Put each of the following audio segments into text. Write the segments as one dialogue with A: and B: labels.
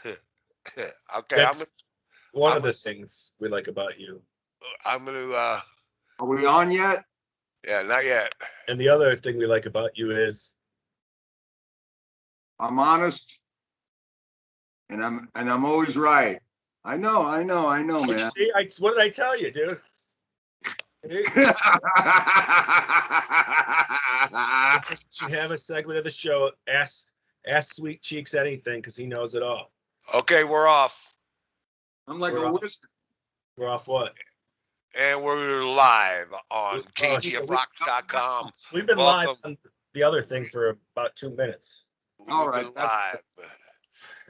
A: Okay,
B: That's one of the things we like about you.
A: I'm gonna.
C: Are we on yet?
A: Yeah, not yet.
B: And the other thing we like about you is
C: I'm honest, and I'm always right. I know, man.
B: See, what did I tell you, dude? You should have a segment of the show. Ask Sweet Cheeks anything because he knows it all.
A: Okay, we're off.
C: I'm like
B: We're
C: a
B: off.
C: whisper.
B: We're off what?
A: And we're live on kgfrocks.com.
B: We've been live on the other thing for about 2 minutes.
C: All right,
A: live.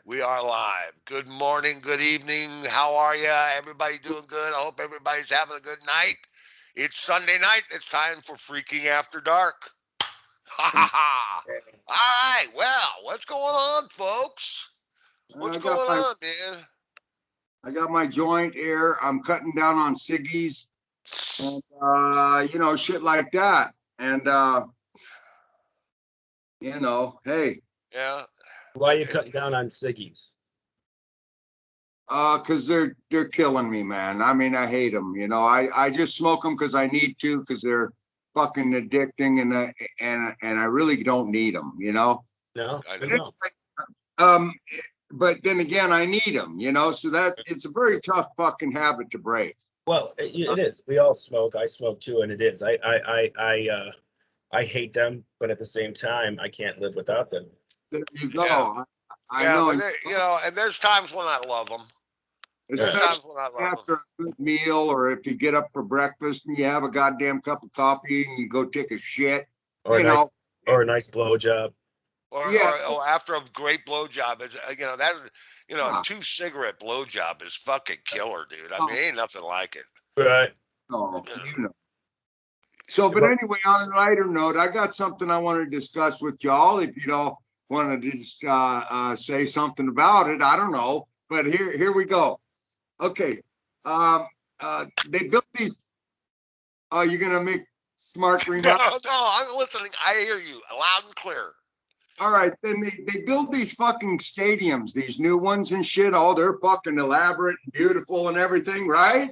A: We are live. Good morning, good evening. How are you? Everybody doing good? I hope everybody's having a good night. It's Sunday night. It's time for FreeKing After Dark. Ha ha ha. All right. Well, what's going on, folks? What's going on, man?
C: I got my joint here. I'm cutting down on ciggies and shit like that. And hey.
A: Yeah.
B: Why are you cutting down on ciggies?
C: Because they're killing me, man. I mean, I hate them. I just smoke them because I need to, because they're fucking addicting, and I really don't need them.
B: No,
A: I
C: know. But then again, I need them. So that it's a very tough fucking habit to break.
B: Well, it is. We all smoke. I smoke too, and it is. I hate them, but at the same time, I can't live without them.
C: There you go.
A: Yeah.
C: I know.
A: And there's times when I love them.
C: Especially after a good meal, or if you get up for breakfast and you have a goddamn cup of coffee and you go take a shit,
B: or a nice blowjob,
A: or after a great blowjob, a 2-cigarette blowjob is fucking killer, dude. I mean, ain't nothing like it.
B: Right?
C: Oh, So, but anyway, on a lighter note, I got something I want to discuss with y'all. If you don't want to just say something about it, I don't know. But here we go. Okay. They built these. Are you gonna make smart remarks?
A: No, I'm listening. I hear you loud and clear.
C: All right, then they build these fucking stadiums, these new ones and shit. Oh, they're fucking elaborate and beautiful and everything, right?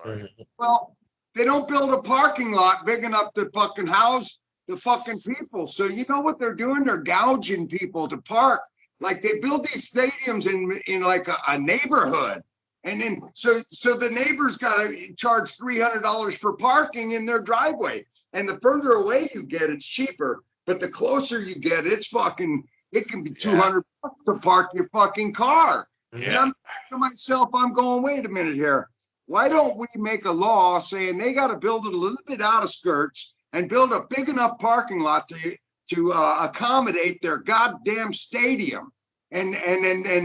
A: Right.
C: Well, they don't build a parking lot big enough to fucking house the fucking people. So you know what they're doing? They're gouging people to park. Like they build these stadiums in like a neighborhood. And then so the neighbors got to charge $300 for parking in their driveway. And the further away you get, it's cheaper. But the closer you get, it can be $200 to park your fucking car.
A: Yeah.
C: And I'm thinking to myself, I'm going, wait a minute here. Why don't we make a law saying they got to build it a little bit out of skirts and build a big enough parking lot to accommodate their goddamn stadium and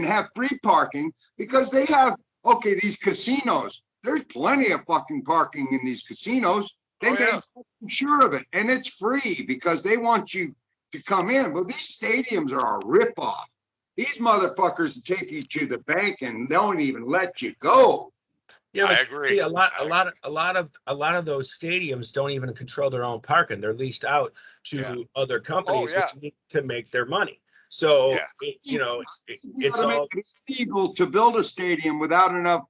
C: have free parking, because they have, these casinos, there's plenty of fucking parking in these casinos. They make sure of it, and it's free because they want you to come in. But these stadiums are a ripoff. These motherfuckers take you to the bank and don't even let you go.
B: Yeah,
A: I agree.
B: See, a lot of those stadiums don't even control their own parking. They're leased out to other companies which need to make their money. So it's all
C: illegal to build a stadium without enough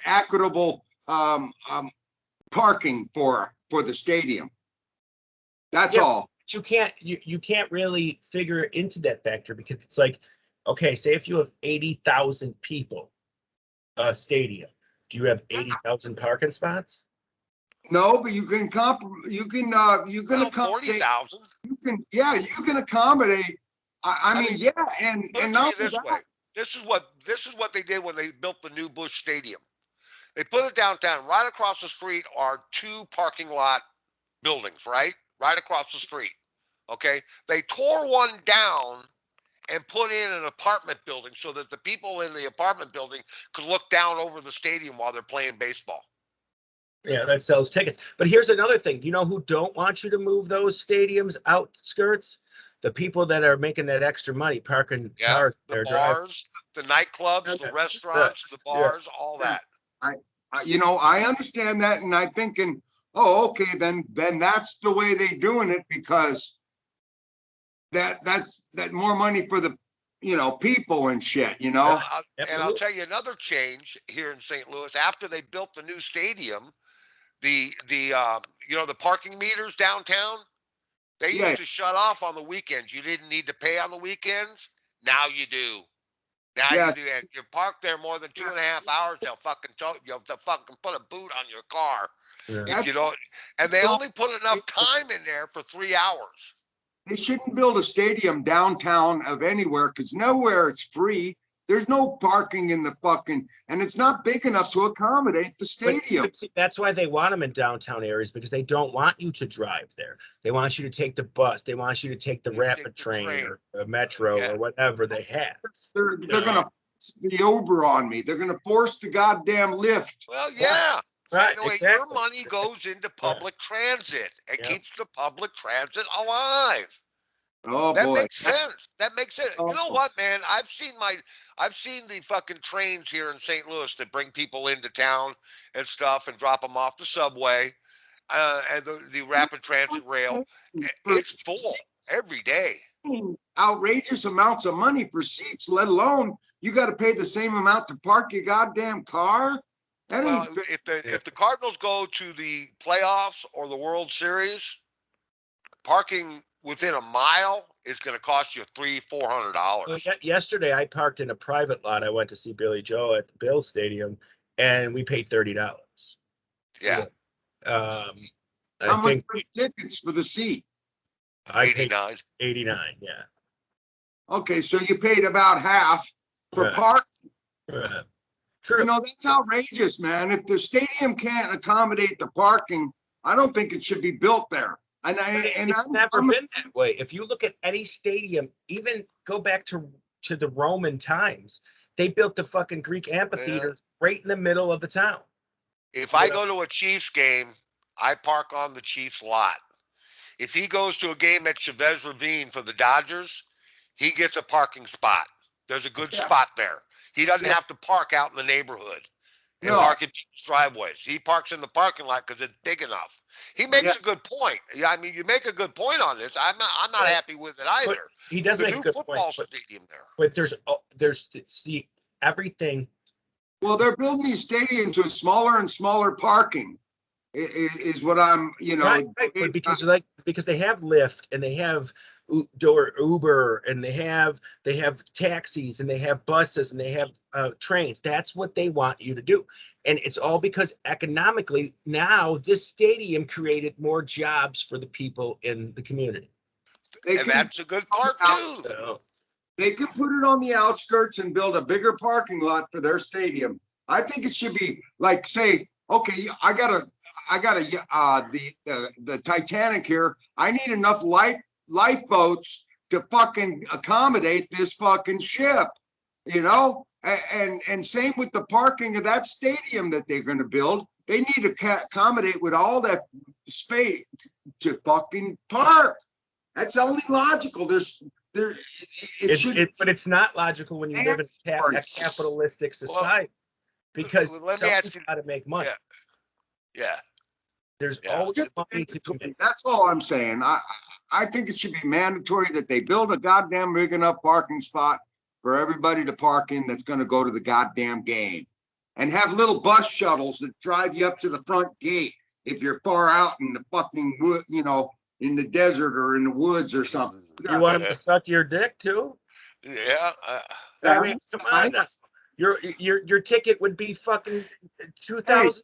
C: equitable parking for the stadium. That's all.
B: But you can't really figure it into that factor, because it's like, okay, say if you have 80,000 people, stadium, do you have 80,000 parking spots?
C: No, but you can accommodate
A: 40,000.
C: You can accommodate. I mean, and not
A: this way. This is what they did when they built the new Busch Stadium. They put it downtown. Right across the street are 2 parking lot buildings, right across the street. Okay, they tore one down and put in an apartment building so that the people in the apartment building could look down over the stadium while they're playing baseball.
B: Yeah, that sells tickets. But here's another thing. You know who don't want you to move those stadiums outskirts? The people that are making that extra money parking cars.
A: The bars, the nightclubs, the restaurants, the bars, all that.
C: I understand that, and I'm thinking, then that's the way they're doing it, because that's more money for the people and shit,
A: And I'll
B: Absolutely.
A: tell you another change here in St. Louis. After they built the new stadium, the parking meters downtown, they
C: Yeah,
A: used to shut off on the weekends. You didn't need to pay on the weekends. Now you do. Now you
C: yes,
A: do. And if you park there more than 2.5 hours, they'll fucking put a boot on your car
B: Yeah.
A: if you
C: that's
A: don't. And they
C: so
A: only put enough time in there for 3 hours.
C: they shouldn't build a stadium downtown of anywhere because nowhere it's free. There's no parking in the fucking, and it's not big enough to accommodate the stadium.
B: But see, that's why they want them in downtown areas, because they don't want you to drive there. They want you to take the bus. They want you to take the
A: You
B: rapid
A: take the
B: train
A: train.
B: or a metro
A: Yeah.
B: or whatever they have.
C: They're gonna force the Uber on me. They're gonna force the goddamn lift.
A: Well, yeah.
B: Right,
A: By the way, your
B: exactly.
A: money goes into public transit and
B: Yeah.
A: keeps the public transit alive.
C: Oh
A: That
C: boy.
A: makes sense. That makes sense. You know
C: Oh.
A: what, man? I've seen the fucking trains here in St. Louis that bring people into town and stuff and drop them off the subway, and the rapid transit rail. It's full every day.
C: Outrageous amounts of money for seats, let alone you got to pay the same amount to park your goddamn car. That
A: Well,
C: ain't fair.
A: if the Cardinals go to the playoffs or the World Series, parking within a mile is going to cost you $300-$400.
B: Yesterday, I parked in a private lot. I went to see Billy Joe at the Bill Stadium, and we paid $30.
A: Yeah,
B: Um,
C: How
B: I
C: much
B: think
C: for tickets for the seat?
B: I paid
A: 89.
B: 89. Yeah.
C: Okay, so you paid about half for
B: Right.
C: park.
B: Right. True.
C: That's outrageous, man. If the stadium can't accommodate the parking, I don't think it should be built there. And
B: It's never been that way. If you look at any stadium, even go back to the Roman times, they built the fucking Greek amphitheater right in the middle of the town.
A: If I go to a Chiefs game, I park on the Chiefs lot. If he goes to a game at Chavez Ravine for the Dodgers, he gets a parking spot. There's a good spot there. He doesn't have to park out in the neighborhood and park in driveways. He parks in the parking lot because it's big enough. He makes a good point. Yeah, I mean, you make a good point on this. I'm not happy with it either.
B: But he does
A: The
B: make a
A: new
B: good
A: football
B: point.
A: stadium there.
B: But there's see everything.
C: Well, they're building these stadiums with smaller and smaller parking. Is what I'm,
B: Right, but because they have Lyft and they have Uber and they have taxis and they have buses and they have trains. That's what they want you to do, and it's all because economically now this stadium created more jobs for the people in the community.
A: And that's a good part too.
B: So,
C: They could put it on the outskirts and build a bigger parking lot for their stadium. I think it should be like, say, okay, I got the Titanic here. I need enough lifeboats to fucking accommodate this fucking ship, and same with the parking of that stadium that they're going to build. They need to accommodate with all that space to fucking park. That's only logical. But
B: it's not logical when you live in a capitalistic society, because someone's got to make money.
A: Yeah.
B: There's always money to be made.
C: That's all I'm saying. I think it should be mandatory that they build a goddamn big enough parking spot for everybody to park in that's going to go to the goddamn game, and have little bus shuttles that drive you up to the front gate if you're far out in the fucking wood, in the desert or in the woods or something.
B: You want them to suck your dick too?
A: Yeah.
B: I mean, come on now. Your ticket would be fucking $2,000.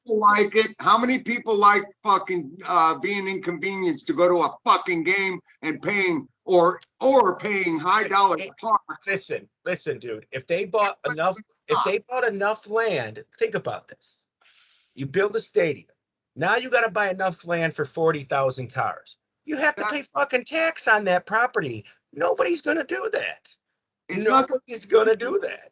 C: Like it? How many people like fucking being inconvenienced to go to a fucking game and paying or paying high dollar to park?
B: Listen, dude. If they bought enough land, think about this. You build a stadium. Now you got to buy enough land for 40,000 cars. You have to pay fucking tax on that property. Nobody's going to do that. Nobody's going to do that.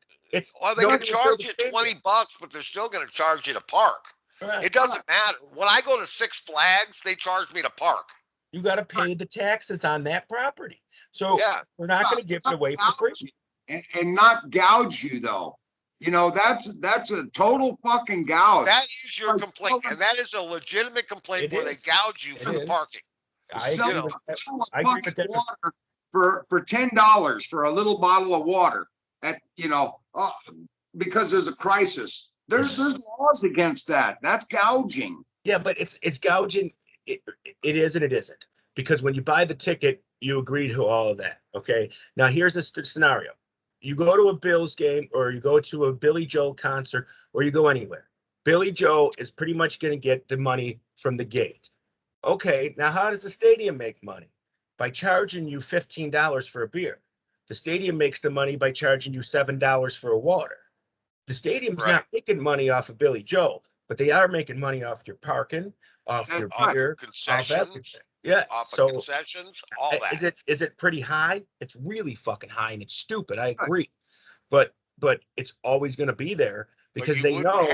A: Well, they can charge you $20, but they're still going to charge you to park. Right. It doesn't matter. When I go to Six Flags, they charge me to park.
B: You got to pay the taxes on that property. So we're not going to give it away for free.
C: And not gouge you, though. That's a total fucking gouge.
A: That is your complaint, and that is a legitimate complaint where they gouge you for the parking.
B: I agree with that.
C: for $10 for a little bottle of water at, because there's a crisis. There's laws against that. That's gouging.
B: Yeah, but it's gouging. It is and it isn't, because when you buy the ticket, you agree to all of that. Okay. Now here's a scenario: you go to a Bills game, or you go to a Billy Joel concert, or you go anywhere. Billy Joel is pretty much going to get the money from the gate. Okay. Now how does the stadium make money? By charging you $15 for a beer. The stadium makes the money by charging you $7 for a water. The stadium's not making money off of Billy Joel, but they are making money off your parking, off your beer, off everything. Yeah. So
A: concessions, all that.
B: Is it pretty high? It's really fucking high, and it's stupid. I agree, but it's always going to be there because they know.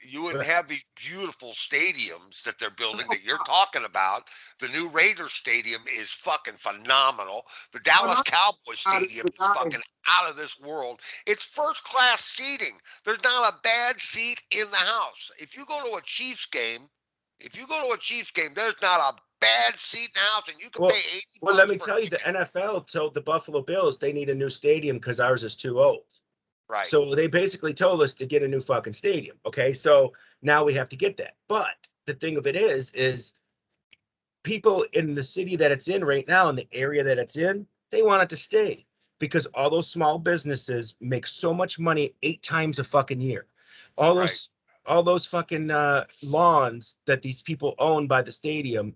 A: You wouldn't have these beautiful stadiums that they're building that you're talking about. The new Raiders stadium is fucking phenomenal. The Dallas Cowboys stadium is fucking out of this world. It's first class seating. There's not a bad seat in the house. If you go to a Chiefs game, there's not a bad seat in the house, and you can pay $80.
B: Well, let me tell you, the NFL told the Buffalo Bills they need a new stadium because ours is too old.
A: Right.
B: So they basically told us to get a new fucking stadium. Okay. So now we have to get that. But the thing of it is people in the city that it's in right now, in the area that it's in, they want it to stay because all those small businesses make so much money 8 times a fucking year. All those fucking lawns that these people own by the stadium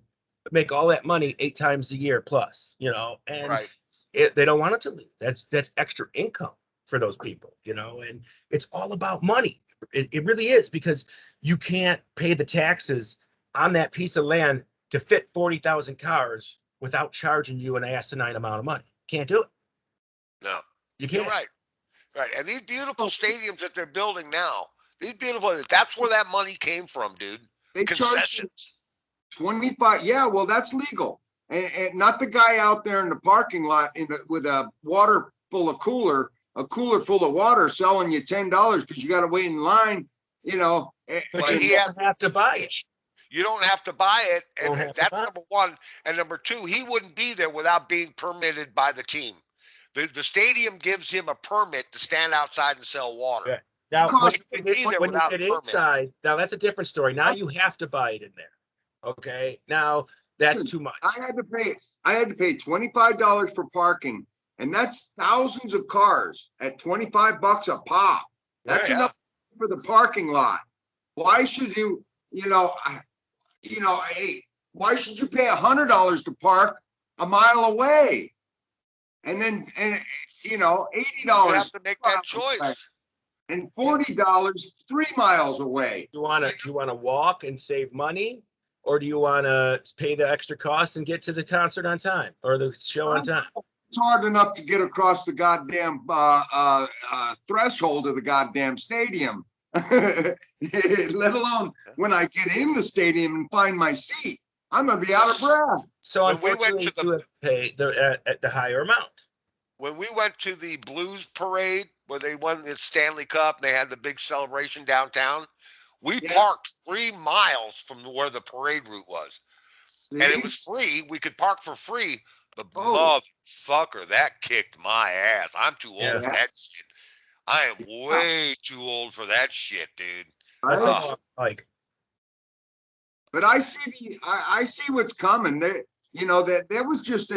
B: make all that money 8 times a year plus, and they don't want it to leave. That's extra income for those people, and it's all about money. It really is, because you can't pay the taxes on that piece of land to fit 40,000 cars without charging you an asinine amount of money. Can't do it.
A: No,
B: you can't.
A: You're right. And these beautiful stadiums that they're building now, that's where that money came from, dude.
C: They
A: concessions.
C: 25. Yeah, well, that's legal, and not the guy out there in the parking lot with a water full of a cooler full of water selling you $10 because you got to wait in line,
B: But you don't have to buy it.
A: You don't have to buy it, and that's number one. And number two, he wouldn't be there without being permitted by the team. The stadium gives him a permit to stand outside and sell water.
B: Yeah. Now, when you get inside, now that's a different story. Now you have to buy it in there. Okay. Now that's too much.
C: I had to pay $25 for parking. And that's thousands of cars at $25 a pop. That's enough for the parking lot. Why should you, why should you pay $100 to park a mile away? And then, $80.
A: You have to make that choice.
C: And $40 3 miles away.
B: You want to walk and save money, or do you want to pay the extra cost and get to the concert on time or the show on time?
C: It's hard enough to get across the goddamn threshold of the goddamn stadium, let alone when I get in the stadium and find my seat. I'm gonna be out of breath.
B: So unfortunately, you have to pay the higher amount.
A: When we went to the Blues parade where they won the Stanley Cup, and they had the big celebration downtown, we parked 3 miles from where the parade route was, and it was free. We could park for free. But motherfucker, that kicked my ass. I'm too old for that shit. I am way too old for that shit, dude.
B: But
C: I see what's coming. That there was just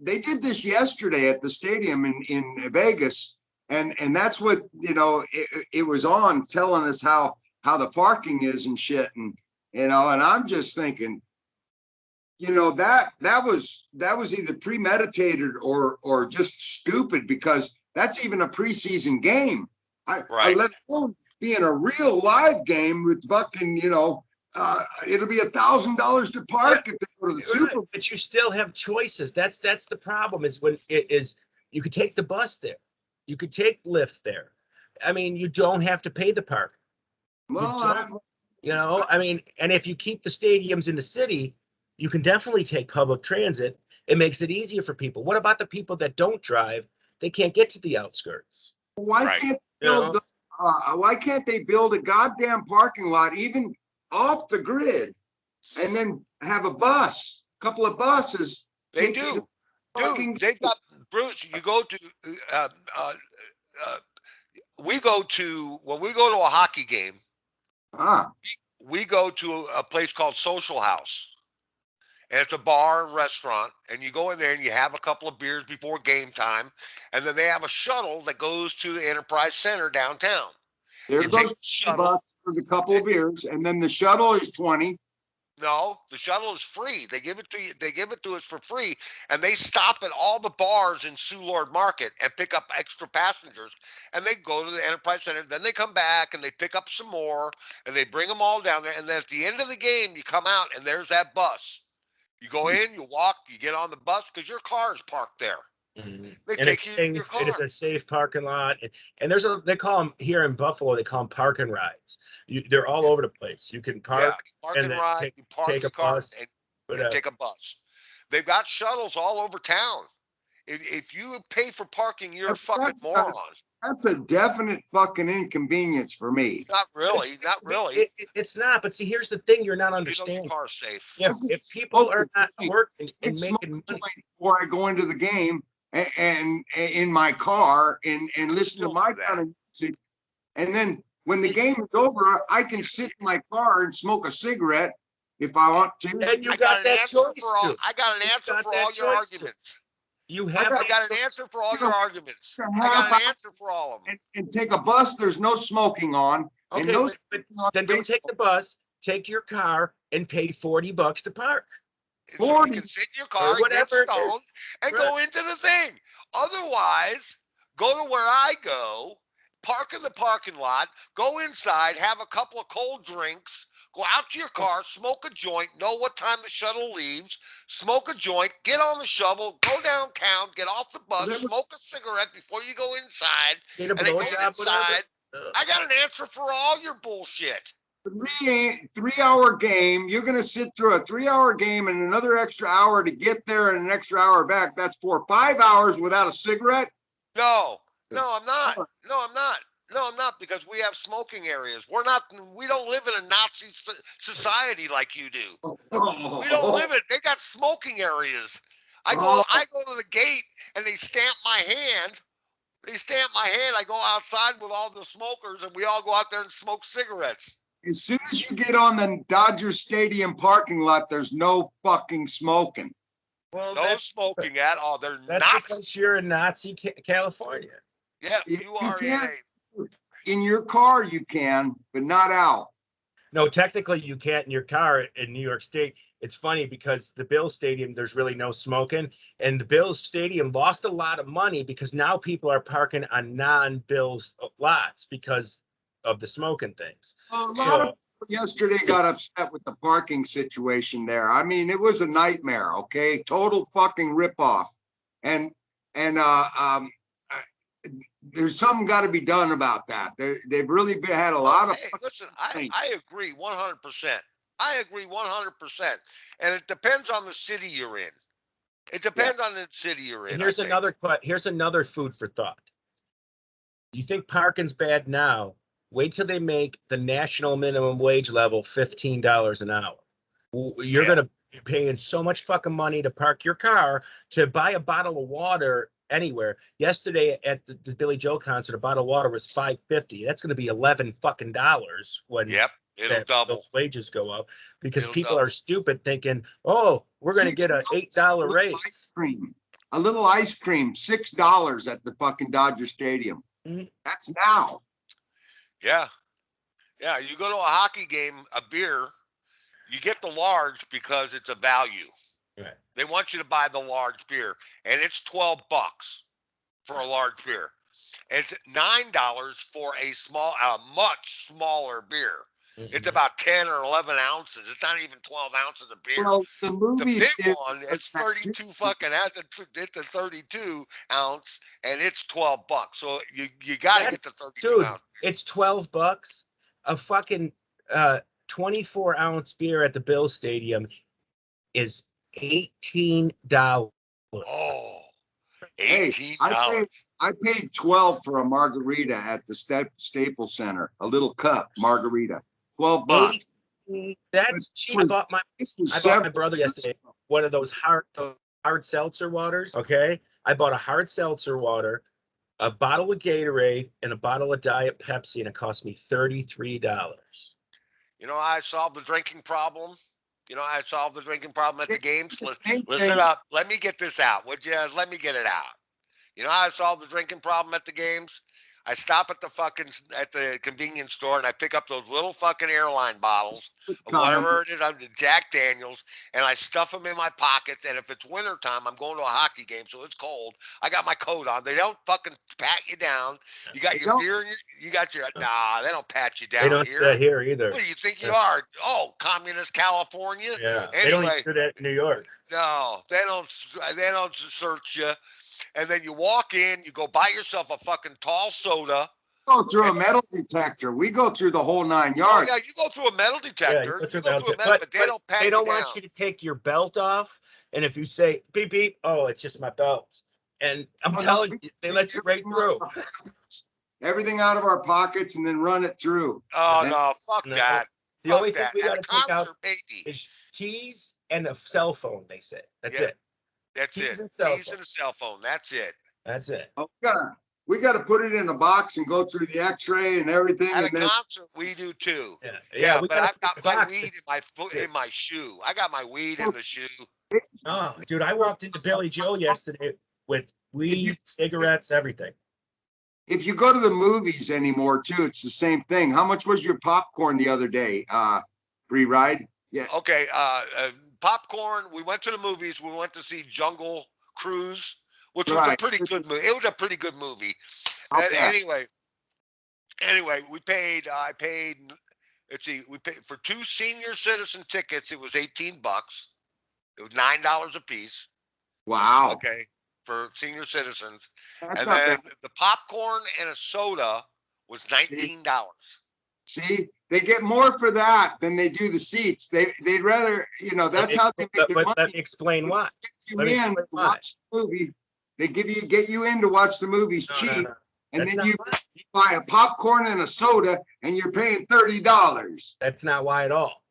C: they did this yesterday at the stadium in Vegas, and that's what it was on, telling us how the parking is and shit, and I'm just thinking, that was either premeditated or just stupid, because that's even a preseason game. I let alone being a real live game with fucking, it'll be $1,000 to park if they go to the Super Bowl.
B: But you still have choices. That's the problem, is when it is, you could take the bus there. You could take Lyft there. I mean, you don't have to pay the park.
C: Well,
B: and if you keep the stadiums in the city, you can definitely take public transit. It makes it easier for people. What about the people that don't drive? They can't get to the outskirts.
C: Why can't they build a goddamn parking lot even off the grid, and then have a couple of buses?
A: They do.
C: fucking.
A: Dude, they've got Bruce. You go to uh, uh, uh, we go to when we go to a hockey game.
C: Ah,
A: We go to a place called Social House. And it's a bar and restaurant, and you go in there and you have a couple of beers before game time, and then they have a shuttle that goes to the Enterprise Center downtown.
C: there
A: You take
C: goes
A: the shuttle.
C: $20 for the couple of beers, and then the shuttle is 20.
A: No, the shuttle is free. They give it to you. They give it to us for free, and they stop at all the bars in Sioux Lord Market and pick up extra passengers, and they go to the Enterprise Center. Then they come back and they pick up some more, and they bring them all down there. And then at the end of the game, you come out and there's that bus. You go in, you walk, you get on the bus because your car is parked there.
B: Mhm.
A: They
B: And
A: take
B: it's
A: you to your
B: safe.
A: car.
B: It is a safe parking lot, and there's they call them here in Buffalo. They call them parking rides. They're all over the place. You can park
A: You park
B: and
A: and
B: then
A: ride. You park
B: take
A: your
B: a
A: car
B: bus.
A: and
B: Whatever.
A: take a bus. They've got shuttles all over town. If you pay for parking, you're a fucking
C: That's
A: moron.
C: That's a definite fucking inconvenience for me.
A: Not really.
B: It's,
A: Not really.
B: it's not. But see, here's the thing: you're not
A: You know your
B: understanding.
A: car's safe.
B: If people are not working
C: I can
B: and
C: smoke
B: making
C: a
B: money,
C: joint before I go into the game and in my car and listen to
A: Still
C: my
A: do that.
C: kind of music. And then when the game is over, I can sit in my car and smoke a cigarette if I want to.
B: and you
A: I
B: got
A: got an
B: that
A: answer
B: choice
A: for all.
B: too.
A: I got an
B: You
A: answer
B: got
A: for
B: that
A: all your
B: choice too.
A: arguments.
B: You
C: I
B: have.
A: I got an answer for all your arguments.
C: a
A: I
C: half
A: got an
C: hour
A: answer for all of them.
C: and take a bus. There's no smoking on. And
B: Okay,
C: no
B: but
C: smoking on
B: then don't take the bus. Take your car and pay $40 to park.
A: So you
C: 40
A: can sit in your
B: Or
A: car, get
B: whatever it
A: stoned,
B: is.
A: and
B: Right.
A: go into the thing. Otherwise, go to where I go, park in the parking lot, go inside, have a couple of cold drinks, go out to your car, smoke a joint, know what time the shuttle leaves, smoke a joint, get on the shovel, go downtown, get off the bus, smoke a cigarette before you go inside,
B: Get a
A: and then go
B: blowjob, whatever.
A: inside. I got an answer for all your bullshit.
C: 3 hour game. You're gonna sit through a 3 hour game and another extra hour to get there and an extra hour back. That's 5 hours without a cigarette.
A: No, I'm not. No, I'm not. No, I'm not, because we have smoking areas. We don't live in a Nazi society like you do. We don't live it. They got smoking areas. I go to the gate and they stamp my hand. I go outside with all the smokers and we all go out there and smoke cigarettes.
C: As soon as you get on the Dodger Stadium parking lot, there's no fucking smoking.
B: Well,
A: No smoking at all. They're
B: that's
A: not.
B: because you're in Nazi California.
A: Yeah, you are in
C: can't.
A: a.
C: In your car, you can, but not out.
B: No, technically you can't in your car in New York State. It's funny because the Bills Stadium, there's really no smoking. And the Bills Stadium lost a lot of money because now people are parking on non-Bills lots because of the smoking things.
C: Well, a lot of people yesterday got upset with the parking situation there. I mean, it was a nightmare, okay? Total fucking ripoff. And there's something got to be done about that. They've really had a lot of.
A: Hey, listen, I agree 100%. I agree 100%. And it depends on the city you're in. It depends on the city you're in.
B: Here's another food for thought. You think parking's bad now? Wait till they make the national minimum wage level $15 an hour. You're gonna be paying so much fucking money to park your car, to buy a bottle of water anywhere. Yesterday at the Billy Joel concert, a bottle of water was $5.50. That's gonna be $11 fucking when
A: it'll double.
B: Those wages go up because people are stupid thinking, oh, we're gonna get an $8 raise.
C: A little ice cream, $6 at the fucking Dodger Stadium.
B: Mm-hmm.
C: That's now.
A: Yeah. You go to a hockey game, a beer, you get the large because it's a value.
B: Right.
A: They want you to buy the large beer, and it's $12 for a large beer. It's $9 for a much smaller beer. Mm-hmm. It's about 10 or 11 ounces. It's not even 12 ounces of beer.
C: Well, the
A: big one, it's 32 fucking. It's a 32 ounce, and it's $12. So you got to get the 32 ounce.
B: It's $12. A fucking 24-ounce beer at the Bills Stadium is $18.
A: Oh, $18.
C: Hey, I paid $12 for a margarita at the Staples Center. A little cup margarita, $12.
B: That's cheap. I bought my brother yesterday one of those hard hard seltzer waters. Okay, I bought a hard seltzer water, a bottle of Gatorade, and a bottle of Diet Pepsi, and it cost me $33.
A: You know, I solved the drinking problem. You know, I solved the drinking problem at the games.
C: Same
A: Listen
C: thing.
A: up. Let me get this out. Would you? Let me get it out. You know how I solved the drinking problem at the games? I stop at the convenience store and I pick up those little fucking airline bottles
C: It's
A: of
C: common.
A: whatever it is, I'm the Jack Daniels, and I stuff them in my pockets. And if it's winter time, I'm going to a hockey game, so it's cold. I got my coat on. They don't fucking pat you down. You got
C: They
A: your
C: don't.
A: beer and you got your nah. They don't pat you
B: They
A: down
B: don't do
A: here.
B: that here either.
A: What do you think you
B: Yeah.
A: are? Oh, communist California.
B: Yeah, they don't even
A: Anyway,
B: do that in New York.
A: no, they don't. They don't search you. And then you walk in, you go buy yourself a fucking tall soda.
C: Go through a metal detector. We go through the whole 9
A: Oh
C: yards.
A: yeah, you go through a metal
B: Yeah,
A: detector.
B: you
A: You
B: go
A: go
B: through
A: through a
B: metal,
A: metal, but they don't pat
B: they
A: you
B: don't
A: down.
B: want you to take your belt off. And if you say beep beep, oh, it's just my belt. And I'm
C: Oh, no,
B: telling
C: we
B: you, they
C: take
B: let you right
C: everything
B: through.
C: out of our pockets. Everything out of our pockets and then run it through.
A: Oh
C: And
A: no, fuck
B: No,
A: that.
B: the
A: Fuck
B: only thing
A: that.
B: we
A: At
B: got
A: a
B: to take out
A: concert, maybe.
B: is keys and a cell phone. They say that's
A: Yeah,
B: it.
A: that's
B: Keys
A: it.
B: and cell
A: Keys
B: phone.
A: and a cell phone. That's it.
B: That's it.
C: we gotta put it in a box and go through the x-ray and everything.
A: At a
C: And then
A: concert, we do too.
B: Yeah,
A: Yeah,
B: we
A: but
B: got
A: I've
B: to
A: got
B: the
A: my
B: box.
A: weed in my foot in my shoe. I got my weed in the shoe.
B: Oh, dude, I walked into Billy Joe yesterday with weed, cigarettes, everything.
C: if you go to the movies anymore too, it's the same thing. How much was your popcorn the other day? Free ride? Yeah.
A: Okay, popcorn. We went to the movies. We went to see Jungle Cruise, which was a
C: Right.
A: pretty good movie. It was a pretty good movie.
C: I'll
A: And
C: bet.
A: anyway, we paid. I paid. Let's see. We paid for 2 senior citizen tickets. It was $18. It was $9 a piece.
C: Wow.
A: Okay, for senior citizens,
C: That's
A: and
C: not
A: then
C: bad.
A: the popcorn and a soda was $19.
C: See, they get more for that than they do the seats. They'd rather, that's how they make their
B: Let
C: money.
B: me explain why.
C: Get you
B: Let me
C: in
B: explain
C: to
B: why.
C: watch the movie. They get you in to watch the movies
B: No,
C: cheap,
B: no.
C: and
B: That's
C: then
B: not
C: you
B: why.
C: buy a popcorn and a soda, and you're paying $30.
B: That's not why at all.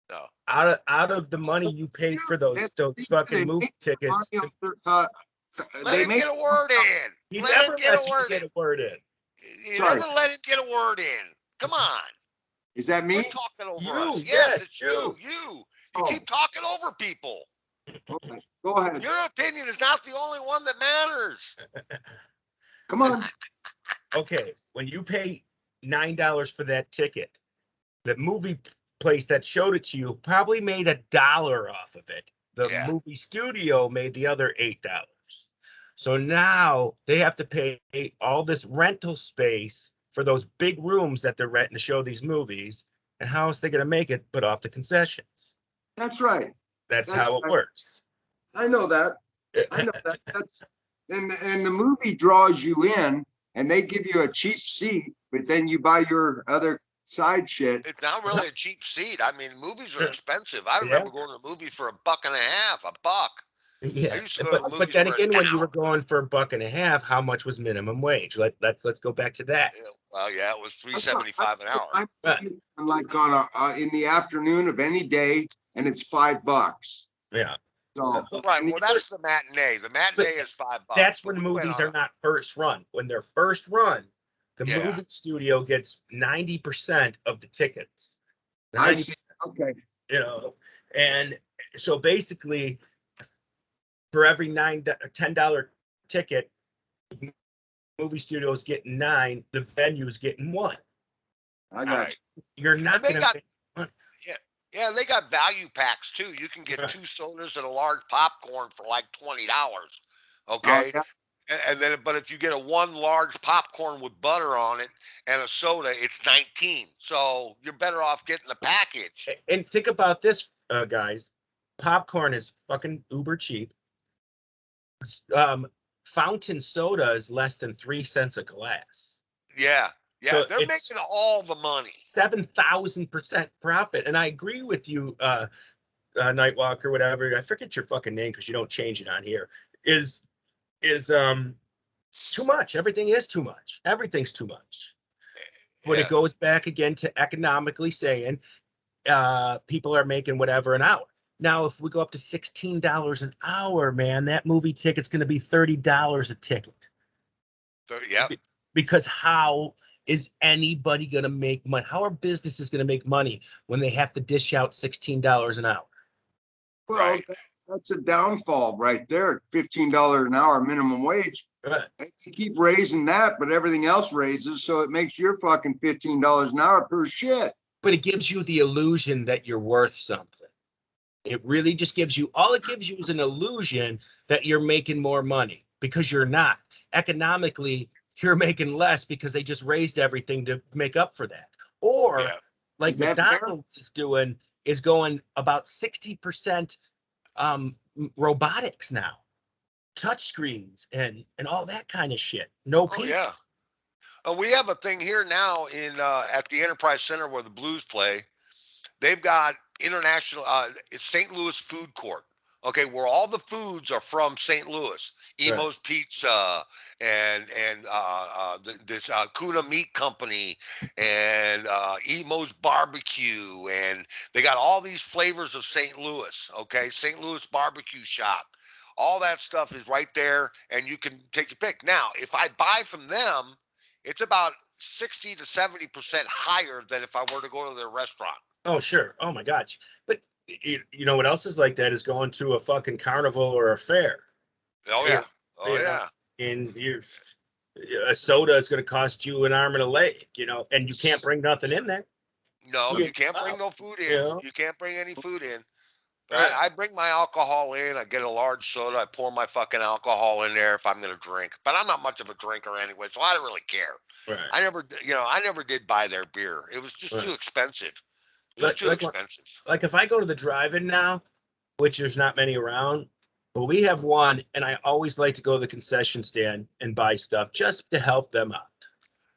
A: No.
B: Out of the money you paid for those fucking movie tickets,
A: Let him get a word in.
B: he
A: Let
B: never
A: him get
B: lets
A: a
B: you
A: word
B: get
A: in.
B: a word in.
A: You
C: Sorry.
A: never let him get a word in. Come on.
C: Is that me?
A: Quit talking over
B: You,
A: us. Yes,
B: yes,
A: it's
B: you.
A: you. You
C: Oh.
A: keep talking over people.
C: Okay, go ahead.
A: Your opinion is not the only one that matters.
C: Come on.
B: Okay, when you pay $9 for that ticket, the movie place that showed it to you probably made $1 off of it. The
A: Yeah.
B: movie studio made the other $8. So now they have to pay all this rental space for those big rooms that they're renting to show these movies. And how else they going to make it but off the concessions?
C: That's right.
B: That's
C: That's
B: how it
C: right.
B: works.
C: I know that. I know that. That's and the movie draws you in, and they give you a cheap seat, but then you buy your other side shit.
A: It's not really a cheap seat. I mean, movies are expensive. I
B: Yeah.
A: remember going to the movie for $1.50, $1.
B: Yeah,
A: I used to go to the
B: but
A: movies
B: then
A: for
B: again, when you were
A: $1.
B: going for $1.50, how much was minimum wage? Let's go back to that.
A: Yeah, well, yeah, it was $3.75 an hour.
C: I'm like on in the afternoon of any day, and it's $5.
B: Yeah,
C: So
A: Right.
C: and
A: Well, that's the matinee. The matinee is $5.
B: that's
A: But
B: when
A: we went
B: movies
A: on
B: are not first run. When they're first run, the
A: Yeah.
B: movie studio gets 90% of the tickets.
C: I
B: 90%,
C: see. Okay.
B: And so basically, for every $10 ticket, movie studio's getting 9, the venue's getting 1.
C: I got
A: Right.
B: You're not
A: And they
B: going
A: got
B: to.
A: Yeah, they got value packs too. You can get 2 sodas and a large popcorn for like $20.
C: you.
A: Okay.
C: Yeah.
A: And then, but if you get a 1 large popcorn with butter on it and a soda, it's 19. So you're better off getting the package.
B: And think about this, guys. Popcorn is fucking uber cheap. Fountain soda is less than 3 cents a glass.
A: Yeah. Yeah.
B: So
A: They're
B: it's
A: making all the money.
B: 7,000% profit. And I agree with you, Nightwalker, whatever. I forget your fucking name because you don't change it on here. Is too much. Everything is too much. Everything's too much. But it goes back again to economically saying people are making whatever an hour. Now, if we go up to $16 an hour, man, that movie ticket's going to be $30 a ticket.
A: So, yeah.
B: Because how is anybody going to make money? How are businesses going to make money when they have to dish out $16 an hour?
C: Well,
A: Right.
C: that's a downfall right there. $15 an hour minimum wage.
B: Right.
C: They keep raising that, but everything else raises, so it makes your fucking $15 an hour per shit.
B: But it gives you the illusion that you're worth something. It really just gives you, all it gives you is an illusion that you're making more money, because you're not. Economically, you're making less because they just raised everything to make up for that. Or
A: Yeah.
B: like
C: Is that fair?
B: McDonald's is doing, is going about 60% robotics now, touch screens and all that kind of shit. No
A: Oh
B: people.
A: yeah. We have a thing here now in at the Enterprise Center where the Blues play. They've got international. It's St. Louis Food Court. Okay, where all the foods are from St. Louis.
B: Right.
A: Emo's Pizza and this Kuna Meat Company and Emo's Barbecue, and they got all these flavors of St. Louis. Okay, St. Louis Barbecue Shop. All that stuff is right there, and you can take your pick. Now, if I buy from them, it's about 60 to 70% higher than if I were to go to their restaurant.
B: Oh, sure. Oh my gosh. But you know what else is like that is going to a fucking carnival or a fair.
A: Oh yeah. Oh
B: You know,
A: yeah.
B: and a soda is going to cost you an arm and a leg, and you can't bring nothing in there.
A: No,
B: Yeah.
A: you can't bring no food in.
B: Yeah.
A: You can't bring any food in. But
B: Right.
A: I bring my alcohol in. I get a large soda. I pour my fucking alcohol in there if I'm gonna drink. But I'm not much of a drinker anyway, so I don't really care.
B: Right.
A: I never did buy their beer. It was just too expensive. Just too expensive.
B: Like if I go to the drive-in now, which there's not many around, but we have one, and I always like to go to the concession stand and buy stuff just to help them out.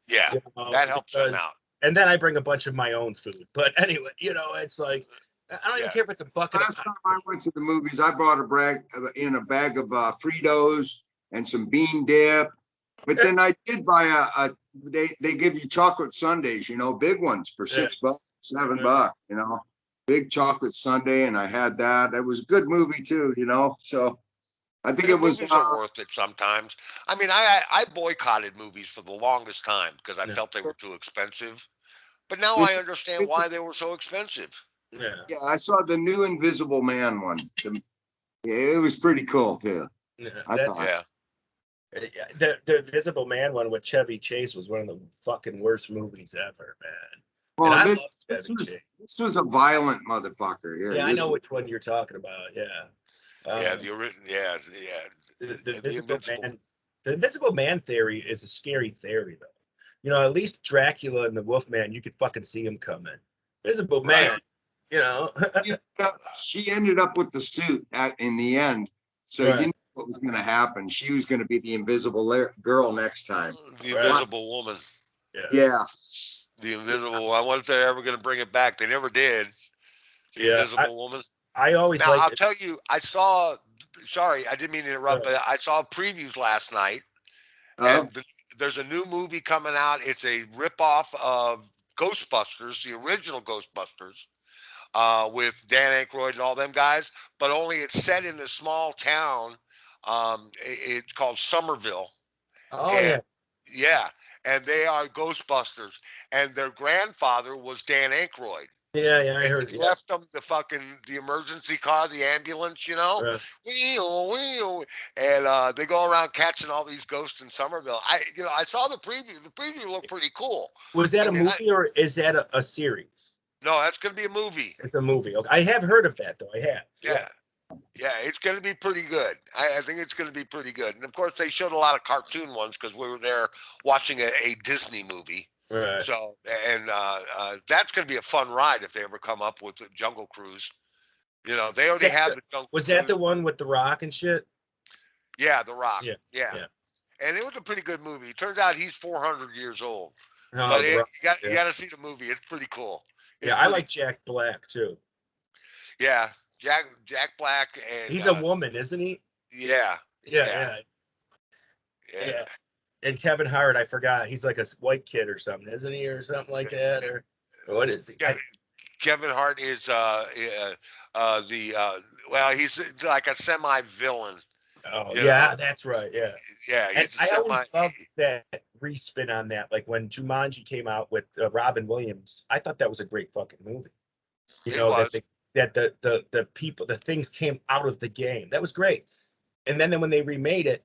A: Yeah, that helps them out.
B: And then I bring a bunch of my own food. But anyway, it's like, I don't even care about the bucket.
C: Last time I went to the movies, I brought a bag of Fritos and some bean dip. But then I did buy they give you chocolate sundaes, big ones for $6, $7, big chocolate sundae, and I had that. It was a good movie too, So I think it was
A: movies are worth it sometimes. I mean, I boycotted movies for the longest time because I felt they were too expensive. But now I understand why they were so expensive.
C: Yeah, I saw the new Invisible Man one. It was pretty cool too. I thought.
B: The Invisible Man one with Chevy Chase was one of the fucking worst movies ever, man.
C: Well, this was a violent motherfucker. Here,
B: yeah, I know which one you're talking about. Yeah. The Invisible Man theory is a scary theory, though. At least Dracula and the Wolfman, you could fucking see him coming. Invisible Man,
C: She ended up with the suit in the end, so you knew what was going to happen. She was going to be the invisible girl next time.
A: The Invisible Woman.
C: Yeah.
A: The Invisible. I wonder if they're ever going to bring it back. They never did. The Invisible Woman.
B: I always
A: now. I'll tell you. I saw. Sorry, I didn't mean to interrupt, but I saw previews last night, and there's a new movie coming out. It's a ripoff of Ghostbusters, the original Ghostbusters, with Dan Aykroyd and all them guys. But only it's set in a small town. It's called Somerville. Yeah, and they are Ghostbusters, and their grandfather was Dan Aykroyd.
B: Yeah, I heard.
A: He left them the emergency car, the ambulance, and they go around catching all these ghosts in Somerville. I saw the preview. The preview looked pretty cool.
B: Was that a movie or is that a series?
A: No, that's going to be a movie.
B: It's a movie. Okay. I have heard of that though. I have.
A: Yeah, it's going to be pretty good. I think it's going to be pretty good. And of course, they showed a lot of cartoon ones because we were there watching a Disney movie.
B: Right.
A: So, and that's going to be a fun ride if they ever come up with a Jungle Cruise. They already have the Jungle Cruise.
B: Was that the one with The Rock and shit?
A: Yeah, The Rock. Yeah. And it was a pretty good movie. It turns out he's 400 years old. But you got to see the movie. It's pretty cool.
B: I like Jack Black too.
A: Yeah, Jack Black, and
B: he's a woman, isn't he?
A: Yeah.
B: And Kevin Hart, I forgot. He's like a white kid or something, isn't he, or something like that? Or what is he?
A: Kevin Hart is well, he's like a semi-villain.
B: Oh
A: You
B: yeah,
A: know,
B: that's right. Yeah.
A: yeah,
B: And
A: he's a
B: I
A: semi.
B: always loved that respin on that. Like when Jumanji came out with Robin Williams, I thought that was a great fucking movie. You
A: It
B: know, that
A: was.
B: the people, the things came out of the game. That was great. And then when they remade it,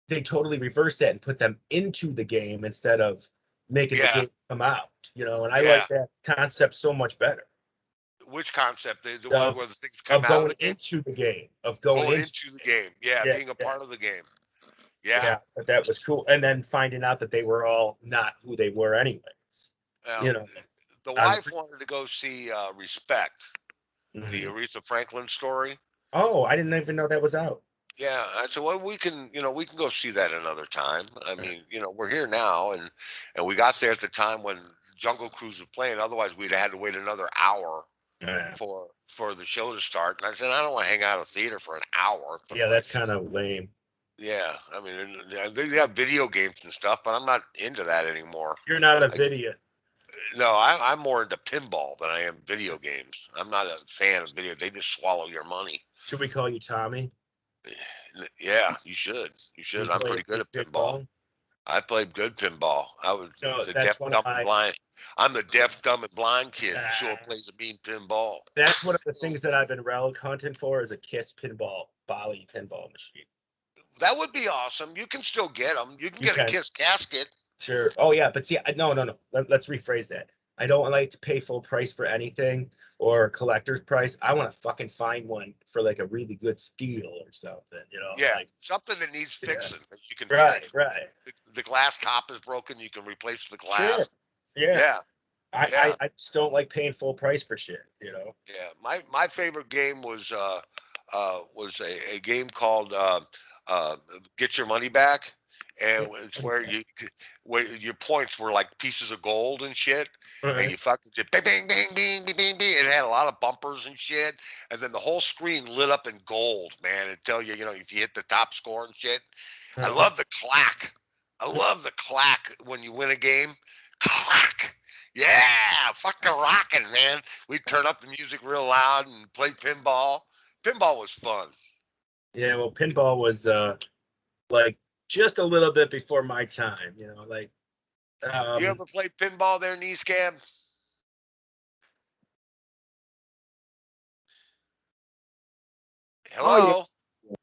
B: they totally reversed that and put them into the game instead of making the
A: Yeah,
B: game come out. You know, and I
A: yeah.
B: like that concept so much better.
A: Which concept? The one
B: Of
A: where the things come
B: of
A: out of
B: going
A: the game,
B: into the game, of going
A: going
B: into
A: into the game. Yeah,
B: yeah,
A: being a
B: yeah,
A: part of the game. Yeah.
B: yeah. But that was cool. And then finding out that they were all not who they were anyways.
A: Well,
B: You know,
A: the
B: on
A: wife wanted to go see Respect, the
B: mhm.
A: Aretha Franklin story.
B: Oh, I didn't even know that was out.
A: Yeah, I said, well, we can go see that another time. I mean, we're here now, and we got there at the time when Jungle Cruise was playing. Otherwise, we'd have had to wait another hour
B: Yeah,
A: for the show to start. And I said, I don't want to hang out at a theater for an hour. For
B: yeah, that's
A: Christ's
B: kind
A: sake.
B: of lame.
A: Yeah, I mean, they have video games and stuff, but I'm not into that anymore.
B: You're not a
A: I,
B: video.
A: no, I'm more into pinball than I am video games. I'm not a fan of video. They just swallow your money.
B: Should we call you Tommy?
A: Yeah, you should. You
B: You
A: should. I'm
B: play
A: pretty good at pinball.
B: kickball?
A: I played good pinball. I was
B: No,
A: the
B: that's
A: deaf,
B: one of
A: dumb, and
B: my.
A: blind. I'm the deaf, dumb, and blind kid who sure
B: Uh,
A: plays a mean pinball.
B: that's one of the things that I've been relic hunting for is a Kiss pinball, Bali pinball machine.
A: That would be awesome. You can still get them. You can
B: You
A: get a
B: can.
A: Kiss casket.
B: Sure. Oh yeah, but see, no, no, no. Let's rephrase that. I don't like to pay full price for anything or collector's price. I want to fucking find one for like a really good steal or something. You know,
A: Yeah,
B: like
A: something that needs
B: yeah.
A: fixing that you can
B: Right,
A: fix.
B: right.
A: The glass top is broken. You can replace the
B: Sure.
A: glass.
B: Yeah.
A: Yeah,
B: I,
A: yeah,
B: I I just don't like paying full price for shit. You know.
A: yeah. My favorite game was a game called uh, Get Your Money Back, and it's where your points were like pieces of gold and shit, and
B: Right.
A: you fucking did bang bang bang bang bang bang bang. It had a lot of bumpers and shit, and then the whole screen lit up in gold, man, and tell you if you hit the top score and shit. I
B: Uh-huh.
A: love the clack. I love the clack when you win a game. Clack. Yeah, fucking rocking, man. We'd turn up the music real loud and play pinball. Pinball was fun.
B: Yeah. Well, pinball was like just a little bit before my time. You know, like
A: You
B: um
A: ever play pinball there, knee scab?
C: Oh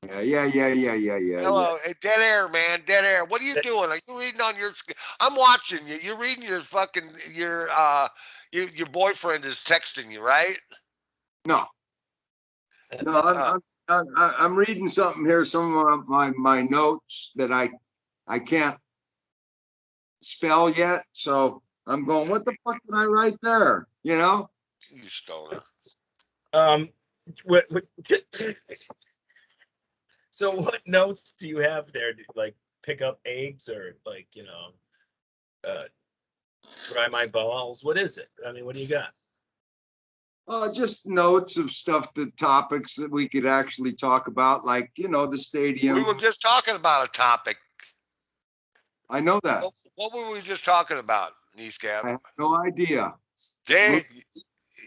C: yeah,
A: Hello?
C: yeah.
A: Hello. Hey, dead air, man. Dead air. What are you doing? Are you reading on your I'm watching you. You're reading your fucking your boyfriend is texting you, right?
C: No, no,
A: Uh,
C: I'm reading something here. Some of my notes that I can't spell yet. So I'm going, what the fuck did I write there? You know?
A: you stoner.
B: um what so what notes do you have there? Do you, like pick up eggs or like uh dry my balls? What is it? I mean, what do you got?
C: Just notes of stuff, the topics that we could actually talk about, like, the
A: We
C: stadium.
A: were just talking about a topic.
C: I know that.
A: What were we just talking about, knee scab?
C: I have no idea.
A: Dave,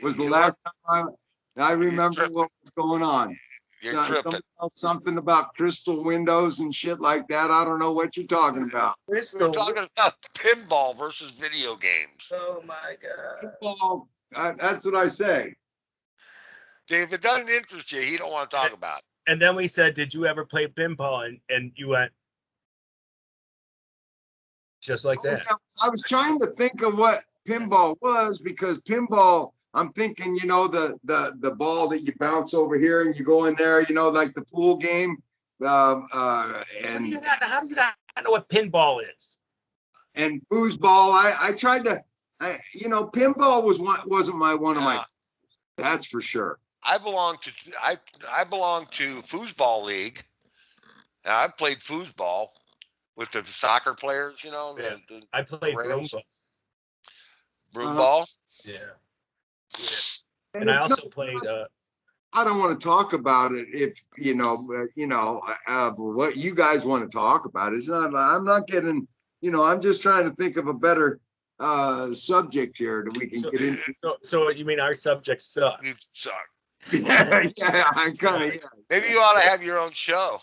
C: Was the
A: you
C: last
A: were
C: time I
A: you're
C: remember
A: tripping.
C: what was going on.
A: You're tripping.
C: Something about crystal windows and shit like that. I don't know what you're talking about.
A: We were
B: Crystal.
A: talking about pinball versus video games.
B: Oh my god.
C: Well, that's what I say.
A: Dave, if it doesn't interest you, he don't want to talk about it.
B: And then we said, did you ever play pinball? And you went just like that.
C: I was trying to think of what pinball was, because pinball, I'm thinking, the ball that you bounce over here and you go in there, like the pool game.
B: How do you not know what pinball is?
C: And foosball. I tried to, pinball wasn't one of my, that's for sure.
A: I belong to foosball league. I've played foosball with the soccer players.
B: Yeah.
A: The
B: I played broom
A: rails.
B: ball.
A: Broom ball.
B: Yeah. Yeah.
C: And
B: And I
C: it's
B: also
C: not,
B: played
C: I don't want to talk about it if, what you guys want to talk about. It's not, I'm not getting, I'm just trying to think of a better subject here that we can get into.
B: So you mean our subjects suck?
A: You suck.
C: Yeah, I kind of.
A: Maybe you ought to have your own show.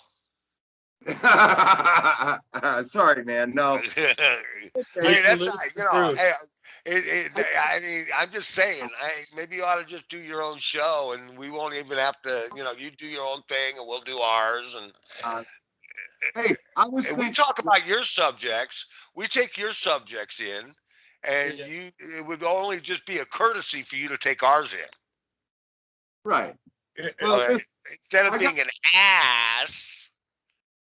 C: Sorry, man. No.
A: I mean, that's hey, I mean, I'm just saying. Maybe you ought to just do your own show, and we won't even have to. You do your own thing, and we'll do ours. And
C: Hey, I was
A: and we
C: thinking.
A: talk about your subjects. We take your subjects in, and
B: Yeah.
A: it would only just be a courtesy for you to take ours in.
C: Right. Well,
A: Instead of being an ass.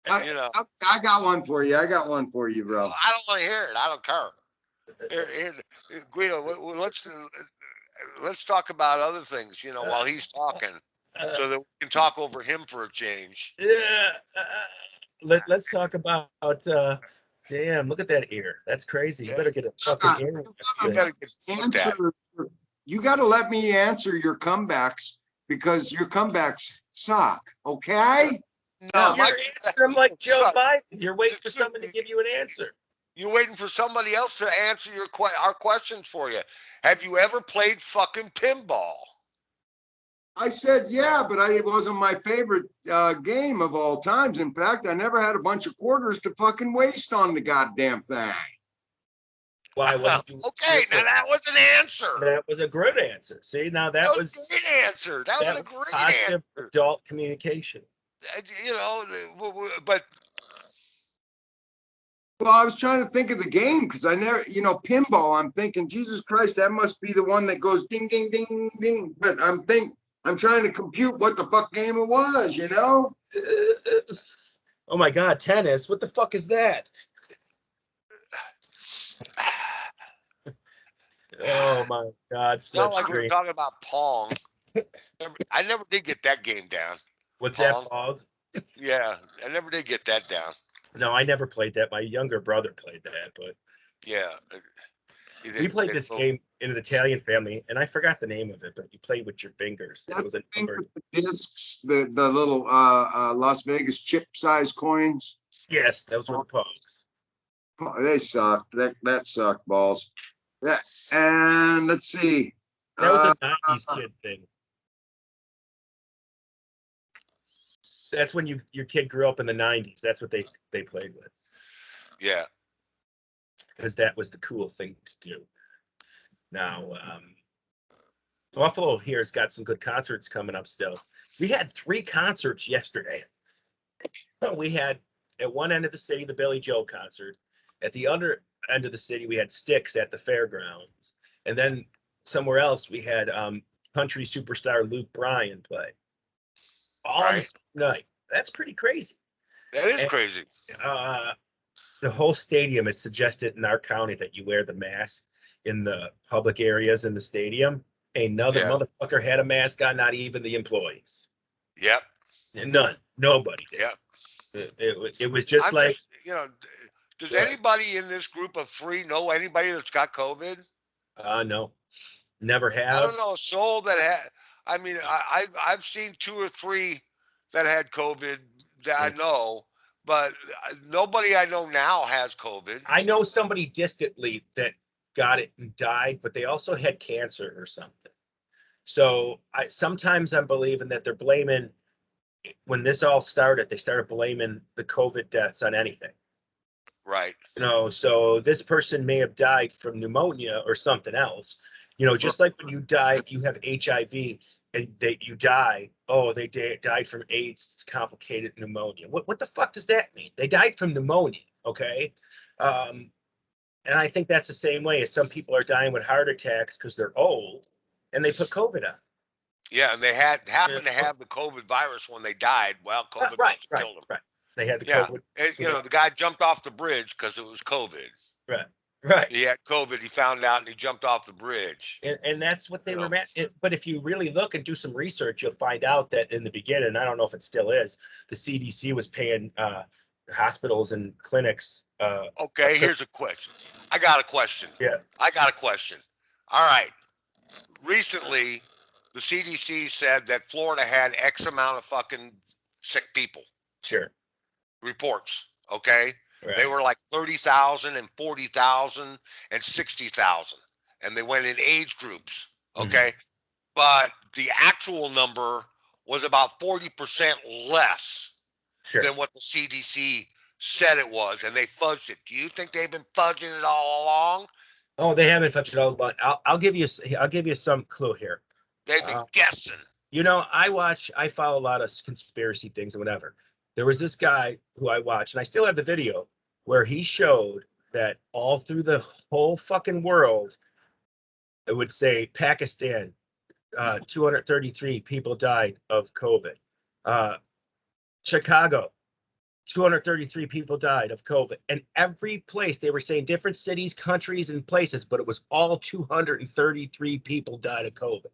C: I got one for you. I got one for you, bro.
A: I don't want to hear it. I don't care. Guido, let's talk about other things, while he's talking, so that we can talk over him for a change.
B: Yeah. Let's talk about. Damn! Look at that ear. That's crazy. You better get a fucking ear.
A: You better get
C: Answer. You got to let me answer your comebacks because your comebacks suck. Okay.
A: No,
B: You're answering like Joe Biden. You're waiting for somebody to give you an answer.
A: You're waiting for somebody else to answer our questions for you. Have you ever played fucking pinball?
C: I said, yeah, but it wasn't my favorite game of all times. In fact, I never had a bunch of quarters to fucking waste on the goddamn thing.
B: Why wasn't you?
A: Okay, now that was an answer.
B: That was a good answer. See, now that was
A: a great answer. That was a great
B: positive
A: answer.
B: Adult communication.
A: But.
C: Well, I was trying to think of the game because I never, pinball. I'm thinking, Jesus Christ, that must be the one that goes ding, ding, ding, ding. But I'm trying to compute what the fuck game it was,
B: Oh my God, tennis. What the fuck is that? Oh my God,
A: it's not like we were talking about Pong. I never did get that game down.
B: What's that, Pong?
A: Yeah, I never did get that down.
B: No, I never played that. My younger brother played that, but
A: yeah.
B: We played this game in an Italian family, and I forgot the name of it, but you played with your fingers. It was a number.
C: With the discs, the little Las Vegas chip-sized coins.
B: Yes, those were the Pongs.
C: Oh, they sucked. That sucked balls. Yeah, and let's see.
B: That was a 90s kid thing. That's when your kid grew up in the 90s. That's what they played with.
A: Yeah.
B: Because that was the cool thing to do. Now, Buffalo here's got some good concerts coming up still. We had 3 concerts yesterday. We had at one end of the city, the Billy Joel concert. At the other end of the city, we had Styx at the fairgrounds. And then somewhere else, we had country superstar Luke Bryan play. All the same night. That's pretty crazy.
A: That is crazy.
B: The whole stadium, it suggested in our county that you wear the mask in the public areas in the stadium. Another motherfucker had a mask on, not even the employees.
A: Yep.
B: None. Nobody did.
A: Yep.
B: It was just
A: does anybody in this group of 3 know anybody that's got COVID?
B: No. Never have.
A: I don't know a soul that had. I mean, I've seen 2 or 3 that had COVID that I know, but nobody I know now has COVID.
B: I know somebody distantly that got it and died, but they also had cancer or something. So sometimes I'm believing that they're blaming, when this all started, they started blaming the COVID deaths on anything.
A: Right.
B: So this person may have died from pneumonia or something else. Just like when you die, you have HIV and you die. Oh, they died from AIDS. It's complicated pneumonia. What the fuck does that mean? They died from pneumonia. Okay. And I think that's the same way as some people are dying with heart attacks because they're old and they put COVID on.
A: Yeah, and they happened to have the COVID virus when they died. Well, COVID must have killed them.
B: Right. They had the COVID.
A: The guy jumped off the bridge because it was COVID.
B: Right.
A: He had COVID. He found out and he jumped off the bridge.
B: And that's what they were at. But if you really look and do some research, you'll find out that in the beginning, I don't know if it still is, the CDC was paying hospitals and clinics.
A: Okay, here's a question. I got a question.
B: Yeah.
A: I got a question. All right. Recently, the CDC said that Florida had X amount of fucking sick people.
B: Sure.
A: Reports. Okay.
B: Right.
A: They were like 30,000 and 40,000 and 60,000, and they went in age groups. Okay, but the actual number was about 40% less
B: Sure.
A: than what the CDC said it was, and they fudged it. Do you think they've been fudging it all along?
B: Oh, they haven't touched it all, but I'll give you some clue here.
A: They've been guessing.
B: You know, I follow a lot of conspiracy things and whatever. There was this guy who I watched, and I still have the video, where he showed that all through the whole fucking world, it would say Pakistan, 233 people died of COVID. Chicago, 233 people died of COVID. And every place they were saying different cities, countries, and places, but it was all 233 people died of COVID.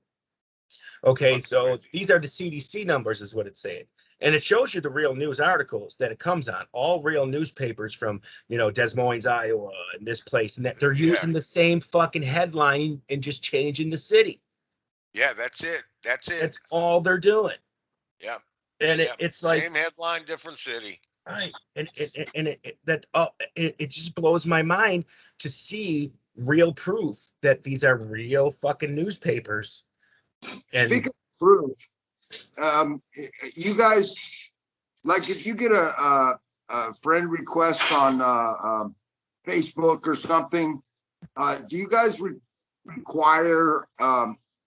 B: Okay, so these are the CDC numbers, is what it's saying. And it shows you the real news articles that it comes on, all real newspapers from, Des Moines, Iowa, and this place, and that they're using the same fucking headline and just changing the city.
A: Yeah, that's it.
B: That's all they're doing.
A: Yeah.
B: And it's like
A: same headline, different city.
B: Right. And it just blows my mind to see real proof that these are real fucking newspapers. And
C: speaking of proof, you guys, like, if you get a friend request on Facebook or something, do you guys require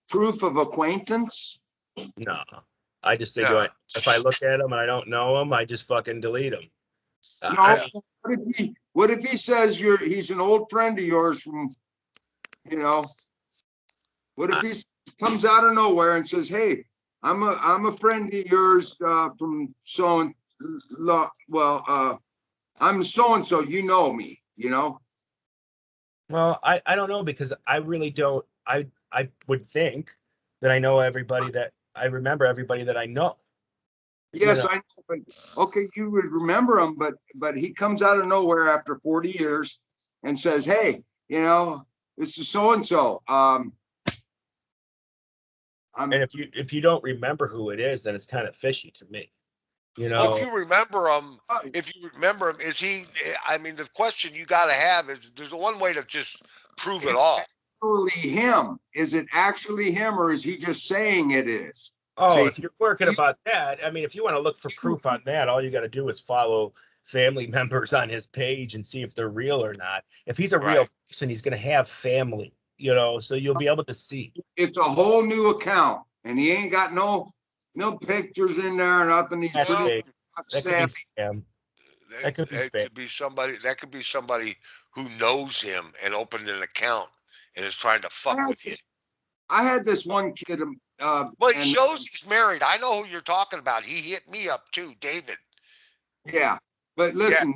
C: proof of acquaintance?
B: no, I just think if I look at them and I don't know them, I just fucking delete them.
C: No, what if he says he's an old friend of yours from, what if he comes out of nowhere and says, "Hey, I'm a friend of yours from so and I'm so and so, you know me,
B: Well, I don't know, because I really don't. I would think that I know everybody, that I remember everybody that I know.
C: Yes, I know, but okay, you would remember him, but he comes out of nowhere after 40 years and says, "Hey, this is so and so."
B: And if you don't remember who it is, then it's kind of fishy to me.
A: Well, if you remember him, is he? I mean, the question you got to have is: there's one way to just prove it all.
C: Actually him? Is it actually him, or is he just saying it is?
B: Oh, if you're working about that, I mean, if you want to look for proof on that, all you got to do is follow family members on his page and see if they're real or not. If he's a real person, he's going to have family, so you'll be able to see.
C: It's a whole new account, and he ain't got no pictures in there, nothing. He's
B: That
C: pretty
B: could be
A: somebody. That could be somebody who knows him and opened an account and is trying to fuck with you.
C: I had this one kid.
A: Well, he shows he's married. I know who you're talking about. He hit me up too, David.
C: Yeah, but listen,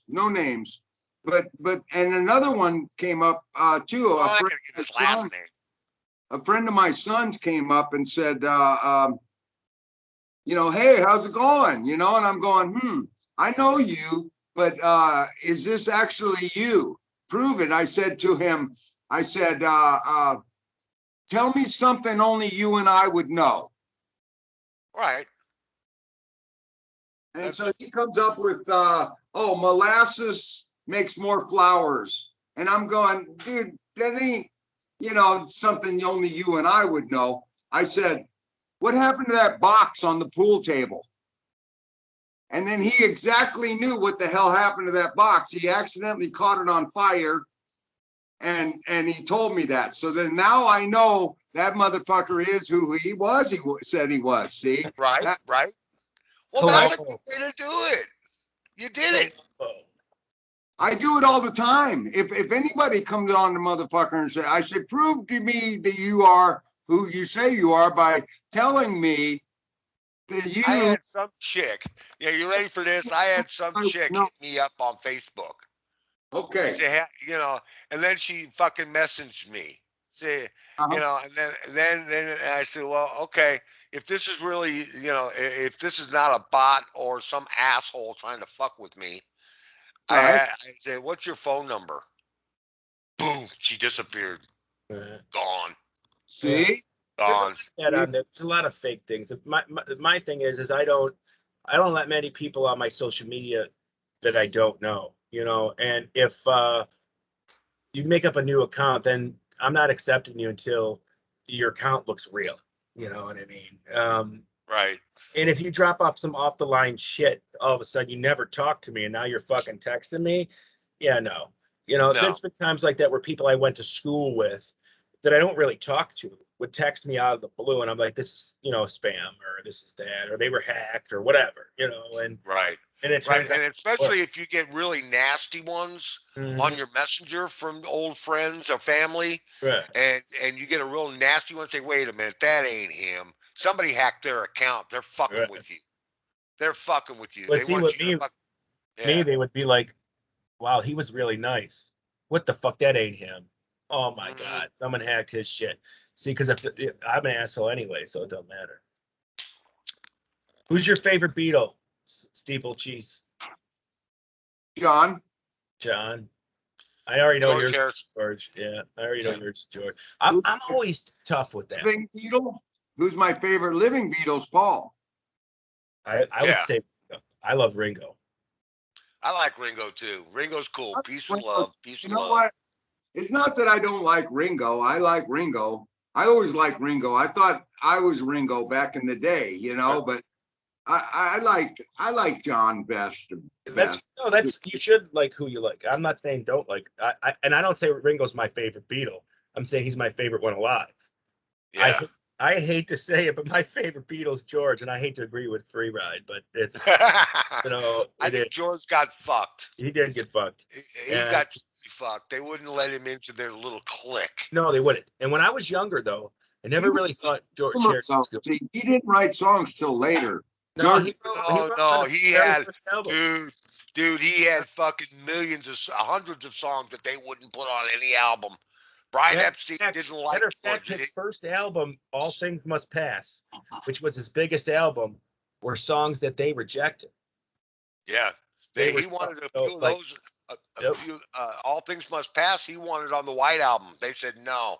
C: no names. But and another one came up too. A friend of my son's came up and said, "Hey, how's it going?" And I'm going, I know you, but is this actually you? Prove it. I said to him, tell me something only you and I would know.
A: Right.
C: And so he comes up with, molasses makes more flowers. And I'm going, dude, that ain't, something only you and I would know. I said, what happened to that box on the pool table? And then he exactly knew what the hell happened to that box. He accidentally caught it on fire. And he told me that. So then now I know that motherfucker is who he was. He said he was. See?
A: Right. Well, that's a good way to do it. You did it.
C: I do it all the time. If anybody comes on the motherfucker and I say, prove to me that you are who you say you are by telling me that you.
A: I had some chick. Yeah, you ready for this? I had some chick hit me up on Facebook.
C: Okay.
A: Say, and then she fucking messaged me. Say, and then I said, well, okay, if this is really, if this is not a bot or some asshole trying to fuck with me, I said, what's your phone number? Boom, she disappeared. Gone.
C: See?
A: Gone.
B: There's a lot of fake things. My thing is I don't let many people on my social media that I don't know, you know. And if you make up a new account, then I'm not accepting you until your account looks real. You know what I mean?
A: Right.
B: And if you drop off some off the line shit, all of a sudden you never talk to me and now you're fucking texting me. Yeah, no. You know,
A: No.
B: there's been times like that where people I went to school with that I don't really talk to would text me out of the blue and I'm like, this is, you know, spam or this is that, or they were hacked or whatever, you know,
A: Right.
B: and it
A: Right.
B: turns out,
A: And
B: well,
A: especially if you get really nasty ones on
B: mhm,
A: your messenger from old friends or family,
B: right.
A: and you get a real nasty one, say, wait a minute, that ain't him. Somebody hacked their account. They're fucking
B: Right.
A: with you. They're fucking with you.
B: But
A: They
B: see
A: want
B: what
A: you to fuck.
B: me,
A: Yeah.
B: they would be like, wow, he was really nice. What the fuck? That ain't him. Oh my
A: Hmm.
B: God. Someone hacked his shit. See, because if I'm an asshole anyway, so it don't matter. Who's your favorite Beatle? Steeplechase.
C: John,
B: John. I already know
A: George
B: yours,
A: Harrison.
B: George. Yeah, I already know
A: Yeah.
B: yours, George. I'm always tough with that.
C: living Beatle. Who's my favorite living Beatles? Paul.
B: I would
A: Yeah.
B: say I love Ringo.
A: I like Ringo too. Ringo's cool. Peace and
C: Ringo,
A: love. Peace
C: you
A: and
C: know
A: love.
C: what? It's not that I don't like Ringo. I like Ringo. I always liked Ringo. I thought I was Ringo back in the day, you know, but I like John best.
B: That's
C: Best.
B: no, that's you should like who you like. I'm not saying don't like. And I don't say Ringo's my favorite Beatle. I'm saying he's my favorite one alive. I
A: Yeah.
B: I hate to say it, but my favorite Beatles George, and I hate to agree with Free Ride, but it's you know
A: I
B: it is.
A: think George got fucked.
B: He did get fucked,
A: He
B: and
A: got fucked. They wouldn't let him into their little clique.
B: no, they wouldn't. And when I was younger, though, I
C: He
B: never
C: was
B: really thought George
C: solo,
B: Harrison
C: though.
B: was good.
C: See, he didn't write songs till later.
B: No,
C: George,
B: he
A: No,
B: wrote on
A: no,
B: his
A: he
B: very
A: had,
B: first album.
A: dude, he had fucking millions of, hundreds of songs that they wouldn't put on any album. Brian Epstein didn't like
B: Matter of fact,
A: George.
B: his first album, All Things Must Pass, which was his biggest album, were songs that they rejected.
A: Yeah,
B: They were
A: he wanted a
B: so
A: few of
B: like,
A: those, a
B: yep.
A: few. All Things Must Pass. He wanted on the White Album. They said no.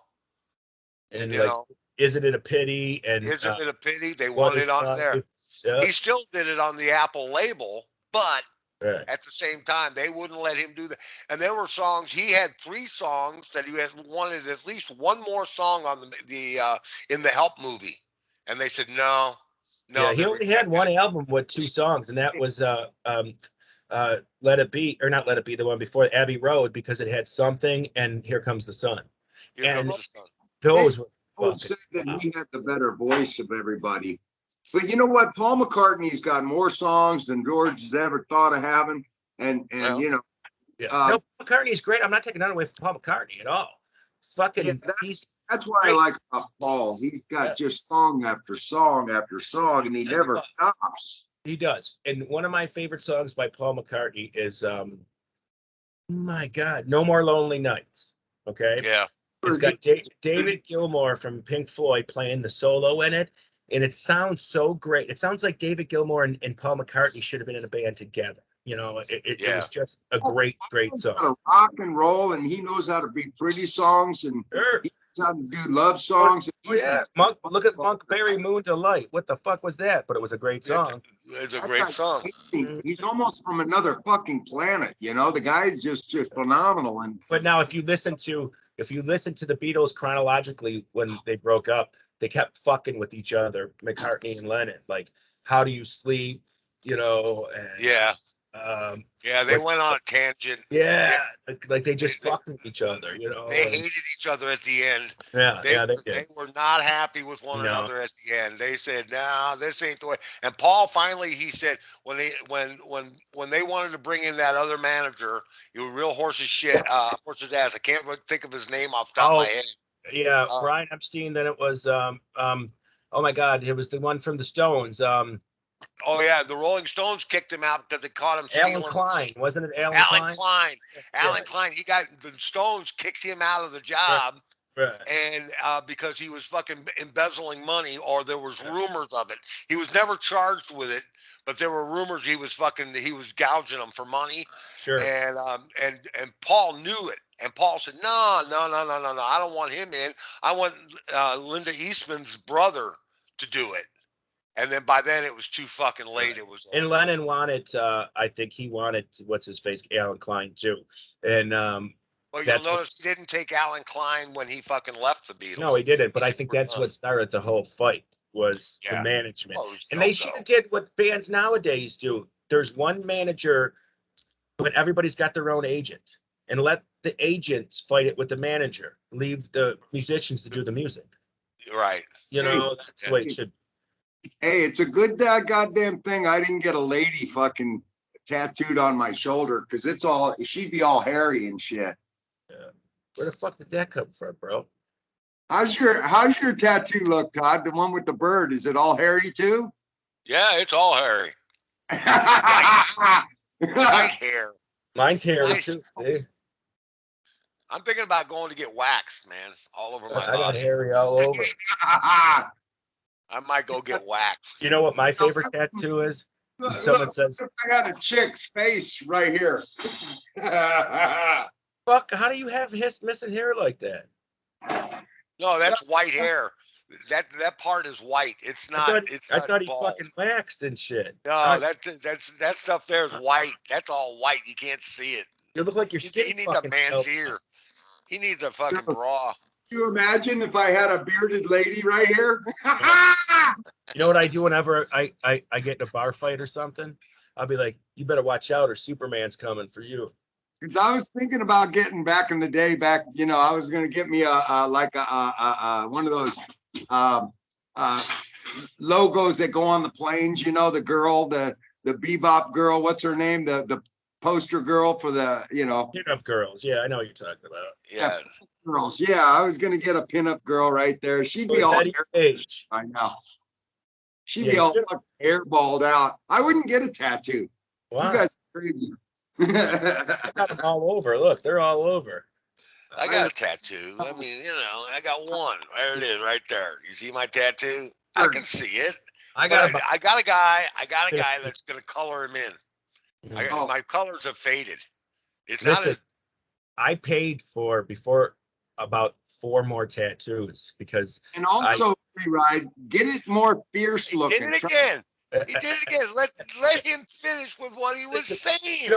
B: And
A: You
B: like,
A: know,
B: isn't it a pity? And
A: isn't it a pity? They
B: what
A: wanted
B: is
A: it on there.
B: life? Yep.
A: He still did it on the Apple label, but
B: Right.
A: at the same time, they wouldn't let him do that. And there were songs. He had 3 songs that he had wanted at least one more song on the in the Help movie, and they said no,
B: Yeah,
A: no.
B: he
A: They
B: only had
A: rejected
B: one
A: it.
B: album with 2 songs, and that was Let It Be, or not Let It Be, the one before Abbey Road, because it had something and Here Comes the Sun.
A: Here
B: And
A: comes the sun.
C: they
B: those were
C: always
B: fucking
C: said that
B: wow.
C: he had the better voice of everybody. But you know what? Paul McCartney's got more songs than George has ever thought of having. And
A: Well,
C: you know,
B: Yeah.
C: uh,
B: No, McCartney's great. I'm not taking that away from Paul McCartney at all.
C: yeah,
B: Fucking he's
C: that's what I
B: great.
C: like about Paul. He's got just song after song after song, and he never stops.
B: He does. And one of my favorite songs by Paul McCartney is my God, No More Lonely Nights. Okay.
A: yeah,
B: It's got David Gilmour from Pink Floyd playing the solo in it. And it sounds so great. It sounds like David Gilmour and Paul McCartney should have been in a band together. You know, it
A: yeah.
B: was just a
C: Oh,
B: great, great
C: Paul's
B: song.
C: got to rock and roll, and he knows how to be pretty songs, and
B: Sure.
C: he knows how to do love
B: Oh,
C: songs. And
B: oh yeah. Monk, look at Monkberry Moon Delight. What the fuck was that? But it was a great
A: It's,
B: song.
A: it's a
C: that
A: great
C: guy's
A: song.
C: amazing. He's almost from another fucking planet. You know, the guy's just phenomenal. And
B: But now if you listen to the Beatles chronologically when they broke up, they kept fucking with each other, McCartney and Lennon. Like, how do you sleep? You know, and
A: Yeah, yeah. They
B: what
A: went on a tangent.
B: yeah,
A: Yeah,
B: like they
A: they,
B: just
A: they,
B: fucked with each other, you
A: they
B: know, and
A: hated each other at the end.
B: yeah, they
A: They
B: did.
A: were not happy with one
B: No,
A: another at the end. They said, "No, this ain't the way." And Paul finally he said when they wanted to bring in that other manager, he was real horse's shit, horse's ass. I can't think of his name off the top of my
B: oh
A: head.
B: yeah,
A: Uh,
B: Brian Epstein. Then it was oh my God, it was the one from the Stones.
A: oh yeah, the Rolling Stones kicked him out because they caught him
B: Alan
A: stealing
B: Klein,
A: money.
B: wasn't it? Alan
A: Alan
B: Klein.
A: Klein,
B: Yeah,
A: Alan Klein. He got the Stones kicked him out of the
B: right,
A: job
B: right.
A: and because he was fucking embezzling money or there was rumors of it. He was never charged with it, but there were rumors he was gouging them for money,
B: Sure.
A: and Paul knew it, and Paul said no, no, no, no, no, no, I don't want him in. I want Linda Eastman's brother to do it. And then by then it was too fucking late. It was
B: And
A: over.
B: Lennon wanted, I think he wanted, what's his face, Alan Klein too. And
A: Well, you'll
B: that's what-
A: notice he didn't take Alan Klein when he fucking left the Beatles.
B: no, he didn't. But I
A: said,
B: think
A: "We're
B: that's
A: done."
B: what started the whole fight was the
A: Yeah.
B: management.
A: Well, it was
B: And they
A: Yoko.
B: should have did what bands nowadays do. There's one manager, but everybody's got their own agent. And let the agents fight it with the manager. Leave the musicians to do the music.
A: Right.
B: You know, that's the way it should.
C: Hey, it's a good goddamn thing I didn't get a lady fucking tattooed on my shoulder because she'd be all hairy and shit.
B: Where the fuck did that come from, bro?
C: How's your tattoo look, Todd? The one with the bird, is it all hairy too?
A: Yeah, it's all hairy. White hair.
B: Mine's hairy
A: Nice.
B: too. See?
A: I'm thinking about going to get waxed, man, all over my
B: I got
A: body.
B: hairy all over.
A: I might go get waxed.
B: You know what my favorite tattoo is? When someone says,
C: I got a chick's face right here.
B: fuck, how do you have missing hair like that?
A: No, that's white hair. That part is white. It's not.
B: I thought he
A: bald.
B: fucking waxed and shit.
A: No, that stuff there is white. That's all white. You can't see it.
B: You look like your skin.
A: He needs a man's ear. He needs a fucking bra.
C: Can you imagine if I had a bearded lady right here?
B: You know what I do whenever I get in a bar fight or something? I'll be like, you better watch out or Superman's coming for you.
C: Because I was thinking about getting back in the day, I was going to get me one of those logos that go on the planes, the girl, the bebop girl, what's her name? The poster girl for the,
B: Pinup girls. Yeah, I know what you're talking about.
A: Yeah.
C: girls. Yeah, I was going to get a pinup girl right there. She'd be all
B: age.
C: I know. She'd
B: Yeah,
C: be
B: you
C: all
B: should-
C: fucking hairballed out. I wouldn't get a tattoo.
B: Wow.
C: You guys are crazy.
B: I got them all over. Look, they're all over.
A: I got a tattoo. I mean, I got one. There it is, right there. You see my tattoo? I can see it.
B: I
A: But
B: got about
A: I got a guy that's gonna color him in.
C: Oh.
A: My colors have faded. It's
B: Listen,
A: not as
B: I paid for before about 4 more tattoos because
C: And also, free ride, get it more fierce
A: he
C: looking.
A: did it again. He did it again. Let him finish with what he was saying.
B: you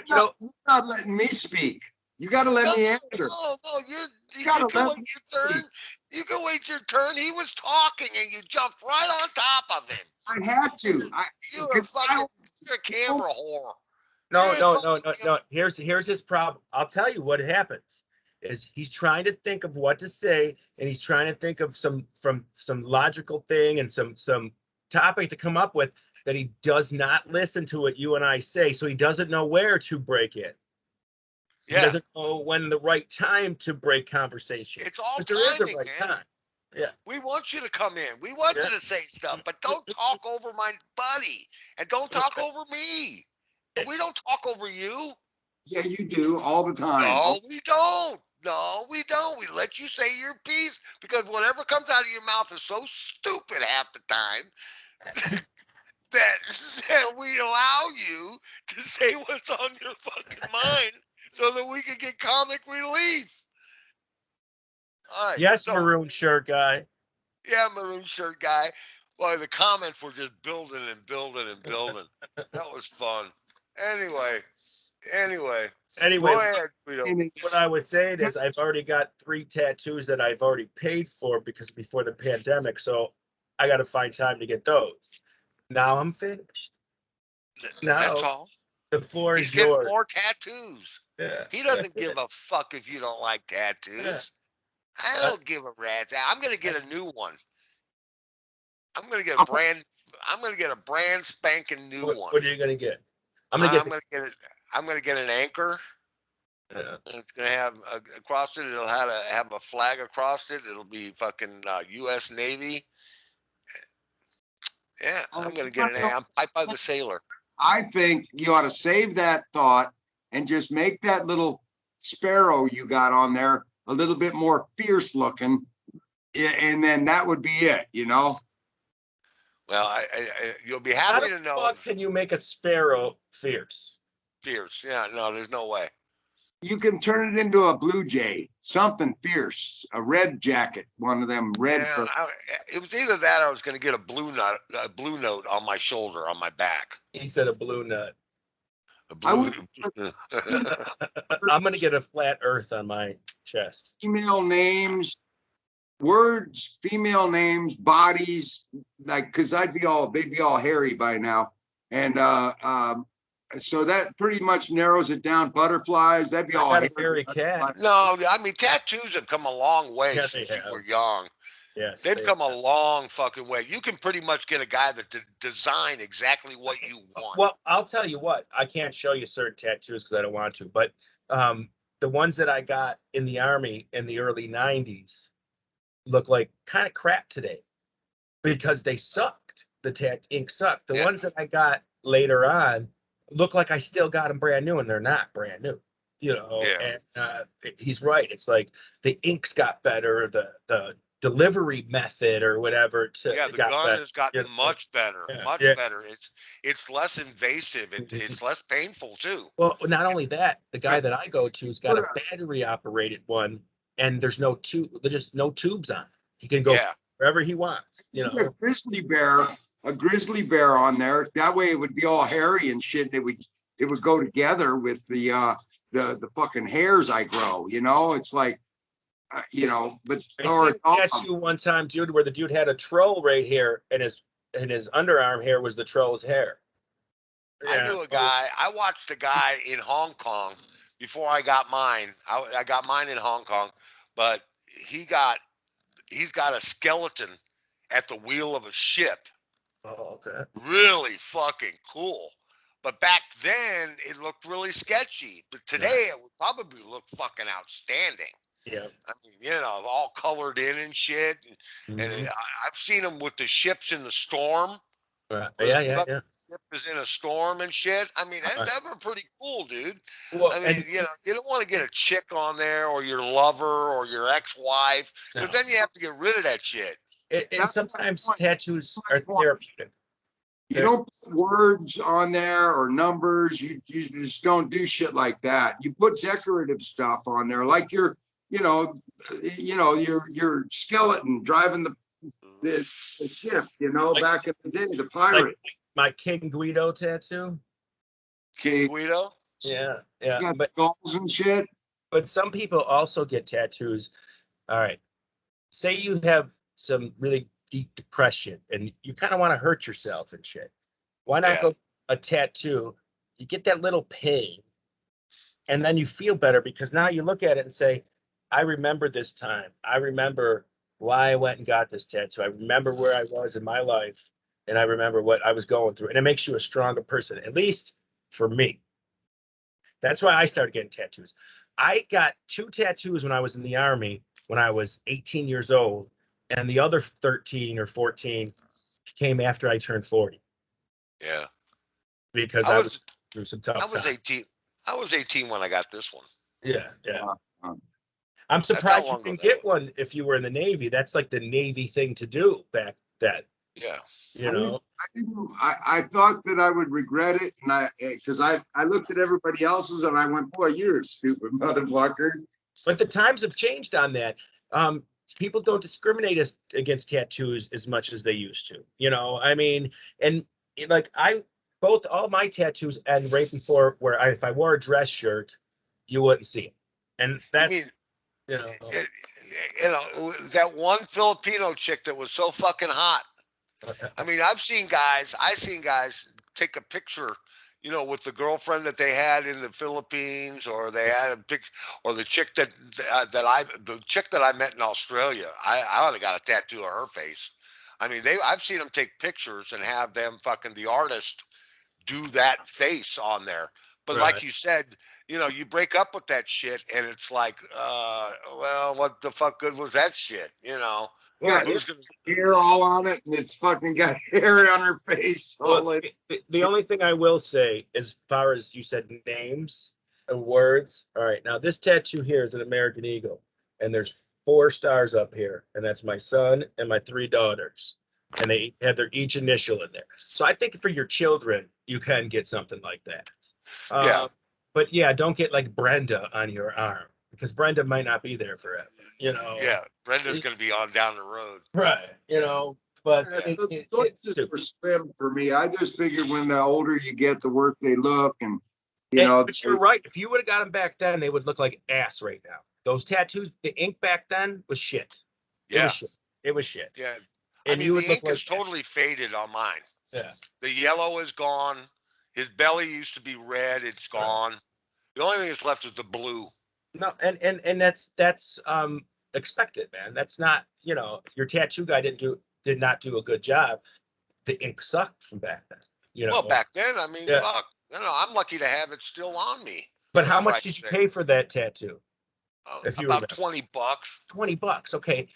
B: know,
C: You're not letting me speak. You got to let me answer.
A: No, you
C: gotta
A: can
C: let
A: wait
C: me
A: your turn. You can wait your turn. He was talking and you jumped right on top of him.
C: I had to.
A: You're a camera whore.
B: no. Here's his problem. I'll tell you what happens is he's trying to think of what to say and he's trying to think of some logical thing and some topic to come up with that he does not listen to what you and I say, so he doesn't know where to break it. He
A: Yeah,
B: doesn't know when the right time to break conversation.
A: it's all
B: But there is a
A: timing,
B: right
A: man.
B: time. Yeah.
A: We want you to come in. We want you to say stuff, but don't talk over my buddy and don't talk over me. We don't talk over you.
C: Yeah, you do all the time.
A: No, we don't. No, we don't. We let you say your piece because whatever comes out of your mouth is so stupid half the time that we allow you to say what's on your fucking mind so that we can get comic relief. All right.
B: Yes,
A: so-
B: maroon shirt guy.
A: Yeah, maroon shirt guy. Boy, the comments were just building and building and building. That was fun. Anyway,
B: Anyway,
A: go ahead, Frito.
B: what I was saying is I've already got 3 tattoos that I've already paid for because before the pandemic, so I got to find time to get those. Now I'm finished. Now
A: That's all.
B: the floor
A: He's
B: is
A: getting
B: yours.
A: more tattoos.
B: Yeah.
A: He doesn't give a fuck if you don't like tattoos. I don't give a rat's ass. I'm gonna get a new one. I'm gonna get a brand spanking new one.
B: What are you gonna get?
A: I'm gonna get an anchor.
B: Yeah.
A: It's gonna have across it. It'll have a flag across it. It'll be fucking U.S. Navy. Yeah, I'm gonna get an. I'm Pipe by the Sailor.
C: I think you ought to save that thought and just make that little sparrow you got on there a little bit more fierce looking. And then that would be it,
A: Well, you'll be
B: How
A: happy
B: the
A: to know.
B: fuck can you make a sparrow fierce?
A: Fierce. Yeah, no, there's no way.
C: you can turn it into a blue jay, something fierce, a red jacket, one of them red.
A: Yeah, it was either that or I was going to get a blue note on my shoulder, on my back.
B: He said a blue nut.
A: A
C: I
A: blue.
C: would
B: I'm gonna get a flat Earth on my chest.
C: female names, words, female names, bodies, like because they'd be all hairy by now, and so that pretty much narrows it down. Butterflies, that'd be
B: I
C: all
B: got a
C: hairy.
B: hairy cat.
A: No, I mean tattoos have come a long way
B: Yeah,
A: since
B: they
A: you
B: have.
A: were young.
B: Yes,
A: They've
B: they
A: come a
B: have.
A: long fucking way. You can pretty much get a guy that design exactly what you want.
B: Well, I'll tell you what. I can't show you certain tattoos because I don't want to. But the ones that I got in the Army in the early '90s look like kind of crap today because they sucked. The ink sucked. The
A: Yeah.
B: ones that I got later on look like I still got them brand new, and they're not brand new. You know,
A: Yeah.
B: and he's right. It's like the inks got better, the delivery method or whatever
A: Yeah, the gun has gotten much better, much
B: yeah.
A: better. It's less invasive. It's less painful too.
B: Well, not only that, the guy that I go to's got a battery operated one, and there's just no tubes on it. He can go
A: Yeah.
B: wherever he wants. You know,
C: A grizzly bear on there. That way it would be all hairy and shit. And it would go together with the fucking hairs I grow. You know, it's like, but
B: I seen a tattoo one time, dude, where the dude had a troll right here, and his underarm hair was the troll's hair.
A: I knew a guy. I watched a guy in Hong Kong before I got mine. I got mine in Hong Kong, but he's got a skeleton at the wheel of a ship.
B: Oh, okay.
A: Really fucking cool. But back then it looked really sketchy. But today it would probably look fucking outstanding.
B: Yeah.
A: I mean, all colored in and shit. And I've seen them with the ships in the storm.
B: Yeah.
A: Ship is in a storm and shit. I mean, that were pretty cool, dude.
B: Well,
A: I mean, you don't want to get a chick on there or your lover or your ex-wife, because then you have to get rid of that shit.
B: And sometimes tattoos are therapeutic.
C: You don't put words on there or numbers. You just don't do shit like that. You put decorative stuff on there, like your skeleton driving the ship. Back in the day, the pirate.
B: Like my King Guido tattoo.
A: King Guido.
B: Yeah.
C: But skulls and shit.
B: But some people also get tattoos. All right. Say you have some really deep depression and you kind of want to hurt yourself and shit. Why not go a tattoo? You get that little pain and then you feel better because now you look at it and say, I remember this time. I remember why I went and got this tattoo. I remember where I was in my life and I remember what I was going through. And it makes you a stronger person, at least for me. That's why I started getting tattoos. I got 2 tattoos when I was in the Army when I was 18 years old. And the other 13 or 14 came after I turned 40.
A: Yeah.
B: Because I was through some tough times.
A: 18. I was 18 when I got this one.
B: Yeah. I'm surprised you didn't get one if you were in the Navy. That's like the Navy thing to do back then.
A: Yeah.
C: I thought that I would regret it, and because I looked at everybody else's and I went, boy, you're a stupid motherfucker.
B: But the times have changed on that. People don't discriminate against tattoos as much as they used to. I mean, and like all my tattoos end right before where if I wore a dress shirt, you wouldn't see it. And that's,
A: that one Filipino chick that was so fucking hot. I mean, I've seen guys take a picture, with the girlfriend that they had in the Philippines, or they had or the chick that I met in Australia. I would have got a tattoo of her face. I mean, I've seen them take pictures and have them fucking the artist do that face on there. But like you said, you break up with that shit and it's like, well, what the fuck good was that shit? Who's gonna
C: hair all on it and it's fucking got hair on her face.
B: Well, the only thing I will say, as far as you said, names and words. All right, now this tattoo here is an American Eagle, and there's 4 stars up here, and that's my son and my 3 daughters, and they have their each initial in there. So I think for your children, you can get something like that. But yeah, don't get like Brenda on your arm because Brenda might not be there forever. You know.
A: Yeah, Brenda's going to be on down the road.
B: Right. You know. But
C: The
B: it's
C: choices
B: stupid.
C: were slim for me. I just figured when the older you get, the worse they look, and you know.
B: But you're right. If you would have got them back then, they would look like ass right now. Those tattoos, the ink back then was shit. It
A: Yeah,
B: was shit. It was shit.
A: yeah. I
B: And
A: mean,
B: you
A: the
B: would look
A: ink
B: like
A: is totally faded on mine.
B: yeah.
A: The yellow is gone. His belly used to be red. It's
B: Right.
A: gone. The only thing that's left is the blue.
B: No, and that's expected, man. That's not, you know, your tattoo guy did not do a good job. The ink sucked from back then, you
A: Well,
B: know.
A: back then, I mean,
B: Yeah.
A: fuck. You know, I'm lucky to have it still on me.
B: But how
A: For
B: much did you
A: Christ's sake.
B: pay for that tattoo? If you
A: About
B: remember?
A: $20.
B: $20. Okay.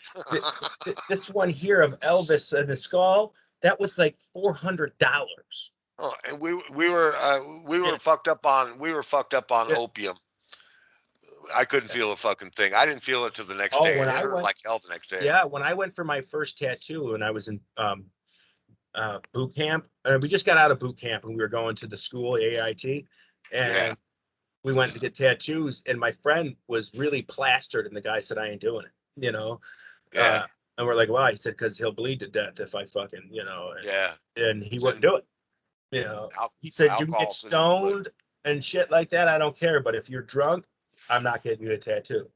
B: This one here of Elvis and the skull, that was like $400.
A: Oh, and we were fucked up on
B: Yeah.
A: opium. I couldn't feel a fucking thing. I didn't feel it till the next
B: Oh,
A: day,
B: when
A: and it
B: I
A: hurt
B: went,
A: like hell the next day.
B: yeah, when I went for my first tattoo and I was in boot camp, we just got out of boot camp and we were going to the school AIT, and
A: Yeah.
B: we went to get tattoos, and my friend was really plastered, and the guy said, I ain't doing it, you know.
A: Yeah.
B: And we're like, why? He said, because he'll bleed to death if I fucking, you know,
A: Yeah.
B: and he
A: Said-
B: wouldn't do it. You know, he said, you can get
A: alcohol's in his blood.
B: stoned and shit like that. I don't care. But if you're drunk, I'm not getting you a tattoo.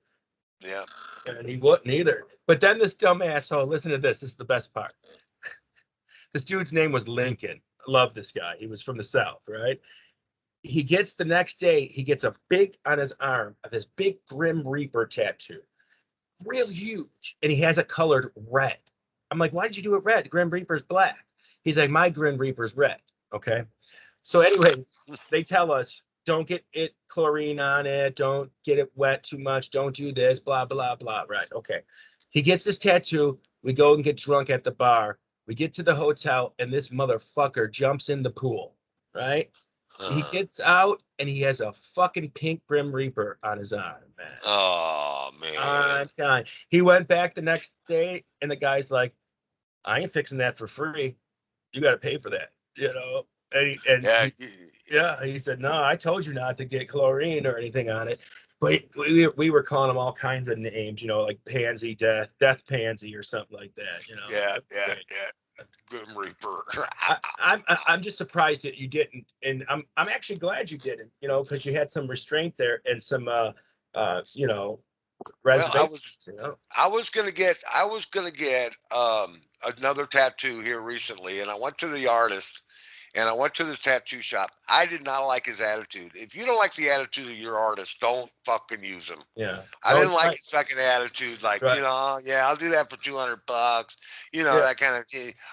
A: Yeah.
B: And he wouldn't either. But then this dumb asshole, listen to this. This is the best part. This dude's name was Lincoln. I love this guy. He was from the South, right? He gets the next day, he gets a big on his arm of this big Grim Reaper tattoo. Real huge. And he has it colored red. I'm like, why did you do it red? Grim Reaper's black. He's like, my Grim Reaper's red. Okay. So, anyways, they tell us don't get it chlorine on it, don't get it wet too much, don't do this, blah, blah, blah. Right. Okay. He gets this tattoo. We go and get drunk at the bar. We get to the hotel, and this motherfucker jumps in the pool. Right. He gets out and he has a fucking pink Grim Reaper on his arm, man.
A: Oh man.
B: He went back the next day, and the guy's like, I ain't fixing that for free. You got to pay for that, you know? He said, no, I told you not to get chlorine or anything on it. But we were calling him all kinds of names, you know, like Pansy Death Pansy or something like that, you know?
A: Yeah. Grim Reaper.
B: I'm just surprised that you didn't, and I'm actually glad you didn't, you know, because you had some restraint there and some you know, reservations.
A: Well, I was gonna get another tattoo here recently, and I went to the artist, and I went to this tattoo shop. I did not like his attitude. If you don't like the attitude of your artist, don't fucking use him.
B: Yeah.
A: I didn't like his fucking attitude. Like,
B: Right.
A: you know, yeah, I'll do that for $200. You know, that kind of.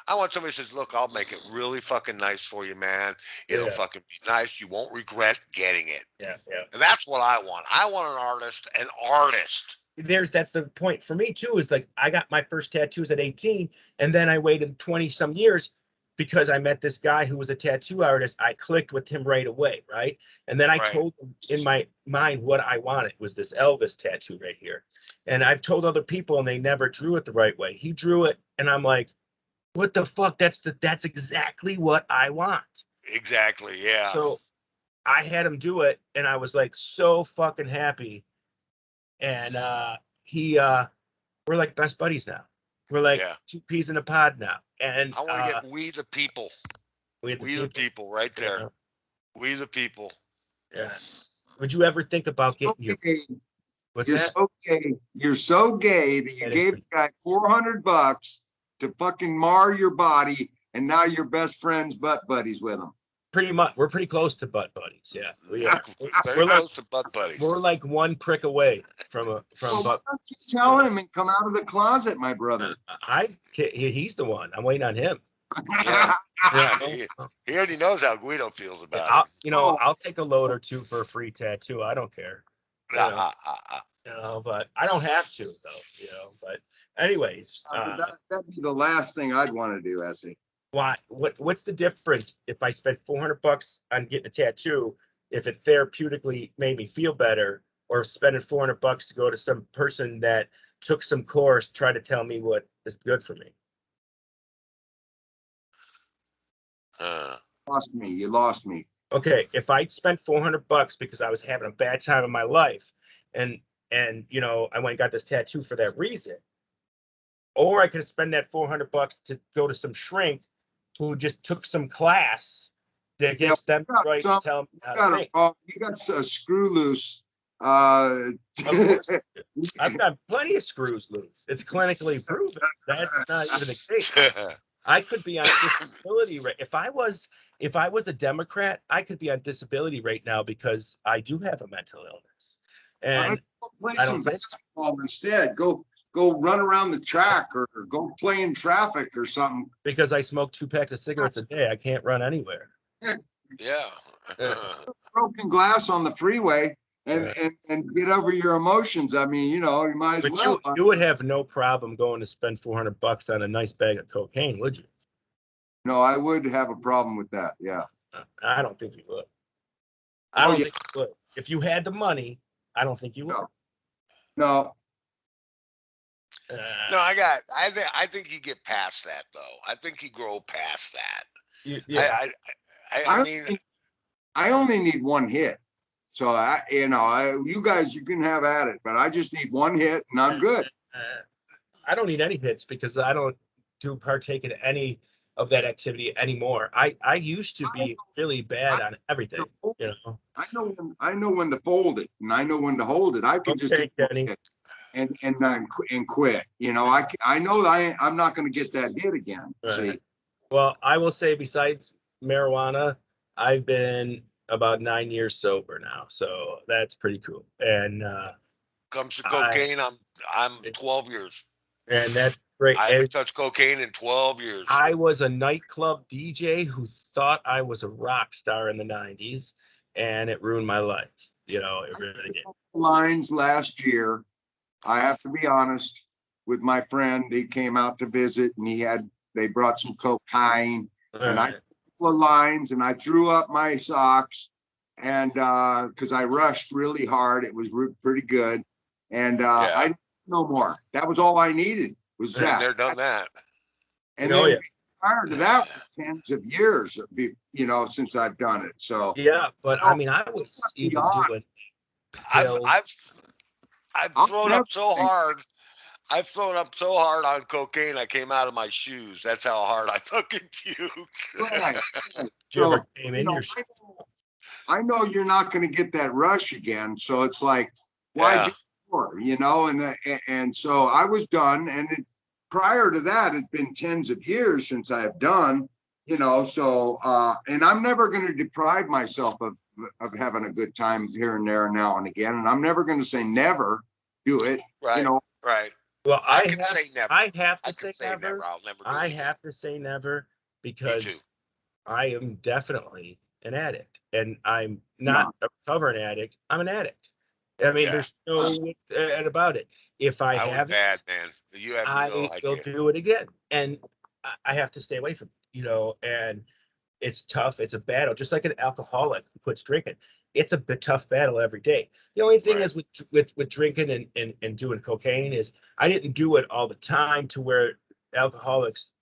A: I want somebody who says, look, I'll make it really fucking nice for you, man. It'll fucking be nice. You won't regret getting it.
B: Yeah.
A: And that's what I want. I want an artist.
B: That's the point for me too, is like I got my first tattoos at 18, and then I waited 20 some years because I met this guy who was a tattoo artist. I clicked with him right away, right? And then I told him in my mind what I wanted was this Elvis tattoo right here. And I've told other people and they never drew it the right way. He drew it and I'm like, what the fuck? That's exactly what I want.
A: Exactly, yeah.
B: So I had him do it and I was like so fucking happy. And we're like best buddies now. We're like two peas in a pod now. And
A: I want to get we the people. We the people right there. Yeah. We the people.
B: Yeah. Would you ever think about getting your
C: You're so gay. You're so gay that you gave the guy $400 to fucking mar your body, and now you're best friends, butt buddies with him.
B: Pretty much, we're pretty close to butt buddies. Yeah,
A: we're close to butt buddies.
B: We're like one prick away from butt.
C: Why don't you tell him and come out of the closet, my brother?
B: He's the one. I'm waiting on him.
A: He already knows how Guido feels about it.
B: You know, I'll take a load or two for a free tattoo. I don't care. You know, but I don't have to though. You know, but anyways,
C: that'd be the last thing I'd want to do, Essie.
B: Why? What's the difference if I spent $400 on getting a tattoo, if it therapeutically made me feel better, or spending $400 to go to some person that took some course, try to tell me what is good for me?
C: You lost me.
B: Okay, if I spent $400 because I was having a bad time in my life, and you know, I went and got this tattoo for that reason, or I could spend that $400 to go to some shrink who just took some class that
C: Yeah,
B: gives them the right to tell me how to think.
C: You got a screw loose. Uh,
B: Of course, I've got plenty of screws loose. It's clinically proven. That's not even the case. I could be on disability rate. If I was a Democrat, I could be on disability right now because I do have a mental illness.
C: Why don't
B: And
C: you go play
B: I
C: some
B: don't think
C: basketball instead? Go run around the track or go play in traffic or something.
B: because I smoke 2 packs of cigarettes a day, I can't run anywhere.
A: Yeah.
C: Broken glass on the freeway and get over your emotions. I mean, you know, you might as
B: But
C: well.
B: you would have no problem going to spend $400 on a nice bag of cocaine, would you?
C: No, I would have a problem with that. Yeah.
B: I don't think you would. I don't think you would. If you had the money, I don't think you would.
C: No.
A: No, I think you get past that though. I think you grow past that.
B: Yeah.
A: I mean,
C: I only need one hit. So you guys, you can have at it, but I just need one hit and I'm good.
B: I don't need any hits because I don't partake in any of that activity anymore. I used to be really bad on everything, you know.
C: I know when to fold it and I know when to hold it. I can just
B: Okay,
C: take
B: Kenny.
C: it and quit. You know, I know that I'm not going to get that hit again. See.
B: Well, I will say besides marijuana, I've been about 9 years sober now, so that's pretty cool. And
A: comes to cocaine, I'm 12 years.
B: And that's great.
A: I haven't touched cocaine in 12 years.
B: I was a nightclub DJ who thought I was a rock star in the 90s, and it ruined my life. You know, it really did.
C: Lines last year, I have to be honest with my friend. He came out to visit and they brought some cocaine and I took lines and I threw up my socks and because I rushed really hard. It was pretty good. And I didn't no more. That was all I needed was that.
A: They're done that.
C: And then prior to that was tens of years, you know, since I've done it. So
B: yeah, but I mean, I was even doing.
A: I've thrown up so hard. I've thrown up so hard on cocaine, I came out of my shoes. That's how hard I fucking puked.
C: Right.
B: So, came in your
C: I know you're not going to get that rush again. So it's like, why do more, you know? And so I was done. And prior to that, it's been tens of years since I have done, you know, so, and I'm never going to deprive myself of having a good time here and there and now and again. And I'm never going to say never do it, you know?
A: Right.
B: Well,
A: I can say never.
B: I have to say never.
A: I'll never do
B: I
A: it again.
B: have to say never because I am definitely an addict, and I'm not a recovering addict. I'm an addict. I mean, there's no about it. If I have
A: bad, man. You have
B: I will do it again, and I have to stay away from it. You know, and it's tough. It's a battle, just like an alcoholic who quits drinking. It's a tough battle every day. The only thing is with drinking and doing cocaine is I didn't do it all the time to where alcoholics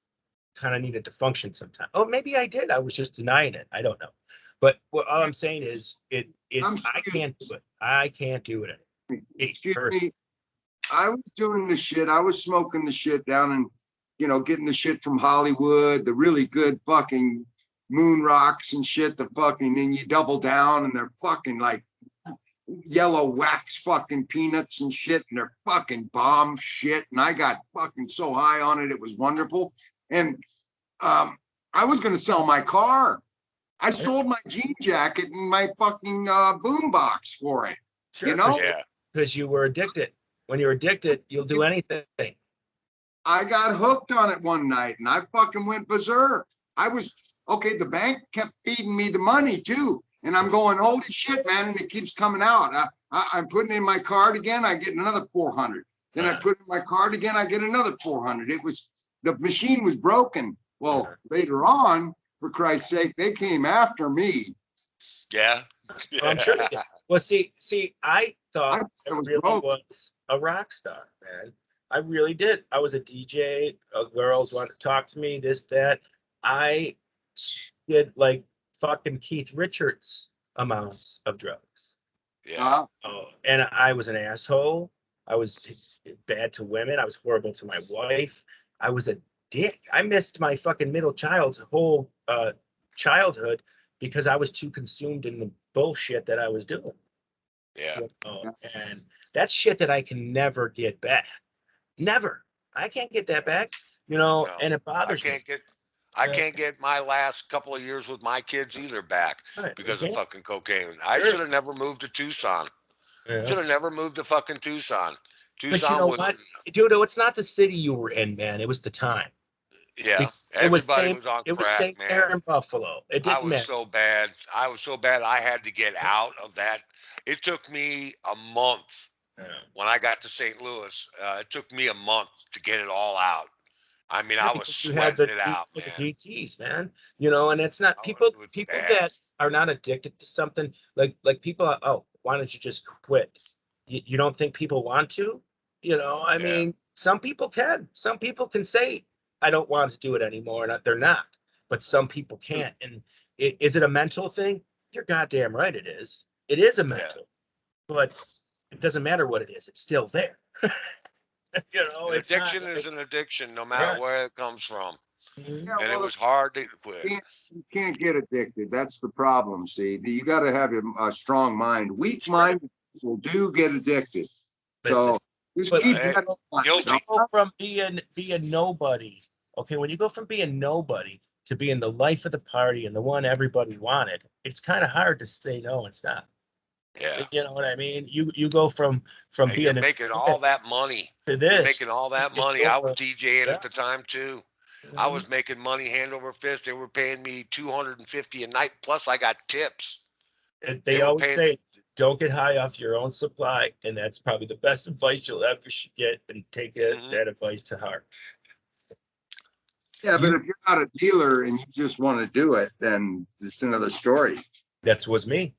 B: kind of needed to function sometimes. Oh, maybe I did. I was just denying it. I don't know. But all I'm saying is I can't do it. I can't do it.
C: Excuse me. I was doing the shit. I was smoking the shit down and, you know, getting the shit from Hollywood, the really good fucking moon rocks and shit, the fucking, and you double down and they're fucking like yellow wax fucking peanuts and shit, and they're fucking bomb shit. And I got fucking so high on it, it was wonderful. And I was going to sell my car. I sold my jean jacket and my fucking boom box for it.
B: Sure,
C: you know?
B: Because you were addicted. When you're addicted, you'll do anything.
C: I got hooked on it one night and I fucking went berserk. The bank kept feeding me the money too. And I'm going, holy shit, man. And it keeps coming out. I'm putting in my card again. I get another 400. Then I put in my card again. I get another 400. The machine was broken. Well, later on, for Christ's sake, they came after me.
A: Yeah.
B: I'm sure. Well, see, I thought I really was a rock star, man. I really did. I was a DJ. Girls wanted to talk to me, this, that. I did like fucking Keith Richards amounts of drugs.
A: Yeah.
B: Oh, and I was an asshole. I was bad to women. I was horrible to my wife. I was a dick. I missed my fucking middle child's whole childhood because I was too consumed in the bullshit that I was doing.
A: Yeah.
B: And that's shit that I can never get back. Never. I can't get that back.
A: No,
B: And it bothers me.
A: I can't get my last couple of years with my kids either back
B: Right,
A: because of
B: okay.
A: fucking cocaine. I
B: Sure.
A: should have never moved to Tucson.
B: Yeah.
A: Should have never moved to fucking Tucson.
B: But
A: Tucson
B: you know
A: was,
B: what, dude? It's not the city you were in, man. It was the time.
A: yeah.
B: It was
A: Everybody
B: same.
A: was on
B: It was
A: crack,
B: same there
A: man.
B: in Buffalo. It
A: I
B: didn't
A: was
B: matter.
A: so bad. I was so bad. I had to get out of that. It took me a month
B: Yeah.
A: when I got to St. Louis. It took me a month to get it all out. I mean, I was
B: Because you had the
A: sweating it out,
B: the
A: man.
B: GTs, man. And it's not
A: It was
B: people
A: bad.
B: that are not addicted to something like people. Oh, why don't you just quit? You don't think people want to? I
A: Yeah.
B: mean, some people can. Some people can say, I don't want to do it anymore, and they're not. But some people can't. And is it a mental thing? You're goddamn right. It is. It is a mental, but it doesn't matter what it is. It's still there.
A: An
B: It's not
A: addiction is
B: like,
A: an addiction, no matter
B: right.
A: where it comes from.
B: Mhm.
C: Yeah,
A: And it
C: well,
A: was hard to quit.
C: you can't get addicted. That's the problem. See, you got to have a strong mind. Weak minded people do get addicted.
B: Listen,
C: So just
B: but
C: keep
A: Hey,
C: that in mind.
A: guilty.
B: go from being nobody. Okay, when you go from being nobody to being the life of the party and the one everybody wanted, it's kind of hard to say no and stop.
A: Yeah.
B: You know what I mean? You go from
A: And you're
B: being
A: making all that money.
B: to
A: You're
B: this.
A: making all that
B: It's
A: money. I was
B: over.
A: DJing
B: Yeah.
A: at the time too. I was making money hand over fist. They were paying me $250 a night. Plus I got tips. They
B: They
A: were
B: always
A: paying me.
B: say, don't get high off your own supply, and that's probably the best advice you'll ever should get. And take
A: Mhm.
B: that advice to heart.
C: Yeah, but if you're not a dealer and you just want to do it, then it's another story.
B: That was me.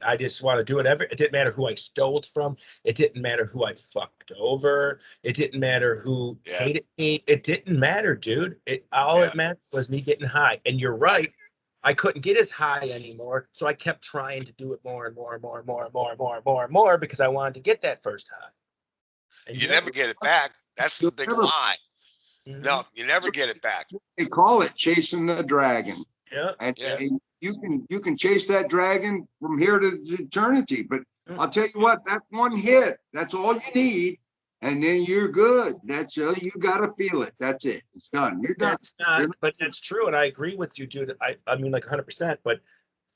B: I just want to do it. It didn't matter who I stole it from. It didn't matter who I fucked over. It didn't matter who hated me. It didn't matter, dude. All it meant was me getting high. And you're right. I couldn't get as high anymore. So I kept trying to do it more and more and more and more and more and more and more and more because I wanted to get that first high. And
A: You never get it back. That's the big lie.
B: Mhm.
A: No, you never get it back.
C: They call it chasing the dragon.
B: Yeah.
C: And,
A: Yeah.
C: and you can chase that dragon from here to eternity. But I'll tell you what, that one hit, that's all you need. And then you're good. That's you gotta feel it. That's it. It's done. You're done.
B: That's not, but that's true. And I agree with you, dude. I mean, like 100%, but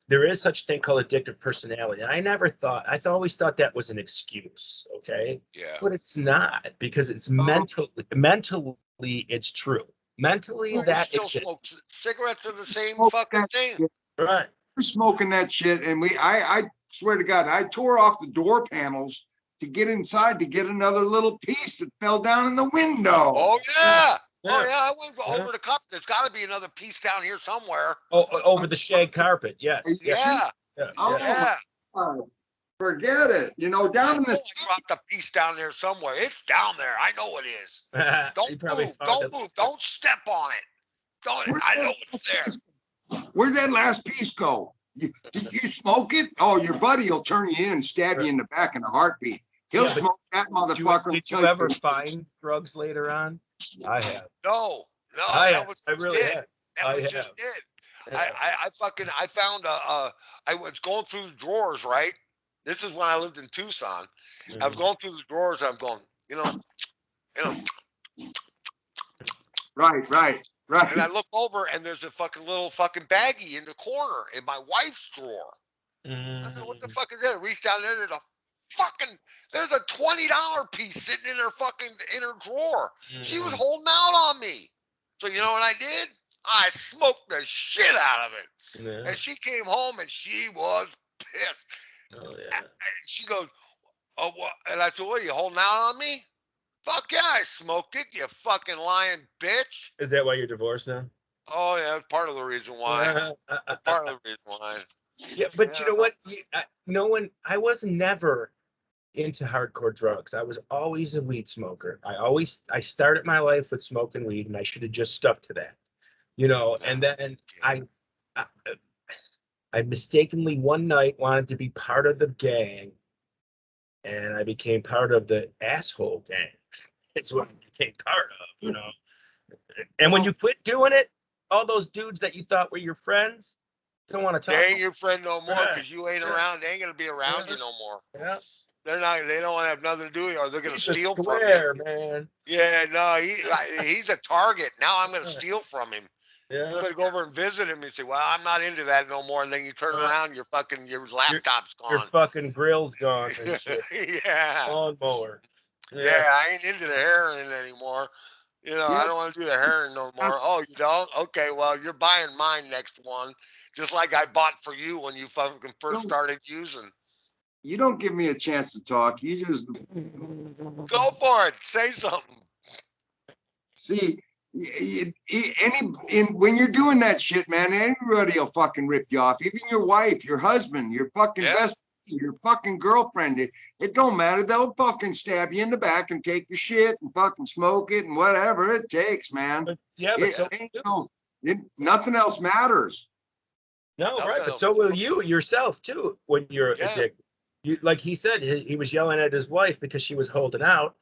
B: there is such a thing called addictive personality. And I always thought that was an excuse. Okay.
A: Yeah.
B: But it's not, because it's mentally, it's true. Mentally,
A: Well, we
B: that
A: still
B: exists.
A: smoke cigarettes are the same
C: Smoke
A: fucking
C: that
A: thing.
C: shit.
B: Right.
C: We're smoking that shit, and I swear to God, I tore off the door panels to get inside to get another little piece that fell down in the window.
A: Oh yeah.
B: Yeah.
A: Oh yeah. I went
B: Yeah.
A: over the cup. There's got to be another piece down here somewhere.
B: Oh, over the shag carpet. Yes.
A: Yeah.
B: Yeah.
C: Oh,
A: Yeah.
C: God. Forget it. Down in the
A: I dropped a piece down there somewhere. It's down there. I know it is.
B: Yeah.
A: Don't
B: You probably
A: move.
B: found
A: Don't
B: it.
A: move. Don't step on it. Don't. I know it's there.
C: Where'd that last piece go? Did you smoke it? Oh, your buddy will turn you in and stab you in the back in a heartbeat. He'll
B: Yeah, but
C: smoke that motherfucker.
B: Did you ever find drugs later on? I have.
A: No.
B: I
A: Was
B: I
A: just
B: really
A: it.
B: have.
A: That
B: I
A: was
B: have.
A: just it.
B: Yeah.
A: I found I was going through the drawers, right? This is when I lived in Tucson. I was going through the drawers. I'm going,
C: Right.
A: and I look over and there's a little baggie in the corner in my wife's drawer. I said, what the fuck is that? I reached down there, there's a $20 piece sitting in her drawer. She was holding out on me. So you know what I did? I smoked the shit out of it.
B: Yeah.
A: And she came home and she was pissed.
B: Oh yeah.
A: And she goes, oh, what? And I said, what, are you holding out on me? Fuck yeah, I smoked it, you fucking lying bitch.
B: Is that why you're divorced now?
A: Oh yeah, that's part of the reason why. Part of the reason why.
B: Yeah, but you know what? I was never into hardcore drugs. I was always a weed smoker. I started my life with smoking weed, and I should have just stuck to that. And then I I mistakenly one night wanted to be part of the gang, and I became part of the asshole gang. It's what I became part of, you know. And when you quit doing it, all those dudes that you thought were your friends don't want to
A: They
B: talk.
A: ain't your friend no more
B: Yeah,
A: because you ain't
B: yeah,
A: around. They ain't gonna be around you
B: yeah,
A: no more.
B: yeah.
A: They're not. They don't want to have nothing to do with you, or they're gonna
B: He's a
A: steal from you.
B: square, man.
A: Yeah, no, he's a target. Now I'm gonna steal from him. I'm
B: Yeah.
A: gonna go over and visit him and say, "Well, I'm not into that no more." And then you turn
B: Uh,
A: around, your
B: your
A: laptop's
B: your
A: gone.
B: fucking grill's gone and shit.
A: Yeah,
B: Lawnmower.
A: yeah,
B: Yeah.
A: I ain't into the heroin anymore. I
C: Yeah,
A: don't want to do the heroin no more.
C: that's,
A: Oh, you don't? Okay, well, you're buying mine next one, just like I bought for you when you fucking first
C: don't,
A: started using.
C: you don't give me a chance to talk. You just
A: Go for it. Say something.
C: see when you're doing that shit, man. Anybody will fucking rip you off. Even your wife, your husband, your fucking
A: Yeah.
C: best, your fucking girlfriend. It don't matter. They'll fucking stab you in the back and take your shit and fucking smoke it and whatever it takes, man.
B: But yeah, but
C: It
B: so
C: ain't nothing else matters.
B: no, right.
A: Nothing
B: But
A: else.
B: so will you yourself too when you're
A: Yeah.
B: addicted. You like he said he was yelling at his wife because she was holding out.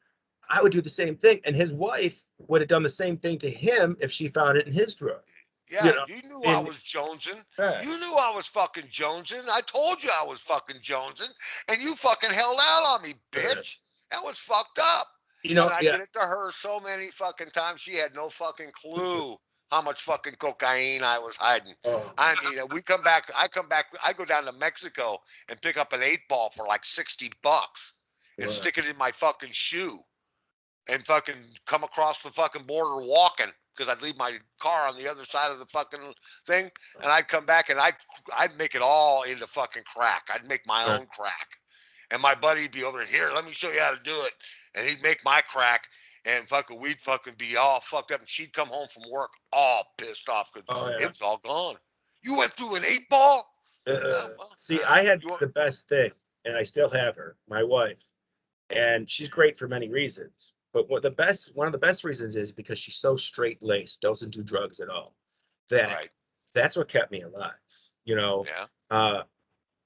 B: I would do the same thing, and his wife would have done the same thing to him if she found it in his drawer. You
A: Yeah,
B: know,
A: you knew I
B: and
A: was jonesing.
B: uh,
A: You knew I was fucking jonesing. I told you I was fucking jonesing, and you fucking held out on me,
B: uh,
A: bitch. That was fucked up.
B: you
A: And
B: know,
A: I
B: yeah.
A: did it to her so many fucking times. She had no fucking clue how much fucking cocaine I was hiding.
B: Oh,
A: I mean, we come back. I come back. I go down to Mexico and pick up an 8 ball for like $60 and
B: wow.
A: stick it in my fucking shoe and fucking come across the fucking border walking because I'd leave my car on the other side of the fucking thing, and I'd come back and I'd make it all into fucking crack. I'd make my
B: Uh,
A: own crack, and my buddy'd be over here. Let me show you how to do it, and he'd make my crack, and fucking we'd fucking be all fucked up, and she'd come home from work all pissed off because
B: oh
A: it
B: yeah.
A: was all gone. You went through an 8 ball. Well,
B: See, I had
A: you want,
B: the best thing, and I still have her, my wife, and she's great for many reasons. But one of the best reasons is because she's so straight laced, doesn't do drugs at all. That
A: right?
B: that's what kept me alive. You know,
A: Yeah,
B: uh,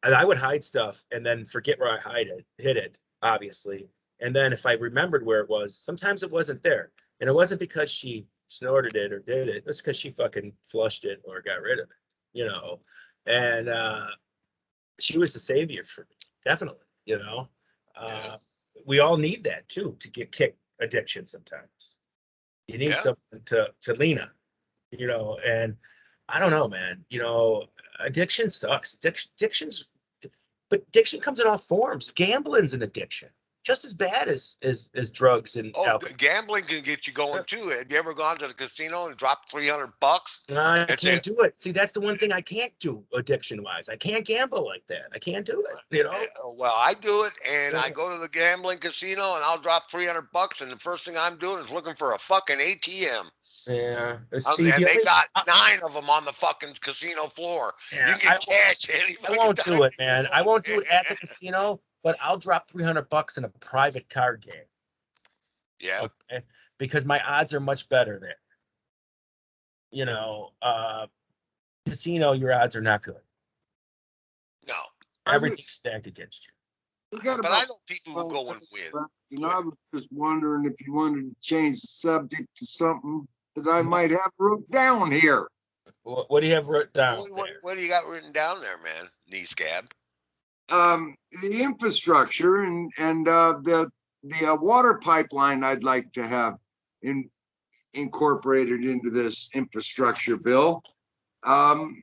B: and I would hide stuff and then forget where I hid it, obviously. And then if I remembered where it was, sometimes it wasn't there, and it wasn't because she snorted it or did it. It's because she fucking flushed it or got rid of it. You know, and she was the savior for me, definitely. You know,
A: yeah,
B: uh, we all need that too to get kick addiction. Sometimes you need
A: yeah.
B: someone to lean on. You know, and I don't know, man. You know, addiction sucks. But addiction comes in all forms. Gambling's an addiction, just as bad as drugs and
A: Oh,
B: alcohol.
A: gambling can get you going too. Have you ever gone to the casino and dropped $300
B: I
A: and say,
B: can't do it. See, that's the one thing I can't do addiction wise. I can't gamble like that. I can't do it. You know.
A: "Well, I do it, and I
B: Uh,
A: go to the gambling casino and I'll drop $300, and the first thing I'm doing is looking for a fucking ATM."
B: Yeah. See,
A: And
B: the
A: they
B: only
A: got 9 of them on the fucking casino floor. You
B: yeah,
A: can get cash any
B: I
A: fucking
B: won't
A: time
B: do it,
A: you
B: man. I
A: want.
B: won't do it at the casino, but I'll drop $300 in a private card game.
A: Yeah,
B: Okay, because my odds are much better there. You know, casino, your odds are not good.
A: no.
B: Everything's stacked against you.
C: We got
A: But I
C: about
A: know people who
C: 12
A: go and
C: minutes
A: win.
C: left, and
A: Go ahead.
C: I was just wondering if you wanted to change the subject to something that I might have wrote down here.
B: What do you have written down there?
A: What do you got written down there, man? Knee scab.
C: The infrastructure and the water pipeline I'd like to have in, incorporated into this infrastructure bill um,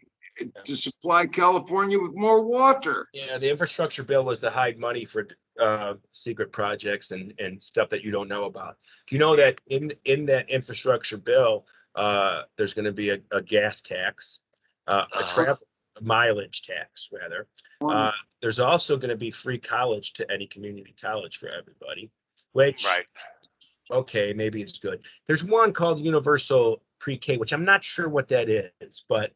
C: to supply California with more water.
B: Yeah, the infrastructure bill was to hide money for secret projects and stuff that you don't know about. Do you know that in that infrastructure bill, there's going to be a gas tax, a
A: Uh-huh.
B: travel mileage tax rather. Uh, there's also going to be free college to any community college for everybody, which
A: Right.
B: okay, maybe it's good. There's one called universal pre-K, which I'm not sure what that is, but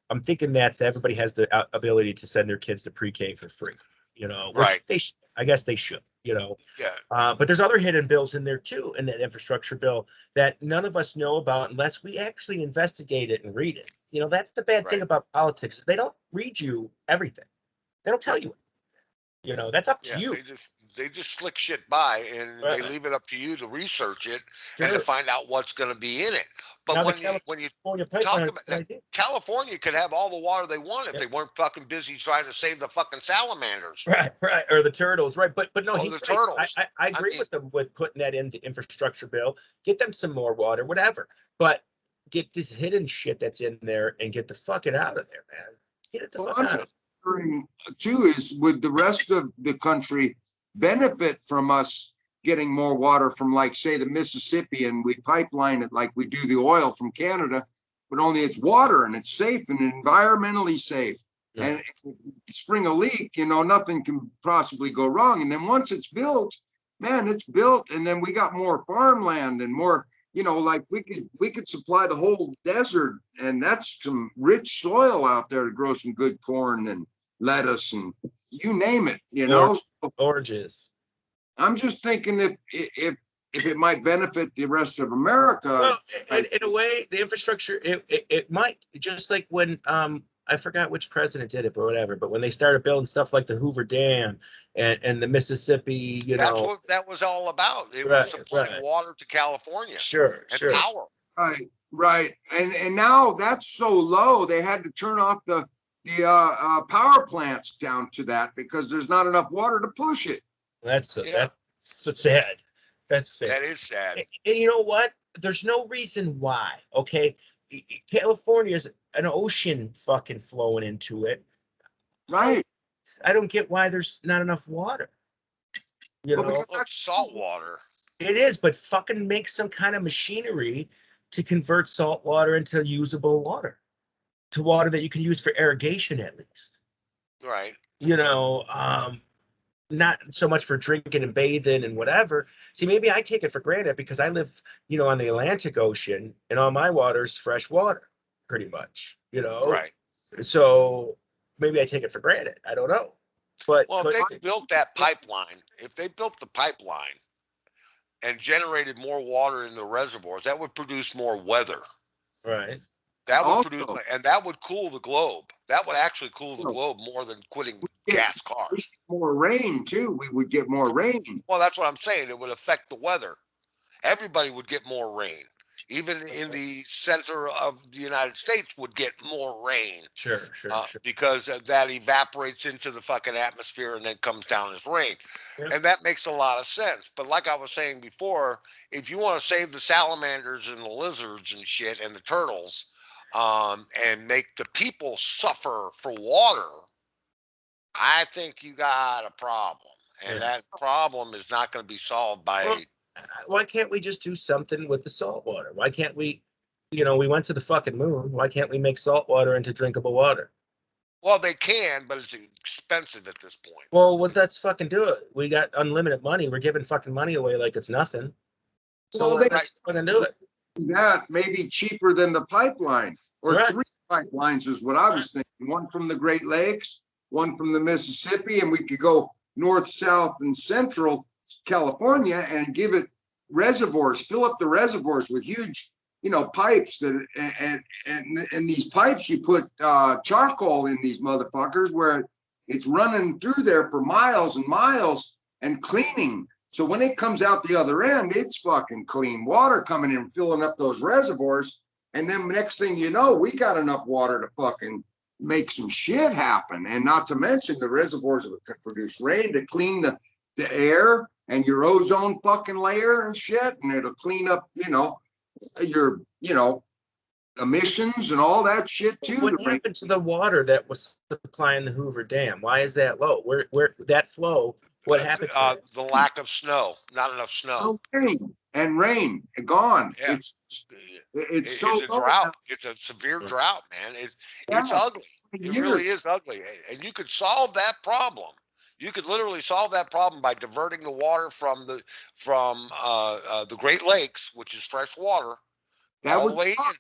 B: I'm thinking that's everybody has the ability to send their kids to pre-K for free, you know,
A: Right.
B: which I guess they should, you know.
A: Yeah.
B: But there's other hidden bills in there too, in that infrastructure bill that none of us know about unless we actually investigate it and read it. You know, that's the bad thing
A: Right.
B: about politics is they don't read you everything. They don't tell you. You know, that's up to
A: Yeah,
B: you.
A: they just slick shit by, and they
B: Right.
A: leave it up to you to research it and to
B: Sure.
A: find out what's going to be in it. But
B: Now the
A: when you
B: California
A: talk
B: pipeline is
A: about
B: a
A: now,
B: good idea.
A: California could have all the water they want if
B: Yeah.
A: they weren't fucking busy trying to save the fucking salamanders
B: Right, right, or the turtles, right? But no,
A: or
B: he's
A: the
B: right.
A: turtles.
B: I
A: I
B: agree
A: mean,
B: with them with putting that in the infrastructure bill. Get them some more water, whatever. But get this hidden shit that's in there and get the fucking out of there, man. Get it the
C: Well,
B: fuck
C: I'm
B: out of
C: just wondering too, is would the rest of the country benefit from us getting more water from, like, say, the Mississippi, and we pipeline it like we do the oil from Canada, but only it's water and it's safe and environmentally safe.
B: there.
C: And if you spring a leak, nothing can possibly go wrong. And then once it's built, man, it's built, and then we got more farmland and more, like we could supply the whole desert, and that's some rich soil out there to grow some good corn and lettuce and you name it,
B: Or
C: So
B: oranges.
C: I'm just thinking if it might benefit the rest of America.
B: Well, in a way, the infrastructure it might just like when I forgot which president did it, but whatever. But when they started building stuff like the Hoover Dam and the Mississippi,
A: that's what that was all about. It was
B: right,
A: supplying
B: right,
A: water to California
B: sure,
A: and
B: sure.
A: power.
C: Right, right. And now that's so low, they had to turn off the power plants down to that because there's not enough water to push it.
A: Yeah,
B: That's so sad. That's sad.
A: that is sad.
B: And you know what? There's no reason why. Okay, California is an ocean fucking flowing into it.
C: Right.
B: I don't get why there's not enough water. You
C: Well,
B: know,
C: because
A: Well, it's
C: that's
A: salt water.
B: it is, but fucking make some kind of machinery to convert salt water into usable water, to water that you can use for irrigation at least.
A: Right.
B: You know, not so much for drinking and bathing and whatever. See, maybe I take it for granted because I live, on the Atlantic Ocean and all my water is fresh water, pretty much,
A: Right.
B: So maybe I take it for granted. I don't know.
A: Well, if
B: But
A: they built that pipeline, if they built the pipeline and generated more water in the reservoirs, that would produce more weather.
B: right.
A: That would produce,
C: also,
A: and that would cool the globe. That would actually cool the
C: you know,
A: globe more than quitting
C: get
A: gas cars.
C: more rain too. We would get more rain.
A: Well, that's what I'm saying. It would affect the weather. Everybody would get more rain. Even in the center of the United States would get more rain
B: Sure, sure, sure.
A: because that evaporates into the fucking atmosphere and then comes down as rain.
B: Yeah.
A: And that makes a lot of sense. But like I was saying before, if you want to save the salamanders and the lizards and shit and the turtles, and make the people suffer for water, I think you got a problem. And
B: Yeah.
A: that problem is not going to be solved
B: Well,
A: by.
B: why can't we just do something with the salt water? Why can't we, we went to the fucking moon. Why can't we make salt water into drinkable water?
A: Well, they can, but it's expensive at this point.
B: Well, let's fucking do it. We got unlimited money. We're giving fucking money away like it's nothing. So
C: Well, they
A: Right.
B: let's fucking do it.
C: that may be cheaper than the pipeline, or
B: Right.
C: 3 pipelines is what I was thinking. One from the Great Lakes, one from the Mississippi, and we could go north, south, and central California and give it reservoirs, fill up the reservoirs with huge, pipes that, and these pipes, you put charcoal in these motherfuckers where it's running through there for miles and miles and cleaning. So when it comes out the other end, it's fucking clean water coming in, filling up those reservoirs. And then next thing you know, we got enough water to fucking make some shit happen. And not to mention the reservoirs that could produce rain to clean the air and your ozone fucking layer and shit. And it'll clean up, your, emissions and all that shit too.
B: What happened to the water that was supplying the Hoover Dam? Why is that low? Where that flow? What happened to it?
A: The lack of snow, not enough snow.
C: Rain gone.
A: Yeah.
C: It's so
A: It's a
C: low
A: drought.
C: now.
A: It's a severe
B: Yeah.
A: drought, man. It's
C: Yeah,
A: ugly. It really is ugly. And you could solve that problem. You could literally solve that problem by diverting the water from the Great Lakes, which is fresh water,
C: that
A: all
C: would
A: the way in,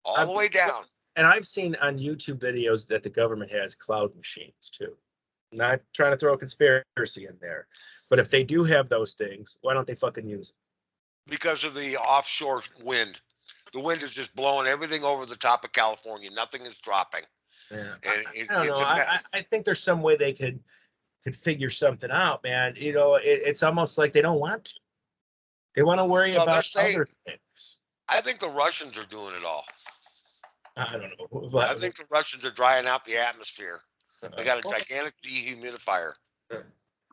A: all the way down.
B: And I've seen on YouTube videos that the government has cloud machines too. Not trying to throw a conspiracy in there, but if they do have those things, why don't they fucking use them?
A: Because of the offshore wind. The wind is just blowing everything over the top of California. Nothing is dropping,
B: Yeah,
A: and
B: I don't know.
A: it's a mess.
B: I think there's some way they could figure something out, man. You know, it's almost like they don't want to. They want to worry
A: No, they're
B: about
A: saying.
B: other things.
A: I think the Russians are doing it all.
B: I don't know.
A: I think the Russians are drying out the atmosphere. They got a
B: Well,
A: gigantic dehumidifier.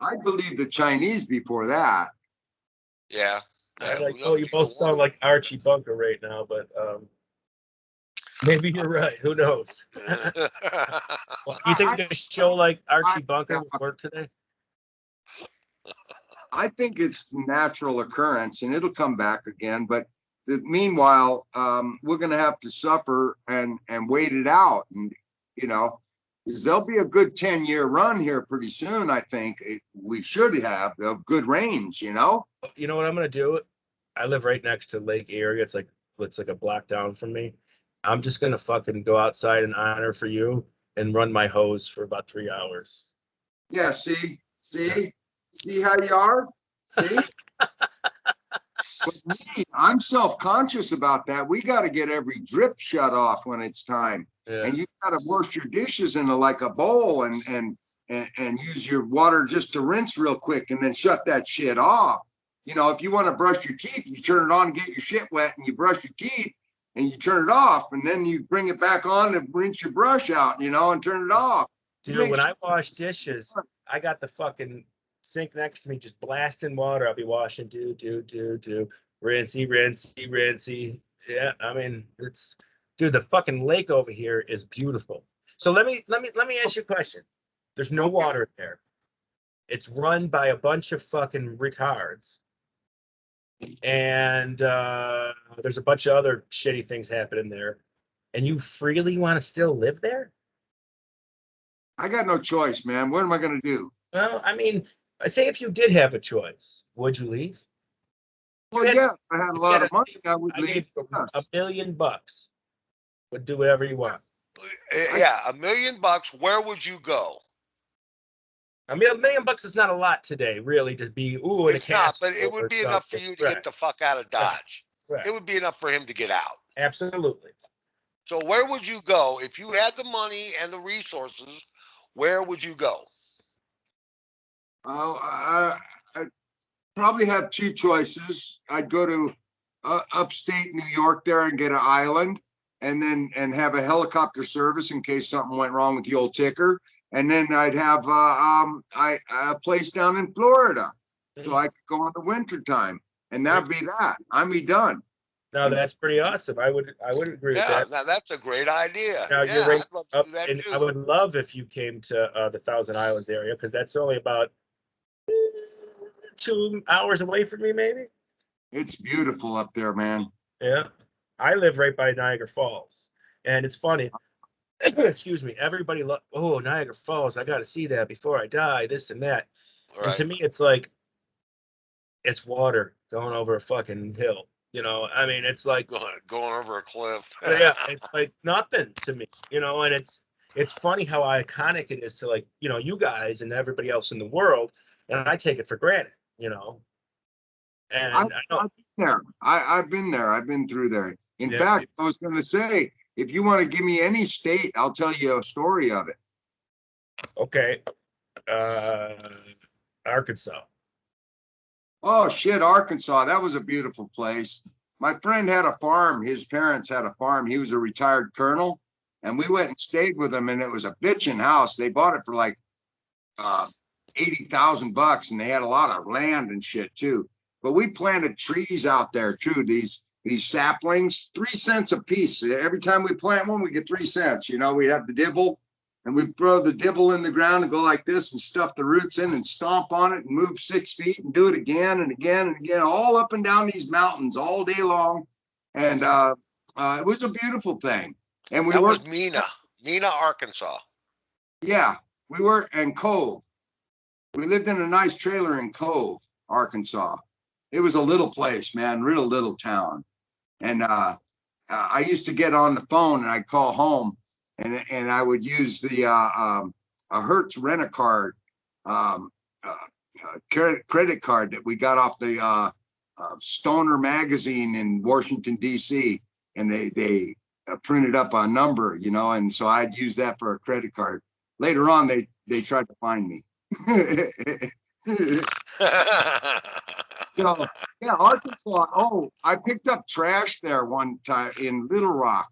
C: I believe the Chinese before that.
A: Yeah.
B: I
A: Who
B: like. Oh,
A: knows?
B: you
A: Either
B: both sound like Archie Bunker right now, but maybe you're right. Who knows?
A: one.
B: Well, you think a show like Archie Bunker would
C: I,
B: work today?
C: I think it's natural occurrence and it'll come back again. But meanwhile, we're going to have to suffer and wait it out. And, you know, 'cause there'll be a good 10-year run here pretty soon. I think we should have of good rains, you know?
B: You know what I'm gonna do? I live right next to Lake Erie. It's like a block down from me. I'm just gonna fucking go outside in honor for you and run my hose for about 3 hours.
C: Yeah. See how you are? See? But me, I'm self-conscious about that. We got to get every drip shut off when it's time.
B: Yeah.
C: And you got to wash your dishes into like a bowl and use your water just to rinse real quick and then shut that shit off. You know, if you want to brush your teeth, you turn it on and get your shit wet and you brush your teeth and you turn it off and then you bring it back on and rinse your brush out, you know, and turn it off.
B: Dude, when I wash dishes, I got the fucking sink next to me just blasting water. I'll be washing, do, rinsey. Yeah, I mean, it's dude, the fucking lake over here is beautiful. So let me ask you a question. There's no water there. It's run by a bunch of fucking retards. And there's a bunch of other shitty things happening there. And you freely want to still live there?
C: I got no choice, man. What am I going to do?
B: Well, I mean, say if you did have a choice, would you leave?
C: Well, yeah, if I had a lot of money, I would
B: I
C: leave.
B: gave you $1 million. Would do whatever you want.
A: Yeah, $1 million. Where would you go?
B: I mean, $1 million is not a lot today, really, to be in a
A: It's not,
B: castle.
A: but it would be enough for you to get the fuck out of Dodge.
B: Right.
A: It would be enough for him to get out.
B: Absolutely.
A: So where would you go if you had the money and the resources? Where would you go?
C: I probably have two choices. I'd go to upstate New York there and get an island, and then have a helicopter service in case something went wrong with the old ticker. And then I'd have a place down in Florida, so I could go in the winter time, and that'd be that. I'd be done.
B: No, that's pretty awesome. I would agree with that.
A: Now that's a great idea.
B: Now
A: Yeah,
B: you're right
A: I'd love to
B: up,
A: do that
B: and
A: too.
B: I would love if you came to the Thousand Islands area because that's only about 2 hours away from me, maybe.
C: It's beautiful up there, man.
B: Yeah, I live right by Niagara Falls, and it's funny. Excuse me. Everybody oh, Niagara Falls. I got to see that before I die. This and that.
A: Right.
B: And to me, it's like it's water going over a fucking hill. You know, I mean, it's like
A: going over a cliff.
B: yeah, it's like nothing to me. You know, and it's funny how iconic it is to like you guys and everybody else in the world, and I take it for granted. You know, and
C: I've been there. I've been there. I've been through there. In fact, I was going to say, if you want to give me any state, I'll tell you a story of it.
B: Okay. Arkansas.
C: Oh shit, Arkansas. That was a beautiful place. My friend had a farm. His parents had a farm. He was a retired colonel. And we went and stayed with him, and it was a bitchin' house. They bought it for like $80,000, and they had a lot of land and shit too. But we planted trees out there too. These saplings, 3 cents a piece. Every time we plant one, we get 3 cents. You know, we have the dibble, and we throw the dibble in the ground and go like this and stuff the roots in and stomp on it and move 6 feet and do it again and again and again, all up and down these mountains all day long. And it was a beautiful thing. And we
A: was Mena, Arkansas.
C: Yeah, we were in Cove. We lived in a nice trailer in Cove, Arkansas. It was a little place, man, real little town. And I used to get on the phone and I'd call home, and I would use the Hertz rent-a-car credit card that we got off the Stoner magazine in Washington D.C. and they printed up a number, you know, and so I'd use that for a credit card. Later on, they tried to find me. So yeah, Arkansas. Oh, I picked up trash there one time in Little Rock.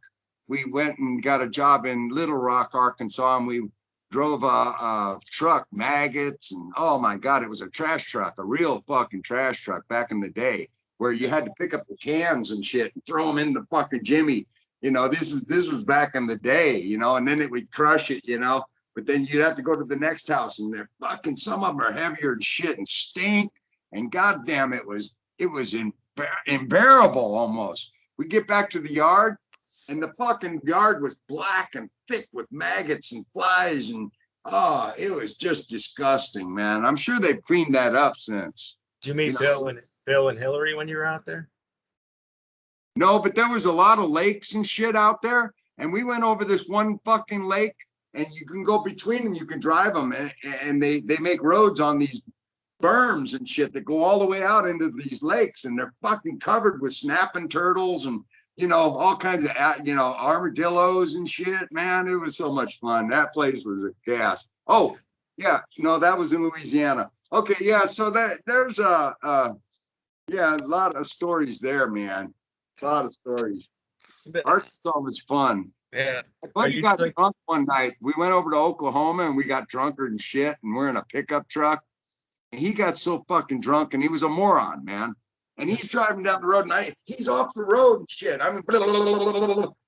C: We went and got a job in Little Rock, Arkansas, and we drove a truck, maggots, and oh my God, it was a trash truck, a real fucking trash truck back in the day, where you had to pick up the cans and shit and throw them in the fucking Jimmy. You know, this was back in the day, you know, and then it would crush it, you know. But then you'd have to go to the next house, and they're fucking, some of them are heavier than shit and stink. And goddamn, it was unbearable almost. We get back to the yard, and the fucking yard was black and thick with maggots and flies, and oh, it was just disgusting, man. I'm sure they've cleaned that up since.
B: Did you meet Bill and Hillary when you were out there?
C: No, but there was a lot of lakes and shit out there, and we went over this one fucking lake, and you can go between them, you can drive them, and they make roads on these berms and shit that go all the way out into these lakes, and they're fucking covered with snapping turtles and, you know, all kinds of, you know, armadillos and shit, man. It was so much fun. That place was a gas. Oh, yeah, no, that was in Louisiana. Okay, yeah, so there's a lot of stories there, man. A lot of stories. Arkansas was fun.
B: Yeah.
C: My buddy got drunk one night. We went over to Oklahoma and we got drunker than shit, and we're in a pickup truck. And he got so fucking drunk, and he was a moron, man. And he's driving down the road, and he's off the road and shit. I mean,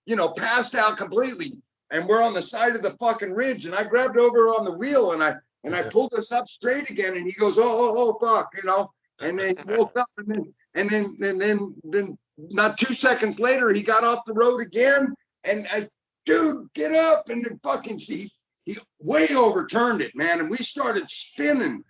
C: you know, passed out completely. And we're on the side of the fucking ridge, and I grabbed over on the wheel, and I pulled us up straight again. And he goes, oh, fuck, you know. And then he woke up, and then not 2 seconds later, he got off the road again. And I, dude, get up! And then fucking he way overturned it, man. And we started spinning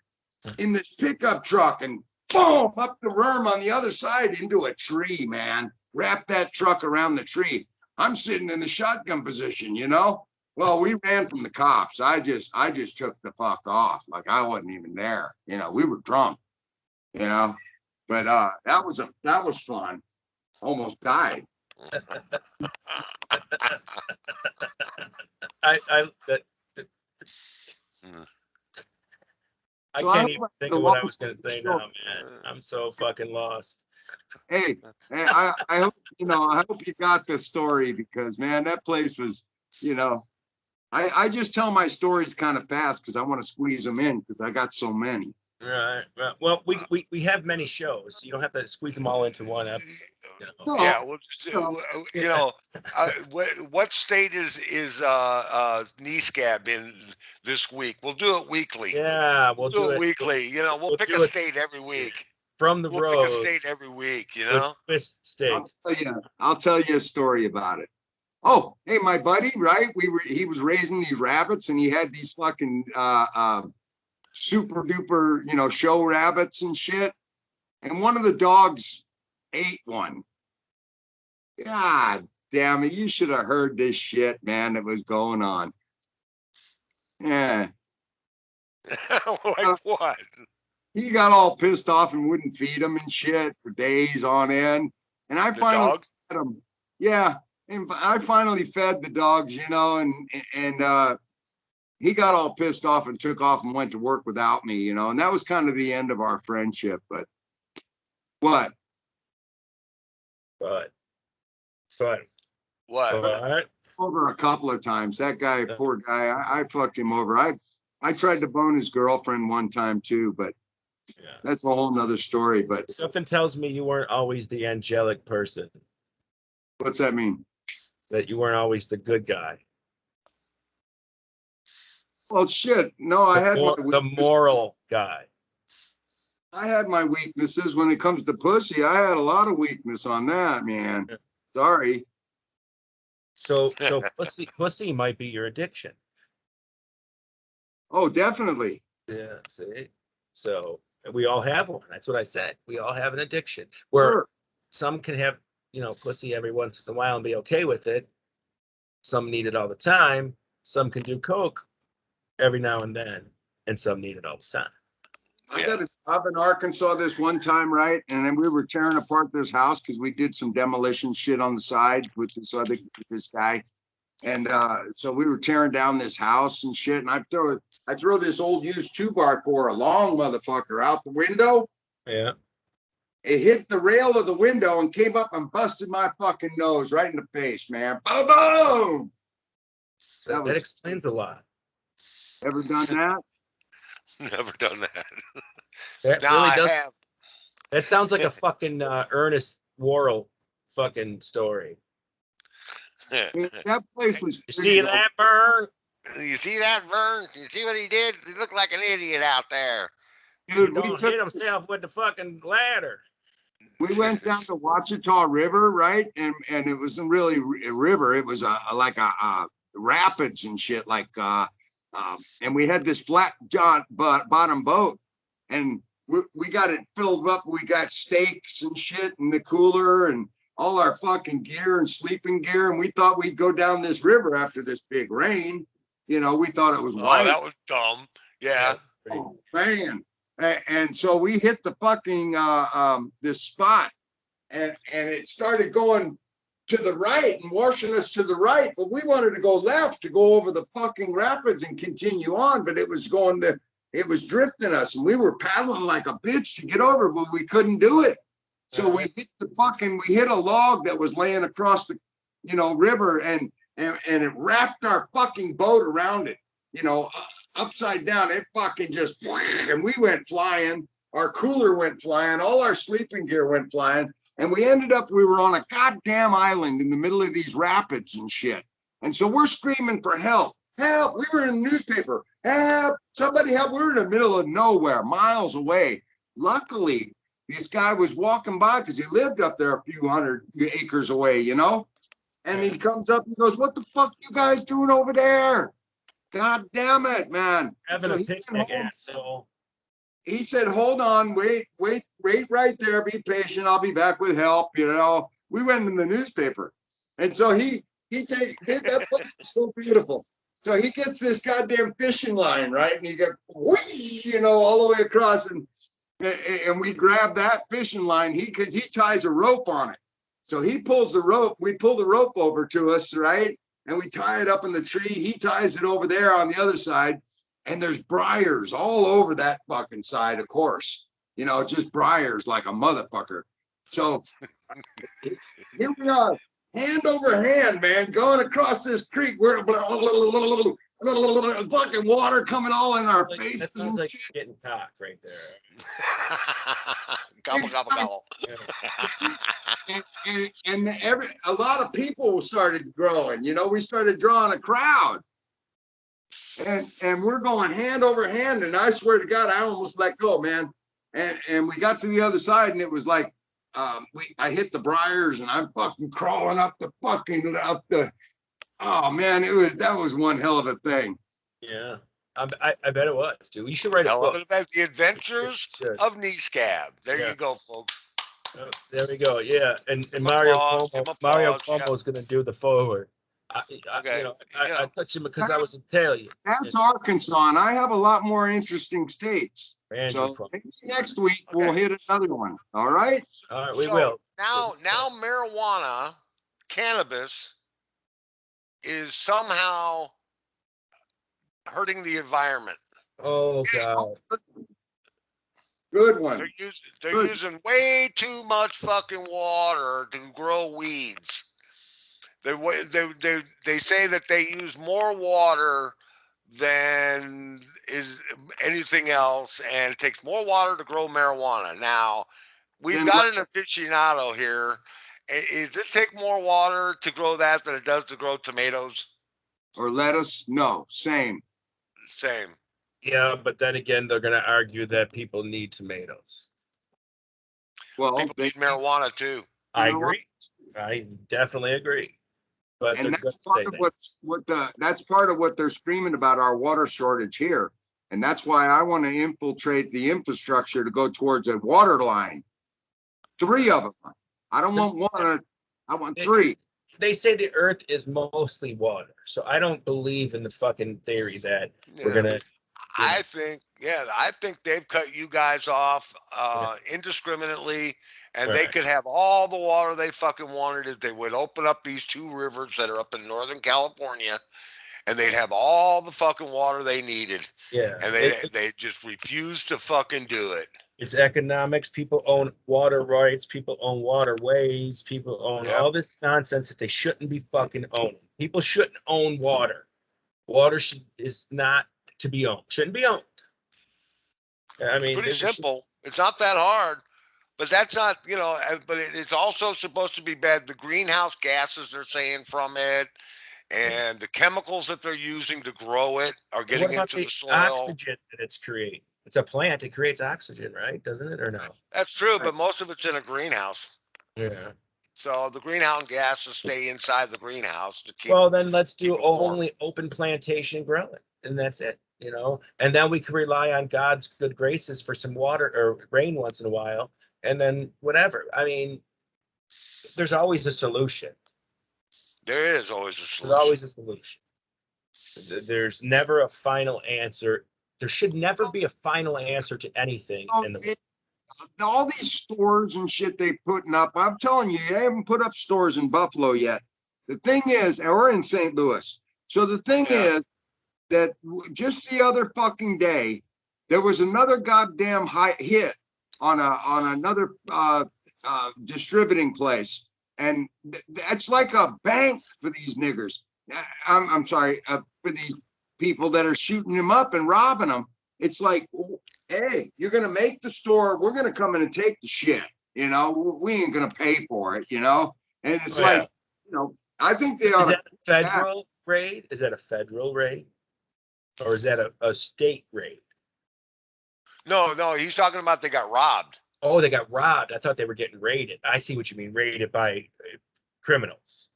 C: in this pickup truck, and boom, up the worm on the other side into a tree, man. Wrap that truck around the tree. I'm sitting in the shotgun position, you know. Well, we ran from the cops. I just took the fuck off, like I wasn't even there. You know, we were drunk, you know. But that was fun. Almost died.
B: I can't even think of what I was going to say now, man. I'm so fucking lost.
C: Hey, I hope, you know, I hope you got this story, because, man, that place was, you know, I just tell my stories kind of fast because I want to squeeze them in, because I got so many.
B: Right. Well, we have many shows. You don't have to squeeze them all into one episode. You know?
A: Yeah, well, you know, what state is knee scab in this week? We'll do it weekly.
B: Yeah, we'll
A: do it weekly. You know, we'll pick a state every week.
B: From the road.
A: We'll pick a state every week. You know,
B: state.
C: I'll tell you a story about it. Oh, hey, my buddy, right? He was raising these rabbits, and he had these fucking super duper, you know, show rabbits and shit. And one of the dogs ate one. God damn it. You should have heard this shit, man, that was going on. Yeah.
A: Like what?
C: He got all pissed off and wouldn't feed him and shit for days on end. And I finally fed him. Yeah. And I finally fed the dogs, you know, and he got all pissed off and took off and went to work without me, you know, and that was kind of the end of our friendship. But what?
B: What?
C: Over a couple of times. That guy, poor guy, I fucked him over. I tried to bone his girlfriend one time too, but that's a whole nother story. But
B: something tells me you weren't always the angelic person.
C: What's that mean?
B: That you weren't always the good guy.
C: Well, shit. No, I had
B: the moral guy.
C: I had my weaknesses when it comes to pussy. I had a lot of weakness on that, man. Sorry.
B: So pussy might be your addiction.
C: Oh, definitely.
B: Yeah, see? So we all have one. That's what I said. We all have an addiction where some can have, you know, pussy every once in a while and be okay with it. Some need it all the time. Some can do coke every now and then, and some need it all the time.
C: I got a job in Arkansas this one time, right? And then we were tearing apart this house because we did some demolition shit on the side with this guy. And so we were tearing down this house and shit. And I throw this old used 2x4, a long motherfucker, out the window.
B: Yeah.
C: It hit the rail of the window and came up and busted my fucking nose right in the face, man. Boom, boom.
B: That explains a lot.
C: Ever done that?
A: Never done that.
B: That
A: No,
B: really
A: I
B: does.
A: have.
B: That sounds like a fucking Ernest Worrell fucking story.
C: That place was.
B: You see that, Vern?
A: You see that, Vern? You see what he did? He looked like an idiot out there.
C: Dude, we
B: Don't hit himself with the fucking ladder.
C: We went down the Ouachita River, right? And it wasn't really a river. It was like a rapids and shit. Like and we had this flat bottom boat, and we got it filled up. We got steaks and shit in the cooler and all our fucking gear and sleeping gear. And we thought we'd go down this river after this big rain. You know, we thought it was white.
A: Oh, that was dumb. Yeah.
C: Oh, man. And so we hit the fucking this spot, and it started going to the right and washing us to the right, but we wanted to go left to go over the fucking rapids and continue on, but it was drifting us, and we were paddling like a bitch to get over, but we couldn't do it. So we hit a log that was laying across the river, and it wrapped our fucking boat around it, upside down. It fucking just, and we went flying. Our cooler went flying. All our sleeping gear went flying. And we were on a goddamn island in the middle of these rapids and shit. And so we're screaming for help. Help. We were in the newspaper. Help. Somebody help. We were in the middle of nowhere, miles away. Luckily, this guy was walking by because he lived up there a few hundred acres away, And he comes up and goes, "What the fuck you guys doing over there? God damn it, man."
B: Having a picnic, asshole.
C: He said, "Hold on, wait right there. Be patient. I'll be back with help." We went in the newspaper. And so that place is so beautiful. So he gets this goddamn fishing line, right? And he goes, all the way across. And we grab that fishing line. Because he ties a rope on it. So he pulls the rope. We pull the rope over to us, right? And we tie it up in the tree. He ties it over there on the other side. And there's briars all over that fucking side, of course. Just briars like a motherfucker. So here we are, hand over hand, man, going across this creek. We're fucking water coming all in our faces.
B: That sounds like getting cocked right there.
A: Gobble, gobble, gobble.
C: And a lot of people started growing. We started drawing a crowd. And we're going hand over hand, and I swear to God, I almost let go, man. And we got to the other side, and it was like I hit the briars, and I'm fucking crawling up the. Oh man, that was one hell of a thing.
B: Yeah, I bet it was, dude. You should write a book.
A: The Adventures of Knee Scab. There you go, folks.
B: There we go. Yeah, and Mario Cuomo is going to do the forward. I touched him because I was Italian.
C: That's Arkansas, and I have a lot more interesting states. So maybe next week we'll hit another one. All right.
B: All right, we will.
A: Now marijuana, cannabis, is somehow hurting the environment.
B: Oh God.
C: Good one.
A: They're using way too much fucking water to grow weeds. They say that they use more water than is anything else, and it takes more water to grow marijuana. Now, we've got an aficionado here. Does it take more water to grow that than it does to grow tomatoes?
C: Or lettuce? No, same.
A: Same.
B: Yeah, but then again, they're going to argue that people need tomatoes.
C: Well,
A: people need marijuana too.
B: I agree. I definitely agree. But
C: and that's part of what they're screaming about, our water shortage here. And that's why I want to infiltrate the infrastructure to go towards a water line. 3 of them. I don't want one. I want 3.
B: they say the Earth is mostly water, so I don't believe in the fucking theory that we're
A: Yeah.
B: gonna,
A: I think, yeah, I think they've cut you guys off
B: yeah,
A: indiscriminately, and they
B: right,
A: could have all the water they fucking wanted if they would open up these two rivers that are up in Northern California, and they'd have all the fucking water they needed,
B: yeah.
A: and they just refused to fucking do it.
B: It's economics. People own water rights. People own waterways. People own
A: Yep.
B: all this nonsense that they shouldn't be fucking owning. People shouldn't own water. Water is not to be owned. Shouldn't be owned. I mean,
A: Pretty simple. It's not that hard. But that's not, but it's also supposed to be bad. The greenhouse gases they're saying from it, and the chemicals that they're using to grow it are
B: and what
A: getting
B: about
A: into
B: the
A: the soil.
B: oxygen that it's creating? It's a plant. It creates oxygen, right? Doesn't it, or no?
A: That's true, but most of it's in a greenhouse.
B: Yeah.
A: So the greenhouse gases stay inside the greenhouse to keep
B: Well, then let's do
A: keep it warm.
B: only open plantation growing, and that's it. And then we can rely on God's good graces for some water or rain once in a while, and then whatever. I mean, there's always a solution.
A: There is always a
B: There's
A: solution.
B: always a solution. There's never a final answer. There should never be a final answer to anything in the
C: All these stores and shit they putting up, I'm telling you, they haven't put up stores in Buffalo yet. The thing is, or in St. Louis. So the thing
A: Yeah.
C: is that just the other fucking day, there was another goddamn hit on another distributing place, and that's like a bank for these niggers. I'm sorry, for these people that are shooting them up and robbing them. It's like, hey, you're gonna make the store, we're gonna come in and take the shit. We ain't gonna pay for it. And it's
A: Yeah.
C: like, I think they ought
B: Is
C: to.
B: that a federal raid? Is that a federal raid? Or is that a state raid?
A: No, he's talking about they got robbed.
B: Oh, they got robbed. I thought they were getting raided. I see what you mean. Raided by criminals.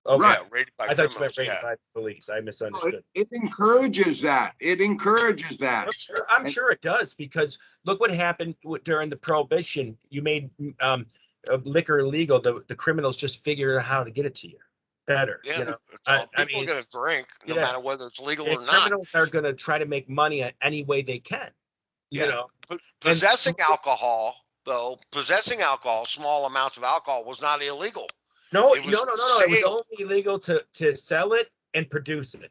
B: Okay.
C: Right.
A: Yeah, raided by
B: I thought you
A: criminals.
B: meant raided
A: Yeah.
B: by police. I misunderstood.
C: It encourages that. It encourages that.
B: I'm sure it does, because look what happened during the Prohibition. You made liquor illegal. The criminals just figured out how to get it to you better.
A: Yeah.
B: I
A: People
B: mean,
A: are gonna drink no
B: yeah.
A: matter whether it's legal or not.
B: Criminals are going to try to make money any way they can.
A: Yeah. Possessing alcohol, small amounts of alcohol, was not illegal.
B: No.
A: It was
B: It was
A: sale.
B: only illegal to sell it and produce it.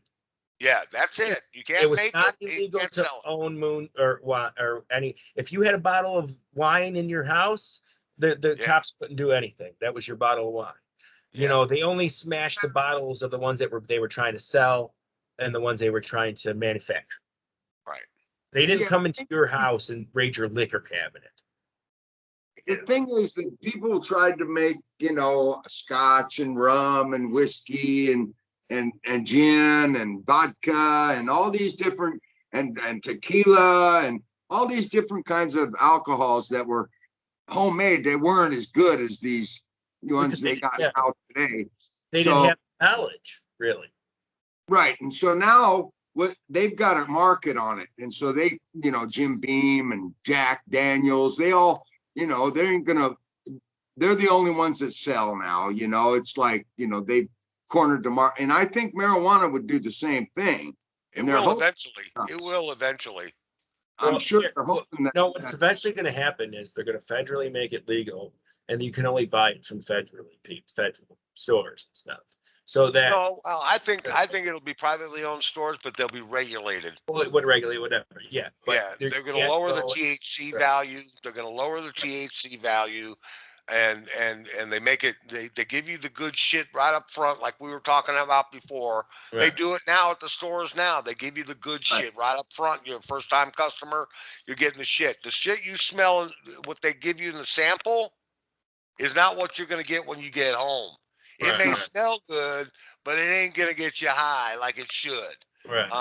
A: Yeah, that's it. You
B: It
A: can't
B: was
A: make
B: not
A: it. You
B: illegal
A: can't
B: to
A: sell it.
B: own moon or any. If you had a bottle of wine in your house, the
A: Yeah.
B: cops couldn't do anything. That was your bottle of wine.
A: Yeah.
B: They only smashed the bottles of the ones that they were trying to sell and the ones they were trying to manufacture.
A: Right.
B: They didn't
C: Yeah.
B: come into your house and raid your liquor cabinet.
C: The thing is that people tried to make, scotch and rum and whiskey and gin and vodka and all these different and tequila and all these different kinds of alcohols that were homemade. They weren't as good as these ones they got out today.
B: They didn't have knowledge, really.
C: Right. And so now what they've got a market on it. And so they, Jim Beam and Jack Daniels, they all, they're the only ones that sell now. It's like, they've cornered the market. And I think marijuana would do the same thing.
A: It will eventually. It will eventually.
C: I'm sure they're hoping that.
B: No, what's eventually going to happen is they're going to federally make it legal, and you can only buy it from federal stores and stuff. So that
A: No, I think it'll be privately owned stores, but they'll be regulated.
B: would regulate whatever. Yeah.
A: They're going to lower the THC value. They're going to lower the THC value, and they make it. They give you the good shit right up front, like we were talking about before.
B: Right.
A: They do it now at the stores. Now they give you the good shit right up front. You're a first time customer. You're getting the shit. The shit you smell, what they give you in the sample, is not what you're going to get when you get home. It may smell good, but it ain't going to get you high like it should.
B: Right.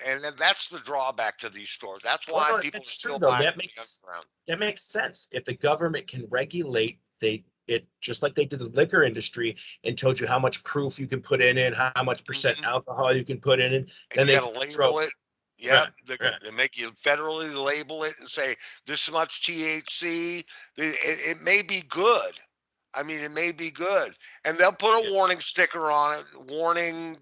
A: And then that's the drawback to these stores. That's why people are still buying from the underground.
B: That makes sense. If the government can regulate it just like they did the liquor industry and told you how much proof you can put in it, how much percent alcohol you can put in it,
A: then they got to label it. Yeah,
B: they
A: make you federally label it and say this much THC. It may be good. I mean, it may be good, and they'll put a
B: Yeah.
A: warning sticker on it. Warning: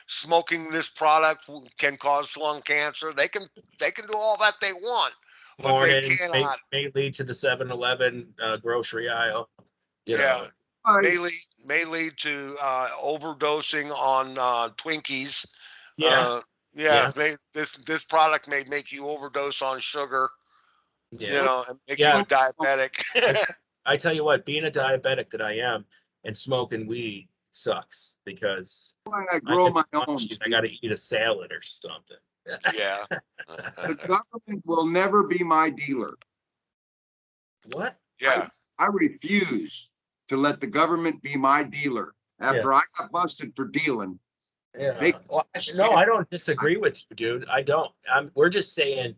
A: smoking this product can cause lung cancer. They can do all that they want, but they
B: Morning
A: cannot.
B: may lead to the 7-Eleven grocery aisle. You
A: Yeah,
B: know,
C: I,
A: may lead to overdosing on Twinkies.
B: yeah,
A: Uh, yeah,
B: yeah,
A: this product may make you overdose on sugar,
B: yeah,
A: and make you
B: yeah.
A: a diabetic.
B: I, I tell you what, being a diabetic that I am and smoking weed sucks because
C: I
B: I
C: grow
B: get
C: my
B: the
C: own.
B: munchies. I got to eat a salad or something.
A: Yeah.
C: The government will never be my dealer.
B: What?
A: Yeah.
C: I refuse to let the government be my dealer.
B: Yeah.
C: After I got busted for dealing,
B: Yeah.
C: they
B: Well, no, I don't disagree with you, dude. I don't. We're just saying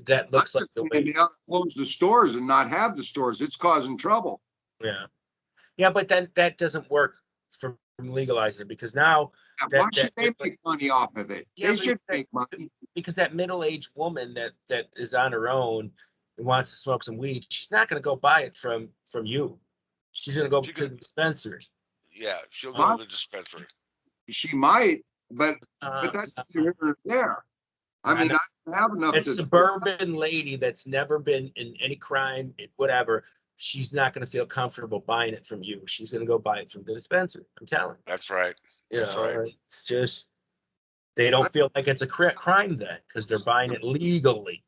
B: that
C: I'm
B: looks like
C: just
B: the
C: saying
B: way.
C: they ought to close the stores and not have the stores. It's causing trouble.
B: Yeah. Yeah, but then that doesn't work from legalizing it because now
C: Why
B: that
C: should they make money off of it?
B: yeah,
C: They
B: but
C: should make money.
B: because that middle-aged woman that is on her own and wants to smoke some weed, she's not going to go buy it from you. She's going to go
A: She
B: to
A: could,
B: the dispensary.
A: yeah, she'll go
C: Huh?
A: to the dispensary.
C: She might, but
B: Uh,
C: that's
B: uh,
C: here or there. I
B: I
C: mean,
B: know.
C: I don't have enough
B: That
C: to.
B: suburban lady that's never been in any crime, whatever, she's not going to feel comfortable buying it from you. She's going to go buy it from the dispensary. I'm telling
A: That's right.
B: you.
A: That's right.
B: It's just they don't feel like it's a crime then because they're buying it legally.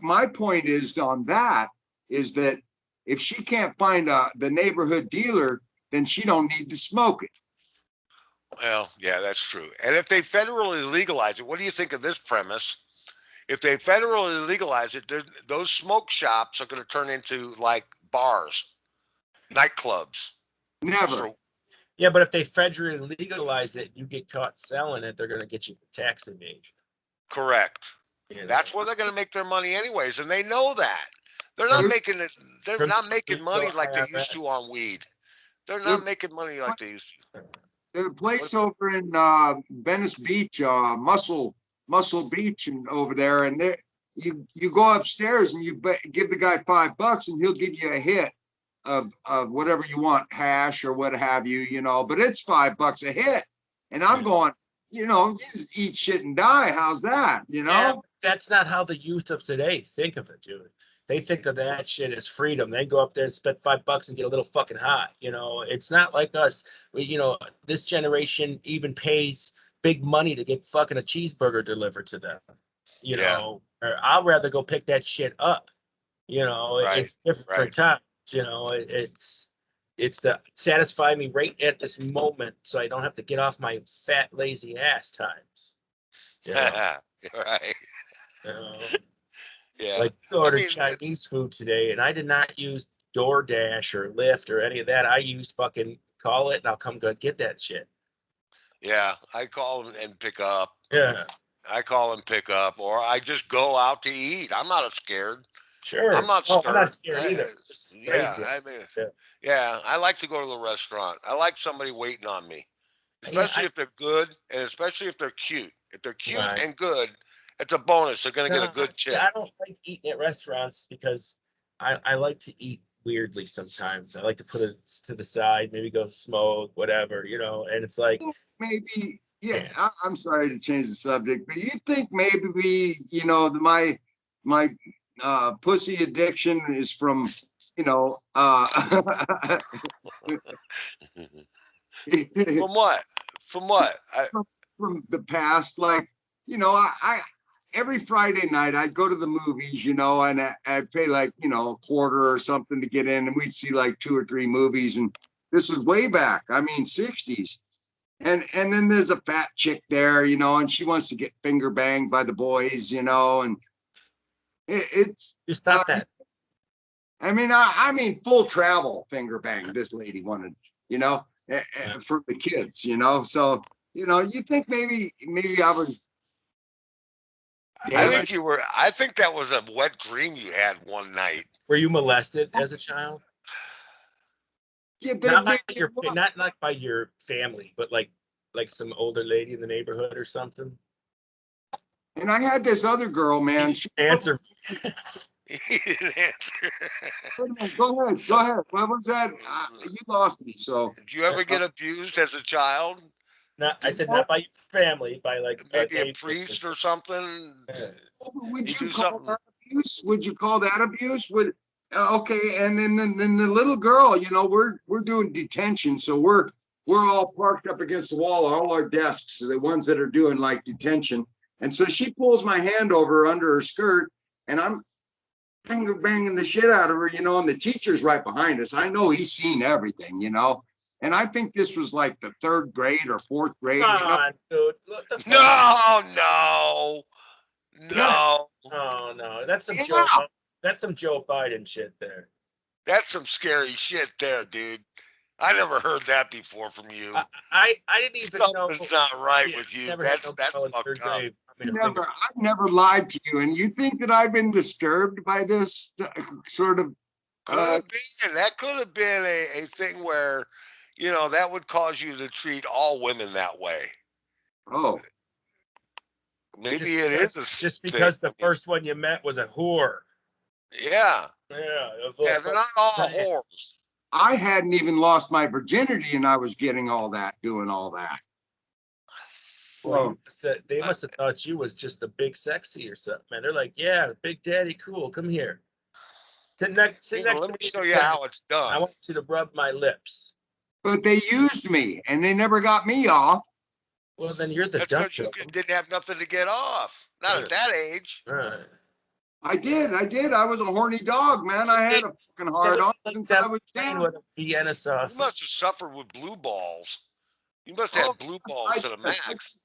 C: My point is on that is that if she can't find the neighborhood dealer, then she don't need to smoke it.
A: Well, yeah, that's true. And if they federally legalize it, what do you think of this premise? If they federally legalize it, those smoke shops are going to turn into like bars, nightclubs.
C: Never.
A: For
B: Yeah, but if they federally legalize it, you get caught selling it, they're going to get you for tax evasion.
A: correct.
B: You
A: That's
B: know,
A: where they're going to make their money anyways, and they know that. They're not
B: from
A: making it. They're
B: from
A: not making money
B: the
A: like they used to
B: IRS.
A: on weed. They're
C: There-
A: not making money like they used to.
C: There's a place
A: What,
C: over in Venice Beach, Muscle Beach, and over there, and there you go upstairs and give the guy $5, and he'll give you a hit of whatever you want, hash or what have you, But it's $5 a hit, and I'm going, you just eat shit and die. How's that,
B: Yeah, that's not how the youth of today think of it, dude. They think of that shit as freedom. They go up there and spend $5 and get a little fucking high. It's not like us. This generation even pays big money to get fucking a cheeseburger delivered to them.
A: yeah,
B: Or I'll rather go pick that shit up.
A: right,
B: It's different
A: right.
B: times. It's to satisfy me right at this moment, so I don't have to get off my fat lazy ass times. You know,
A: Right.
B: you know?
A: Yeah.
B: Like we
A: I
B: ordered
A: mean,
B: Chinese food today, and I did not use DoorDash or Lyft or any of that. I used fucking call it, and I'll come go get that shit.
A: yeah, I call and pick up.
B: Yeah,
A: I call and pick up, or I just go out to eat. I'm not scared. I'm
B: sure.
A: not
B: Oh, I'm not
A: scared.
B: scared either. This is
A: Yeah,
B: crazy.
A: I mean,
B: Yeah,
A: yeah, I like to go to the restaurant. I like somebody waiting on me,
B: yeah.
A: especially if they're good, and especially if they're cute. If they're cute
B: Right.
A: and good, it's a bonus. They're going to get
B: No,
A: a good
B: see,
A: tip.
B: I don't like eating at restaurants because I like to eat weirdly sometimes. I like to put it to the side, maybe go smoke, whatever, and it's like,
C: maybe, yeah.
B: yeah.
C: I'm sorry to change the subject, but you think maybe my pussy addiction is from you know
A: From what? From what?
C: from the past. Like, I every Friday night I'd go to the movies, and I'd pay like, a quarter or something to get in, and we'd see like 2 or 3 movies. And this is way back, I mean, 60s. And then there's a fat chick there, and she wants to get finger banged by the boys, and it's
B: Just not that.
C: I mean full travel finger bang this lady wanted, for the kids, so you think maybe I was
A: I
C: damaged.
A: think you were. I think that was a wet dream you had one night.
B: Were you molested as a child?
C: Yeah,
B: Not by not like by your family, but like some older lady in the neighborhood or something.
C: and I had this other girl, man. She
B: Answer.
A: He didn't answer.
C: Wait a minute, go ahead. Go ahead. What was that? You lost me. So,
A: Did you ever get abused as a child?
B: Not, I
C: you
B: said
C: know,
B: not by your family, by like
A: Maybe a
B: neighbors or
A: priest or
B: something.
A: something?
B: Yeah.
C: would
A: You
C: you
A: do
C: call
A: something.
C: that abuse? Would you call that abuse? Okay, and then the little girl, we're doing detention, so we're all parked up against the wall, all our desks, the ones that are doing like detention. And so she pulls my hand over under her skirt, and I'm finger banging the shit out of her, and the teacher's right behind us. I know he's seen everything. And I think this was like the third grade or fourth grade.
B: Come on, dude. What the fuck?
A: No, no,
C: Yeah,
A: no.
B: Oh no, that's some
C: yeah.
B: Joe. That's some Joe Biden shit there.
A: That's some scary shit there, dude. I never heard that before from you.
B: I didn't even know.
A: Something's not right
B: Yeah,
A: with you.
B: never had
A: That's
B: no
A: that's
B: girl in
A: fucked
B: third
A: up.
B: grade. I mean, a finger.
C: I've never lied to you, and you think that I've been disturbed by this sort of
A: Could have been. That could have been a thing where, that would cause you to treat all women that way.
C: oh,
A: Maybe
B: Just
A: it is
B: because,
A: a
B: just
A: thing.
B: because the first one you met was a whore.
A: Yeah.
B: Yeah,
A: Yeah, they're not all whores.
C: I hadn't even lost my virginity, and I was getting all that, doing all that.
B: Well,
C: So
B: they must have thought you was just a big sexy or something, man. They're like, yeah, Big Daddy, cool, come here. Sit next
A: Let
B: to
A: me
B: me.
A: show you how it's
B: I
A: done.
B: want you to rub my lips.
C: but they used me, and they never got me off.
B: Well, then you're the
A: That's because
B: Dutch
A: you
B: of them.
A: didn't have nothing to get off. Not
B: Yeah.
A: at that age.
B: Right.
C: I did. I was a horny dog, man. I had a fucking hard on
B: Like
C: since I
B: that
C: was
B: plane
C: 10.
B: with a Vienna
A: You
B: sausage.
A: must have suffered with blue balls. You must have
C: Oh,
A: had blue
C: yes,
A: balls
C: I
A: to the
C: did.
A: max.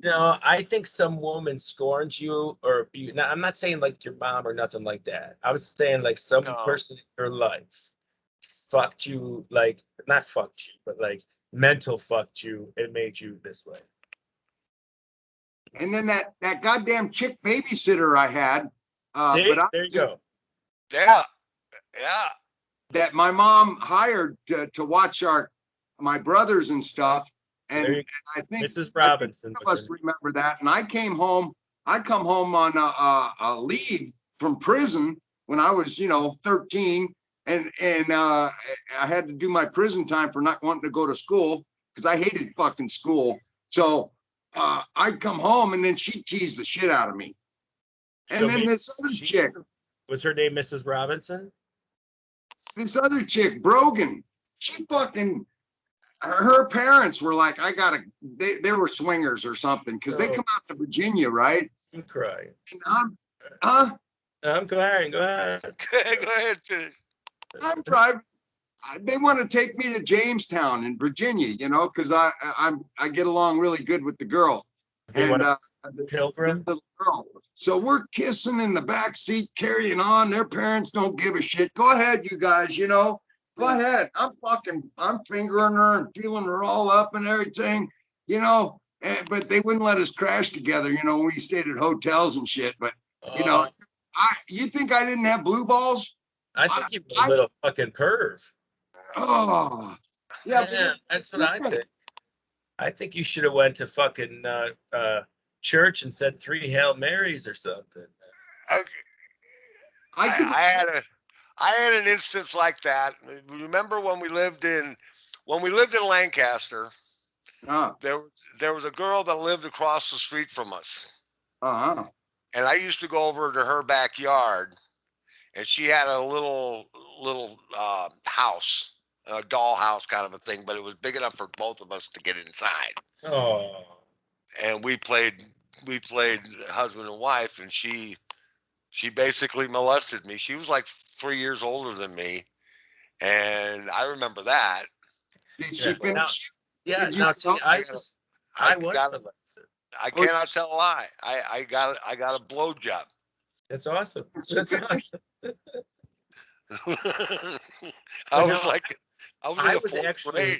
B: No, I think some woman scorns you or you. Now, I'm not saying like your mom or nothing like that. I was saying like some
A: No.
B: person in your life fucked you, like not fucked you, but like mental fucked you and made you this way.
C: And then that goddamn chick babysitter I had,
B: See,
C: but I
B: there you go.
A: Yeah. Yeah.
C: that my mom hired to watch my brothers and stuff.
B: There
C: And
B: you,
C: I think
B: Mrs.
C: I think
B: Robinson
C: some of
B: was
C: us
B: her.
C: remember that. And I came home. I come home on a leave from prison when I was 13, and I had to do my prison time for not wanting to go to school because I hated fucking school. So I'd come home, and then she teased the shit out of me. And
B: So
C: then
B: maybe
C: this other chick,
B: was her name Mrs. Robinson?
C: Brogan, she fucking, her parents were like, they were swingers or something because they
B: Oh,
C: come out to Virginia, right?
B: I'm crying.
C: And huh?
B: I'm crying. Go ahead.
A: Go ahead, finish.
C: I'm driving. They want to take me to Jamestown in Virginia, because I get along really good with the girl.
B: They want
C: And
B: a pilgrim.
C: the little girl. So we're kissing in the back seat, carrying on. Their parents don't give a shit. Go ahead, you guys. Go ahead. I'm fingering her and feeling her all up and everything. But they wouldn't let us crash together. We stayed at hotels and shit. But
B: Uh,
C: you think I didn't have blue balls?
B: I
C: I,
B: think you were a little fucking perv.
C: oh, yeah.
B: Yeah, that's what I think. I think you should have went to fucking church and said 3 Hail Marys or something.
A: Okay. I had an instance like that. Remember when we lived in Lancaster?
C: Uh,
A: There was a girl that lived across the street from us,
C: uh-huh.
A: and I used to go over to her backyard, and she had a little house, a doll house kind of a thing, but it was big enough for both of us to get inside.
B: Oh,
A: And we played husband and wife, and she basically molested me. She was like 3 years older than me, and I remember that.
C: Did
B: yeah.
C: she finish?
B: Yeah.
C: Did you
B: Now, see,
C: tell?
A: I got
B: I
A: I
B: was
A: got
B: molested.
A: I
C: Oh,
A: cannot tell a lie. I got a blowjob.
B: That's awesome.
C: did she
B: That's
C: finish?
B: awesome.
A: I
B: But
A: was
B: no,
A: like, I was in
B: I
A: the
B: was
A: fourth grade.
B: actually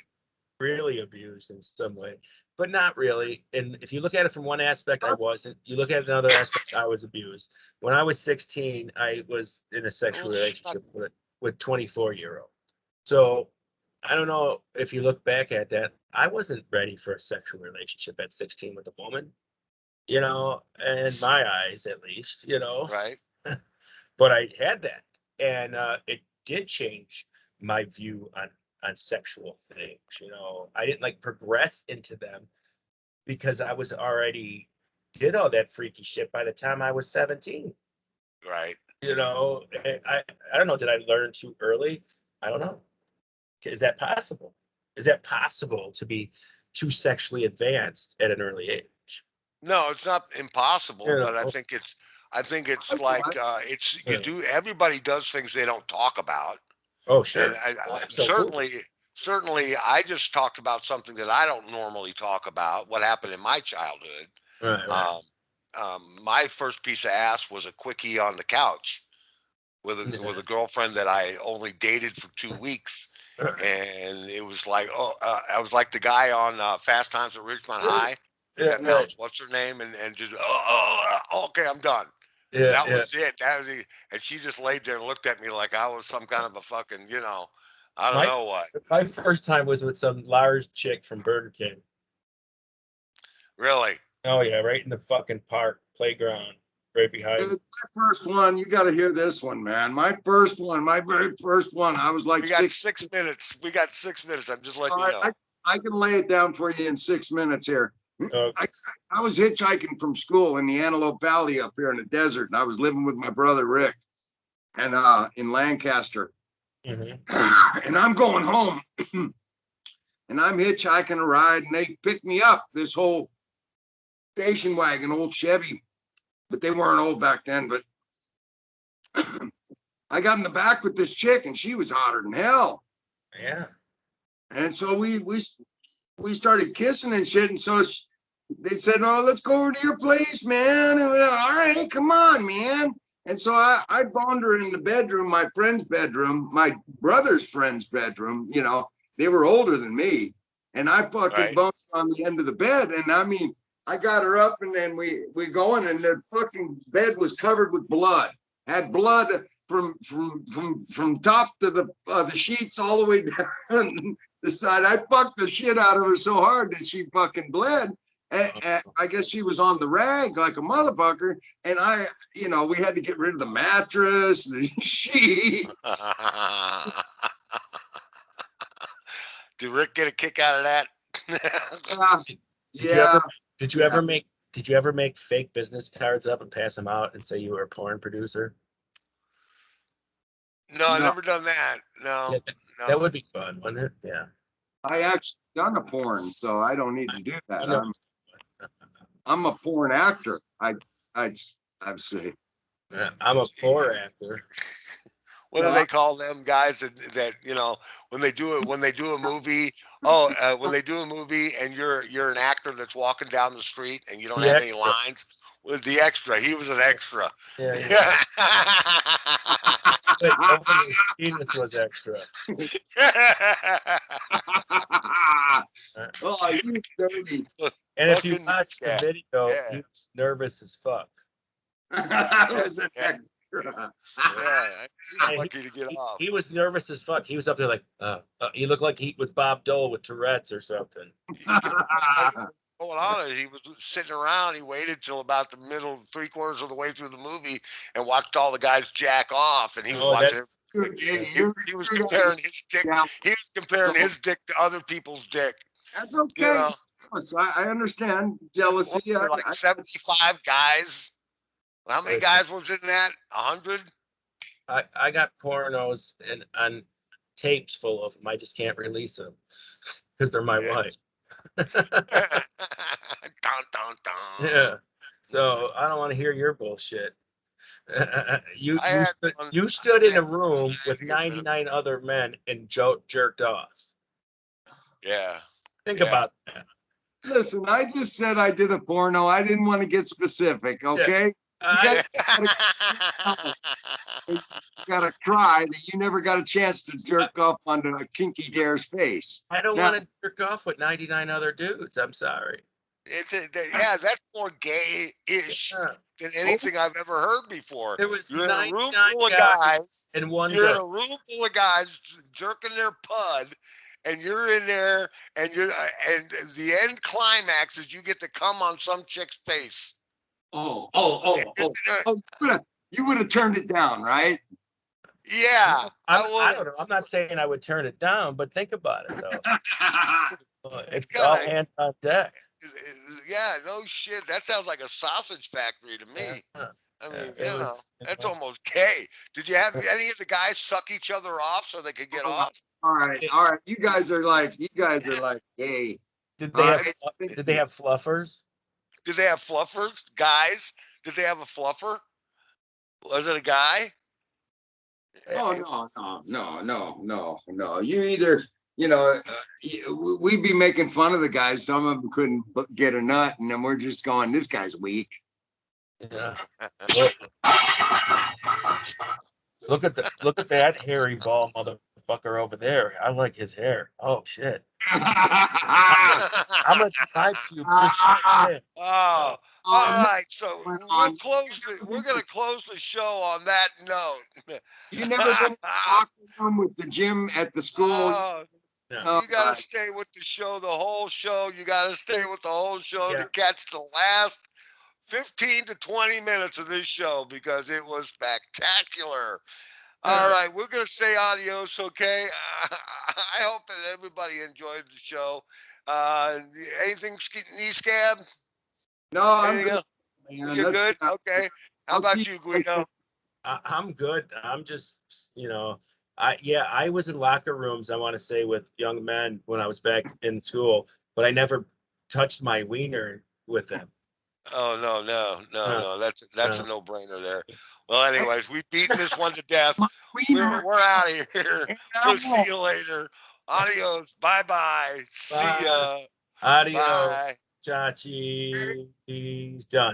B: really abused in some way, but not really. And if you look at it from one aspect, I wasn't. You look at another aspect, I was abused. When I was 16, I was in a sexual
A: Well, shut.
B: relationship with 24-year-old. So I don't know if you look back at that. I wasn't ready for a sexual relationship at 16 with a woman, in my eyes at least.
A: Right?
B: but I had that, and it did change my view on sexual things. You know, I didn't like progress into them because I was already did all that freaky shit by the time I was 17.
A: Right.
B: You know, I don't know. Did I learn too early? I don't know. Is that possible? Is that possible to be too sexually advanced at an early age?
A: No, it's not impossible,
B: You
A: but
B: know,
A: I think it's
C: I
A: like
C: thought,
A: it's you
B: yeah.
A: do. Everybody does things they don't talk about,
B: Oh,
A: and
B: sure. Oh,
A: I
B: absolutely.
A: certainly I just talked about something that I don't normally talk about. What happened in my childhood?
B: Right, right.
A: Um, my first piece of ass was a quickie on the couch with
B: Yeah.
A: a girlfriend that I only dated for 2 weeks, and it was like, oh, I was like the guy on Fast Times at Ridgemont High
B: Yeah,
A: that
B: right.
A: mounts what's her name and just okay, I'm done.
B: Yeah,
A: That
B: yeah.
A: was it. That was it. And she just laid there and looked at me like I was some kind of a fucking, I don't
B: My
A: know what.
B: my first time was with some large chick from Burger King.
A: Really.
B: Oh yeah, right in the fucking park playground, right behind.
C: dude, my first one, you got to hear this one, man. My first one, my very first one, I was like
A: We got
C: six.
A: 6 minutes. We got 6 minutes. I'm just letting
C: All
A: you
C: right,
A: know.
C: I can lay it down for you in 6 minutes here.
B: Uh,
C: I, I was hitchhiking from school in the Antelope Valley up here in the desert, and I was living with my brother Rick, and in Lancaster,
B: mhm.
C: and I'm going home, and I'm hitchhiking a ride, and they picked me up. This whole station wagon, old Chevy, but they weren't old back then. But I got in the back with this chick, and she was hotter than hell.
B: Yeah.
C: And so we started kissing and shit. And so they said, "Oh, let's go over to your place, man." And we went, all right, come on, man. And so I boned her in the bedroom, my friend's bedroom, my brother's friend's bedroom. You know, they were older than me, and I fucking
A: Right.
C: boned her on the end of the bed. And I mean, I got her up, and then we going, and the fucking bed was covered with blood. Had blood from top to the sheets all the way down the side. I fucked the shit out of her so hard that she fucking bled. And I guess she was on the rag like a motherfucker. And we had to get rid of the mattress, the sheets.
A: Did Rick get a kick out of that?
B: Did you ever
C: Yeah,
B: did you
C: yeah.
B: ever make did you ever make fake business cards up and pass them out and say you were a porn producer?
A: No, I
C: No,
A: never done that. No,
B: Yeah, that
A: no.
B: would be fun, wouldn't it? Yeah.
C: I actually done a porn, so I don't need to do
B: You
C: that.
B: know,
C: I'm a porn actor. I'd say.
B: I'm a poor actor.
A: What do they call them guys that when they do it when they do a movie? Oh, when they do a movie and you're an actor that's walking down the street and you don't
B: The
A: have any
B: extra.
A: lines. With the extra, he was an extra.
B: Yeah, yeah. But only his penis was extra. Uh,
C: Oh, you dirty.
B: And if you
A: Fucking
B: watch the
A: yeah,
B: video,
A: yeah,
B: he was nervous as fuck.
C: I
A: yeah,
C: was an
A: yeah,
C: extra.
A: yeah. He's
B: And
A: lucky to get off.
B: he was nervous as fuck. He was up there like, he looked like he was Bob Dole with Tourette's or something.
A: What was going on is he was sitting around. He waited till about the middle, 3/4 of the way through the movie, and watched all the guys jack off. And he was
B: Oh,
A: watching it.
B: that's
C: Hey,
A: He was comparing his dick.
C: yeah,
A: He was comparing his dick to other people's dick.
C: that's
A: You
C: okay.
A: know,
C: So I understand
A: what
C: jealousy.
A: were there like 75 guys? How many
B: listen,
A: guys was in that? 100?
B: I got pornos and on tapes full of them. I just can't release them because they're my
A: Yeah.
B: wife.
A: Dun, dun, dun.
B: Yeah. So I don't want to hear your bullshit. You
A: I
B: you
A: had
B: stood
A: one.
B: you stood in
A: Yeah,
B: a room
A: I had
B: with
A: to get rid of.
B: 99 other men and jerked off.
A: Yeah,
B: Think
A: yeah.
B: about that.
C: Listen, I just said I did a porno. I didn't want to get specific, okay?
B: I,
C: You gotta cry that you never got a chance to
B: I,
C: jerk off onto a kinky dare's face.
B: I don't
C: Now,
B: want to jerk off with 99 other dudes. I'm sorry.
A: Yeah, that's more gay-ish
B: Yeah.
A: than
C: oh,
A: anything I've ever heard before.
B: There was
A: You're in a room
B: 99
A: full of
B: guys
A: guys.
B: and one
A: You're in
B: girl.
A: a room full of guys jerking their pud, and you're in there, and and the end climax is you get to come on some chick's face.
C: oh, oh, oh, oh,
A: It's,
C: oh, You would have turned it down, right?
A: Yeah,
B: I
A: I would.
B: don't know. I'm not saying I would turn it down, but think about it though.
A: It's
B: It's all
A: kind of,
B: hands on deck.
A: yeah, no shit. That sounds like a sausage factory to me.
B: Yeah.
A: I mean,
B: It was,
A: that's almost gay. Did you have any of the guys suck each other off so they could get off?
C: All right. You guys are like, yay.
B: did
C: Uh,
B: they have fluffers?
A: Did they have fluffers? Guys? Did they have a fluffer? Was it a guy?
C: Oh, no. You either, we'd be making fun of the guys. Some of them couldn't get a nut, and then we're just going, this guy's weak.
B: Yeah. Look at that hairy ball motherfucker over there. I like his hair. Oh shit. I'm gonna do my pubes just like that.
A: Oh, all right. So we're gonna close the show on that note.
C: You never been in the locker room with the gym at the school?
A: Oh,
B: No.
A: you gotta stay with the show, the whole show. You gotta stay with the whole show
B: Yeah.
A: to catch the last 15 to 20 minutes of this show because it was spectacular. All right, we're gonna say adios, okay? I hope that everybody enjoyed the show. Anything, knee scab?
C: No, I'm
A: Anything
C: good,
A: else?
C: man.
A: You're
C: Let's-
A: good? Okay. How
C: I'll
A: about
C: see
A: you,
C: you
A: Guido?
B: I'm good. I'm just, I was in locker rooms, I want to say, with young men when I was back in school, but I never touched my wiener with them.
A: Oh no. That's a
B: No.
A: no-brainer there. Well, anyways, we've beaten this one to death.
C: Wiener.
A: We're out of here. We'll see you later. Adios. Bye. See ya.
B: Adios,
A: Bye.
B: Chachi. He's done.